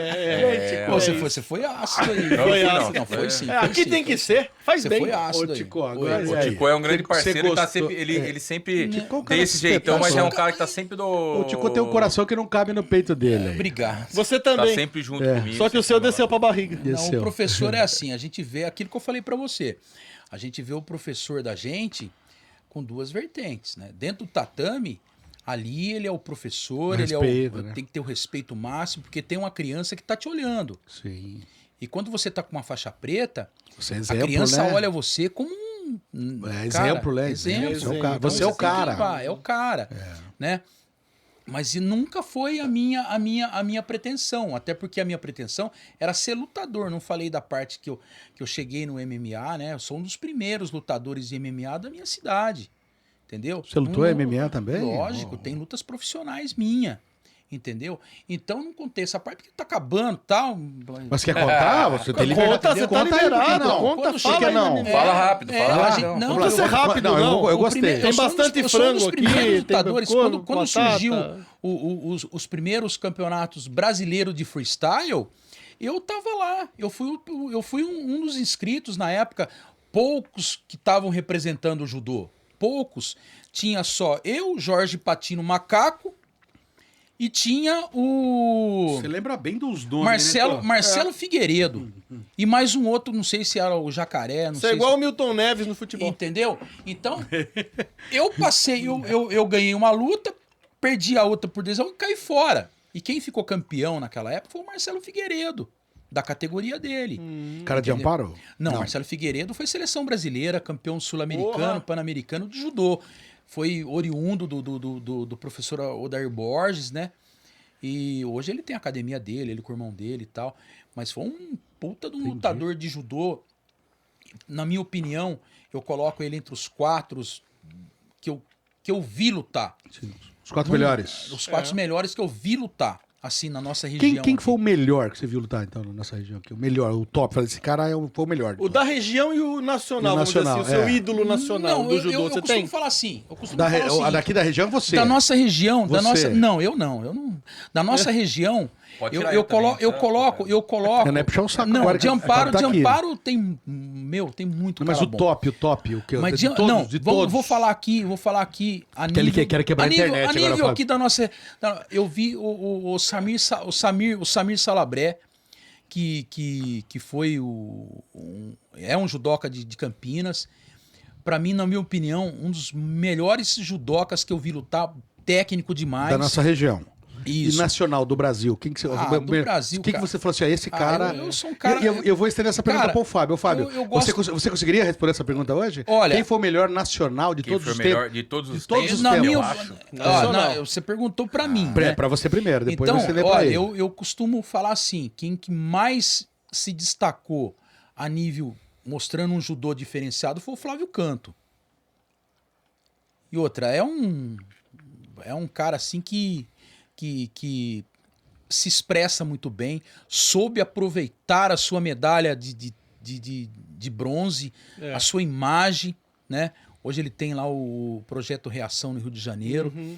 Pô, você foi ácido aí. Não, Foi não, ácido. Não, foi sim. Aqui foi sim, tem que foi ser. Faz Você bem. foi ácido Ô, aí. Tico, agora... O e aí? Tico é um grande Você parceiro, ele, tá gostou? sempre, ele sempre Tico é um tem cara esse jeitão, mas é um cara que tá sempre do... O Tico tem um coração que não cabe no peito dele. aí. Obrigado. Você Tá também. sempre junto É. comigo. Só que o seu desceu pra barriga. E o Não, seu? o professor é assim, a gente vê aquilo que eu falei pra você. A gente vê o professor da gente com duas vertentes, né? Dentro do tatame, ali ele é o professor, Respeito, né? tem que ter o respeito máximo, porque tem uma criança que tá te olhando. Sim. E quando você tá com uma faixa preta, Você é a exemplo, criança né? olha você como É cara, exemplo, né? exemplo. Você é o cara. Então Você é o tem que cara. levar, é o cara, né? Mas e nunca foi a minha pretensão, até porque a minha pretensão era ser lutador. Não falei da parte que eu cheguei no MMA, né? Eu sou um dos primeiros lutadores de MMA da minha cidade, entendeu? Você lutou MMA também? Lógico, Oh. tem lutas profissionais minha, entendeu? Então não contei essa parte porque tá acabando, tal. Mas quer contar? Você tem liberdade. Conta, você tá Conta aí, liberado. por que não? Conta, Quando fala chega aí, não. né? Fala rápido, fala a rápido. gente- não, Vamos ser rápido, não, não. eu gostei. Tem eu sou um bastante dos- eu sou um dos frango aqui, primeiros tem lutadores. bacon, Quando batata. surgiu os primeiros campeonatos brasileiros de freestyle, eu tava lá. Eu fui um dos inscritos na época. Poucos que estavam representando o judô. Poucos. Tinha só eu, Jorge Patino Macaco, e tinha o Você lembra bem dos nomes, né? Marcelo Figueiredo. E mais um outro, não sei se era o Jacaré, não Você é sei igual se... o Milton Neves no futebol. Entendeu? Então, eu passei, eu ganhei uma luta, perdi a outra por decisão e caí fora. E quem ficou campeão naquela época foi o Marcelo Figueiredo, da categoria dele. Cara de Entendeu? amparo? Não, Marcelo Figueiredo foi seleção brasileira, campeão sul-americano, Porra! pan-americano de judô. Foi oriundo do professor Odair Borges, né? E hoje ele tem a academia dele, ele com o irmão dele e tal. Mas foi um puta de um lutador de judô. Na minha opinião, eu coloco ele entre os quatro que eu vi lutar. Sim. Os quatro melhores. Os quatro melhores que eu vi lutar, assim, na nossa região. Quem que aqui. foi o melhor que você viu lutar, então, na nossa região aqui? O melhor, o top. Falei, esse cara foi o melhor. O da região e o nacional, E o vamos dizer assim, nacional, o seu é. ídolo nacional Não, do judô, eu você costumo tem? falar assim. Eu costumo Da falar re- o seguinte, daqui da região, você. da nossa região, da Você. nossa... Não, eu não. Da nossa região, Pode eu, tirar eu, eu também, colo, eu tá? coloco... Não é puxar o saco Não, agora de que amparo, tá de aqui. amparo tem... tem muito Mas cara o bom. top, o que? Mas de todos, não, de vamos, todos. vou falar aqui a Que ele nível, quer quebrar a internet a agora, nível Fábio. aqui da nossa, eu vi o Samir Salabré, que foi é um judoca de Campinas. Pra mim, na minha opinião, um dos melhores judocas que eu vi lutar, técnico demais. Da nossa região. Isso. E nacional, do Brasil. Quem que você, Ah, do Brasil, que cara. você falou assim, esse cara... eu sou um cara- Eu vou estender essa pergunta Cara, para o Fábio. Ô, Fábio, eu gosto- você conseguiria responder essa pergunta hoje? Olha- Quem foi o melhor nacional de Quem todos foi os o melhor tempos? de todos os De todos tempos? os Na tempos. minha, eu acho. Não, você perguntou pra mim, né? Para você primeiro, depois então, você lê para olha, ele. eu costumo falar assim, quem que mais se destacou a nível mostrando um judô diferenciado foi o Flávio Canto. E outra, é um cara assim que se expressa muito bem, soube aproveitar a sua medalha de bronze, É. a sua imagem, né? Hoje ele tem lá o Projeto Reação no Rio de Janeiro. Uhum.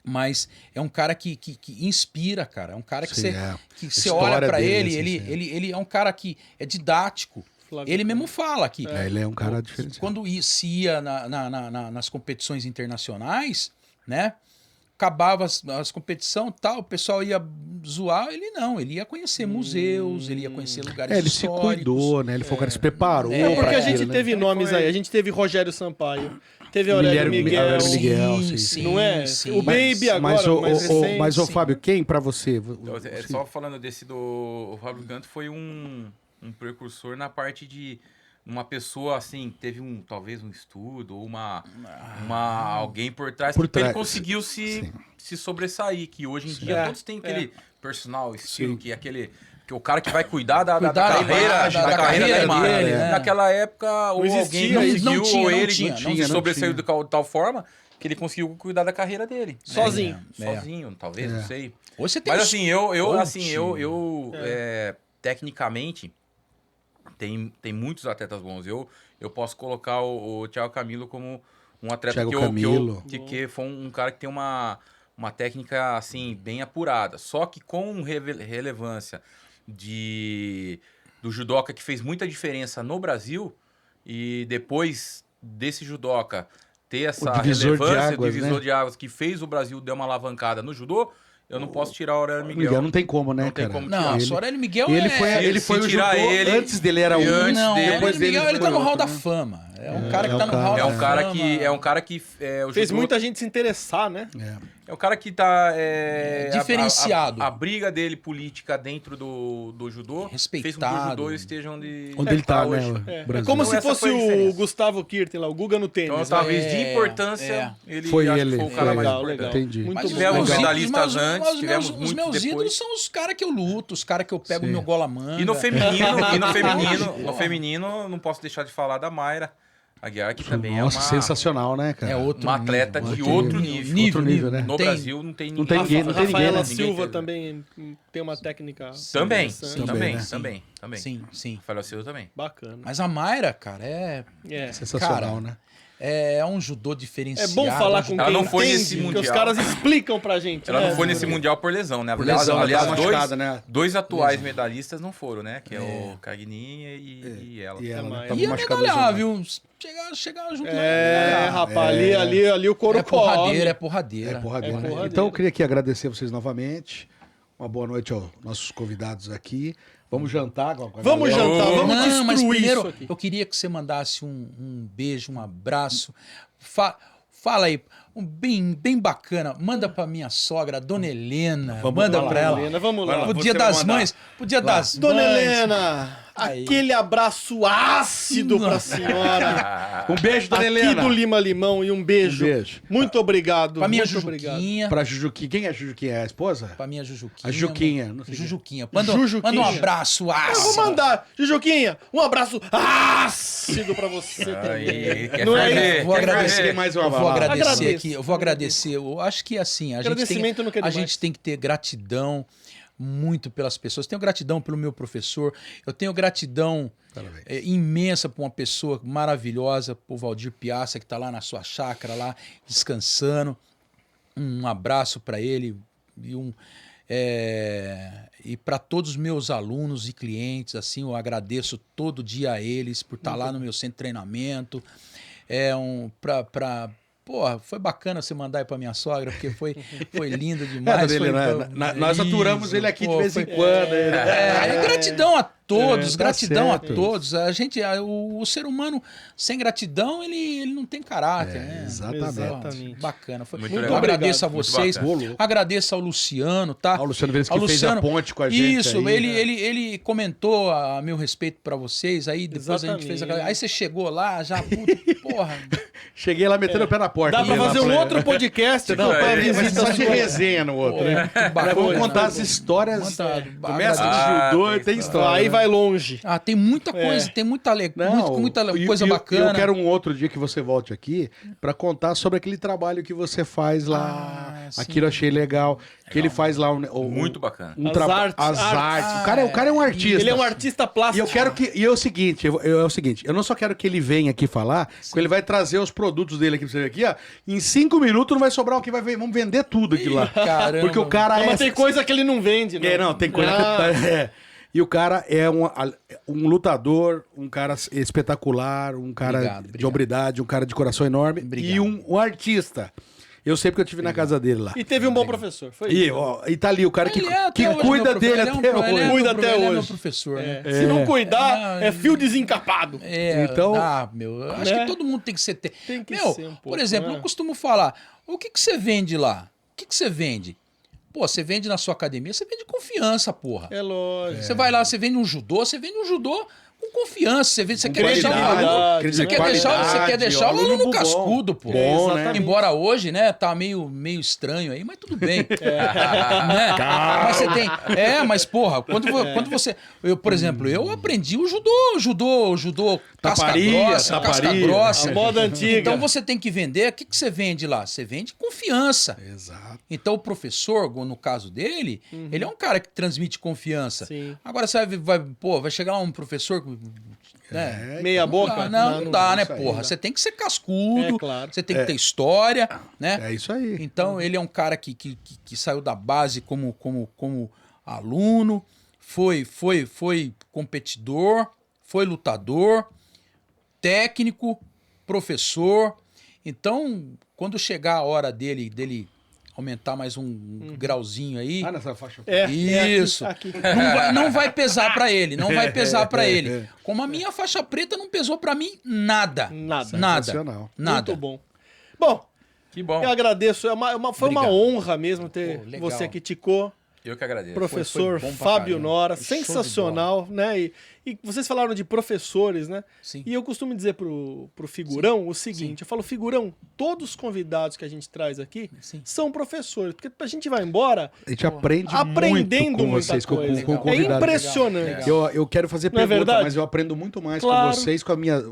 Mas é um cara que inspira, cara. É um cara que Sim, você é. que A você olha história pra dele, ele, assim, ele é um cara que é didático. Flávio Ele Canto. mesmo fala que Ele é um cara diferente. quando se ia nas competições internacionais, né? Acabava as competições tal, o pessoal ia zoar, ele não, ele ia conhecer museus, ele ia conhecer lugares Ele se históricos. cuidou, né? Ele foi um cara que se preparou. É, É porque pra a gente aquilo, né? teve nomes foi- aí, a gente teve Rogério Sampaio, Teve a Aurélio Guilherme Miguel. Aurélio Miguel, sim. Não é? O Baby agora, mas, mais ô, recente. mas, ô, Fábio, quem pra você? Só falando desse do o Fábio Canto, foi um precursor na parte de uma pessoa assim, teve talvez um estudo ou alguém por trás Por que trás, ele conseguiu se sobressair, que hoje em dia É, todos têm aquele personal estilo, Sim. que é aquele que o cara que vai cuidar da Cuidar da carreira, imagem, da da carreira da carreira imagem. dele, né? Naquela época, ou existia alguém isso. conseguiu, Não tinha, ou não ele tinha, se não sobressaiu tinha. de tal forma que ele conseguiu cuidar da carreira dele. Sozinho. Sozinho, talvez, não sei. Hoje você tem Mas os assim, tecnicamente, tem muitos atletas bons. Eu posso colocar o Thiago Camilo como um atleta Thiago que Camilo. que foi um cara que tem uma técnica assim bem apurada. Só que com relevância do judoca que fez muita diferença no Brasil, e depois desse judoca ter essa divisor de relevância, águas, divisor né? de águas que fez o Brasil dar uma alavancada no judô, eu não posso tirar o Aurélio Miguel. Miguel não tem como, né, Não tem cara? como Não, Ele- só Aurélio Miguel ele foi se o tirar judô, ele, antes dele era e um. antes Não, dele, Aurélio dele Miguel ele foi tá no Hall outro, da né? Fama. É um cara que é tá um no cara- Hall da é um cara Fama. que o Fez judô- muita gente se interessar, né? É o cara que tá Diferenciado. A briga dele política dentro do judô fez com que o Respeitado. judô esteja onde Onde ele tá, né? hoje. o É Brasil. como Então se essa fosse foi a o diferença. Gustavo Kirten lá, o Guga no tênis. Então, né? talvez de É, importância, ele Foi acho que ele, foi o foi cara mais legal, importante. legal. Entendi. Muito Mas bom. os Tivemos meus medalistas ídolos- antes, os tivemos meus, os muitos meus depois. ídolos são os caras que eu luto, os caras que eu pego Sim. no meu gola-manga. E no feminino, não posso deixar de falar da Mayra Aguiar, que também Nossa, é uma sensacional, né, cara? É outro uma atleta nível, de outro outro nível. Outro nível, né? No Tem- Brasil não tem não tem ninguém. ninguém, não tem Rafaela ninguém, né? Silva Ninguém também tem uma técnica Também, interessante. Também, né? também. Sim. Rafaela Silva também. Bacana. Mas a Mayra, cara, É. Sensacional, Cara, né? é um judô É diferenciado. bom falar com Ela quem não foi entende, nesse porque os Mundial. caras explicam pra gente. Ela né? não foi nesse Mundial por lesão, né? Por lesão, aliás, ela tá machucada, né? dois atuais medalhistas não foram, né? Que é o Cagninha e ela. E ela, Também. né? Tava E a machucada medalhar, lesão. viu? Chegar junto lá. É, medalhar. rapaz, ali o couro É porradeira, come. é porradeira. É porradeira, É né? porradeira. Então eu queria aqui agradecer vocês novamente. Uma boa noite aos nossos convidados aqui. Vamos jantar com a Vamos galera. jantar, vamos Não, mas destruir primeiro isso aqui. eu queria que você mandasse um beijo, um abraço. Fala aí, bem bacana. Manda pra minha sogra, Dona Helena. Manda lá, pra ela. Helena, vamos lá. Pro Você dia vai das mandar. mães. Pro dia das Dona mães. Helena, Aí. aquele abraço ácido pra senhora. Um beijo, Dona Aqui Helena. do Lima Limão e um beijo. Um beijo. Muito obrigado. Pra minha muito obrigado. Jujuquinha. Pra Jujuquinha. Quem é a Jujuquinha? É a esposa? Pra minha Jujuquinha. A Jujuquinha, não sei Jujuquinha. Jujuquinha. Manda um abraço Eu ácido. vou mandar. Jujuquinha, um abraço ácido pra você também. Aí, quer Não é ferver, isso? Eu vou quer agradecer. ferver. mais Eu uma vou balada. agradecer Agradeço. aqui. Eu vou agradecer. Eu acho que assim, Agradecimento não quer a demais. gente tem que ter gratidão muito pelas pessoas. Tenho gratidão pelo meu professor. Eu tenho gratidão Parabéns. imensa por uma pessoa maravilhosa, por Valdir Piazza, que está lá na sua chácara, lá descansando. Um abraço para ele e para todos os meus alunos e clientes. Assim, eu agradeço todo dia a eles por estar lá no meu centro de treinamento. Porra, foi bacana você mandar aí pra minha sogra, porque foi lindo demais. Dona foi Helena, nós liso, aturamos ele aqui de pô, vez em foi- quando. gratidão a todos, tá gratidão certo. a todos. O ser humano sem gratidão, ele não tem caráter, né? Exatamente. Bacana. Foi. Muito Muito legal. agradeço a Muito vocês. bacana. Agradeço ao Luciano, tá? Ah, o Luciano Veres que Ao fez a Luciano- ponte com a gente. Isso, aí, ele comentou a meu respeito pra vocês, aí depois a gente fez aquela... Aí você chegou lá, já, porra... Cheguei lá metendo o pé na porta. Dá pra Ia lá fazer um outro podcast Não, pra vai visita só de sua. resenha no outro, né? bacana, Vamos contar né? as histórias. Conta- Começa agradeço. de judô e tem tem Então, história. aí né? vai longe. Ah, tem muita coisa, tem muita coisa e bacana. Eu quero um outro dia que você volte aqui pra contar sobre aquele trabalho que você faz lá. sim. Aquilo eu achei legal. Que ele faz lá Muito bacana. um As trabalho. artes. As artes. O cara é um artista. Ele é um artista E plástico. eu quero que. E é o seguinte, eu não só quero que ele venha aqui falar, como ele vai trazer os produtos dele aqui pra você ver aqui, ó. Em 5 minutos não vai sobrar o que vai ver. Vamos vender tudo aqui lá. Caramba. Porque o cara Não, é. mas tem coisa que ele não vende, não. Não, tem coisa Ah, que. É. E o cara é um lutador, um cara espetacular, um cara Obrigado, de obrigado. hombridade, um cara de coração enorme Obrigado. e um artista. Eu sei porque eu estive na casa dele lá. E teve um bom professor. Foi E, isso. ó, e tá ali o cara que, Ele é até que hoje cuida meu dele profe- ele é até um- ele hoje. é Cuida meu até ele é meu hoje. professor, né? Se não cuidar, Não, é fio desencapado. Então- Meu, eu acho Né? que todo mundo tem que ser... Tem que Meu, ser um pouco, por exemplo, né? eu costumo falar, o que que você vende lá? O que que você vende? Pô, você vende na sua academia, você vende confiança, porra. É lógico. Você vai lá, você vende um judô com confiança. Você vende, você quer qualidade, deixar o aluno... quer Você dizer, quer deixar o qualidade, aluno bom. cascudo, pô. Bom, né? Exatamente. Embora hoje, né, tá meio estranho aí, mas tudo bem. Né? Mas você tem... mas porra, quando você... Eu, por exemplo, eu aprendi o judô casca Taparia, grossa, casca taparia. grossa. A moda antiga. Então você tem que vender, o que que você vende lá? Você vende confiança. Exato. Então o professor, no caso dele, ele é um cara que transmite confiança. Sim. Agora você vai chegar lá um professor... Né? Meia boca? Não dá, né, isso aí, porra? não. Você tem que ser cascudo, É, claro. você tem que ter história, né? É isso aí. Então, ele é um cara que saiu da base como aluno, foi competidor, foi lutador, técnico, professor. Então, quando chegar a hora dele aumentar mais um grauzinho aí... Ah, nessa faixa. Isso. aqui. Não vai pesar pra ele, não vai pesar pra ele. Como a minha faixa preta não pesou pra mim nada. Nada. Sensacional. Nada. Muito bom. Bom, Que bom. eu agradeço. Foi uma Obrigado. honra mesmo ter Pô, legal. você aqui, Ticô. Eu que agradeço. Professor foi bom pra Fábio caramba. Nora, Show de bola. sensacional, né? E vocês falaram de professores, né? Sim. E eu costumo dizer pro figurão o seguinte: eu falo, figurão, todos os convidados que a gente traz aqui Sim. são professores, porque a gente vai embora A gente aprende aprendendo muito com muita vocês, coisa. com o É convidado. impressionante. Eu quero fazer Não é pergunta, verdade? mas eu aprendo muito mais Claro. com vocês, com a minha...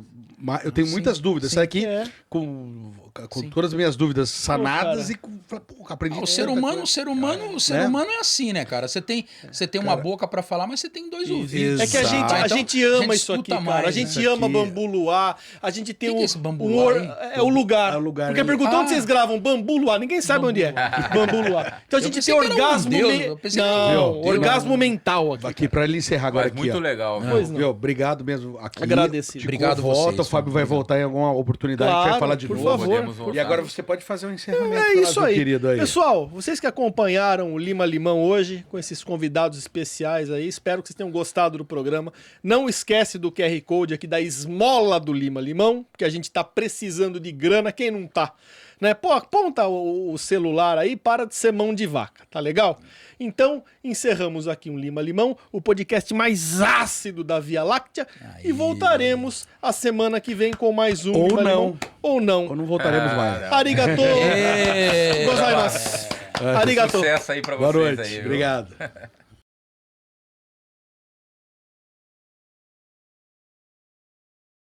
Eu tenho muitas dúvidas. Sai aqui É. com Sim. todas as minhas dúvidas sanadas cara. aprendi O ser tanta humano, coisa. o ser Né? humano é assim, né, cara? Você tem uma boca pra falar, mas você tem dois ouvidos. É que a Exato. gente ama Então, isso aqui, escuta cara. A mais, gente né? ama Isso aqui. Bambu Luar. A gente tem Que o. é esse Bambu o Luar, or- hein? é o lugar. É o lugar Porque aí. perguntou onde Ah. vocês gravam Bambu Luar. Ninguém sabe onde é. Bambu Luar. Então a Eu gente pensei tem que era um orgasmo. deus, eu pensei que era um Não, deus. orgasmo mental aqui. Aqui, pra ele encerrar agora Mas aqui, muito ó. legal. viu? Pois não. Viu? Obrigado mesmo aqui. Agradecido. Tico Obrigado volta, vocês, o Fábio mano. vai voltar em alguma oportunidade, a gente Claro, vai falar de por novo. favor. Podemos voltar. E agora você pode fazer um encerramento É pra isso nós, aí. querido aí. Pessoal, vocês que acompanharam o Lima Limão hoje, com esses convidados especiais aí, espero que vocês tenham gostado do programa. Não esquece do QR Code aqui da esmola do Lima Limão, porque a gente tá precisando de grana, quem não tá? Né? Pô, aponta o celular aí, para de ser mão de vaca, tá legal? Então, encerramos aqui um Lima Limão, o podcast mais ácido da Via Láctea, e voltaremos a semana que vem com mais um Ou Lima não. Limão. Ou não. Ou não voltaremos mais. Arigato! É. Gozaimasu! Arigato! Sucesso aí pra Boa vocês noite. aí, viu? Obrigado.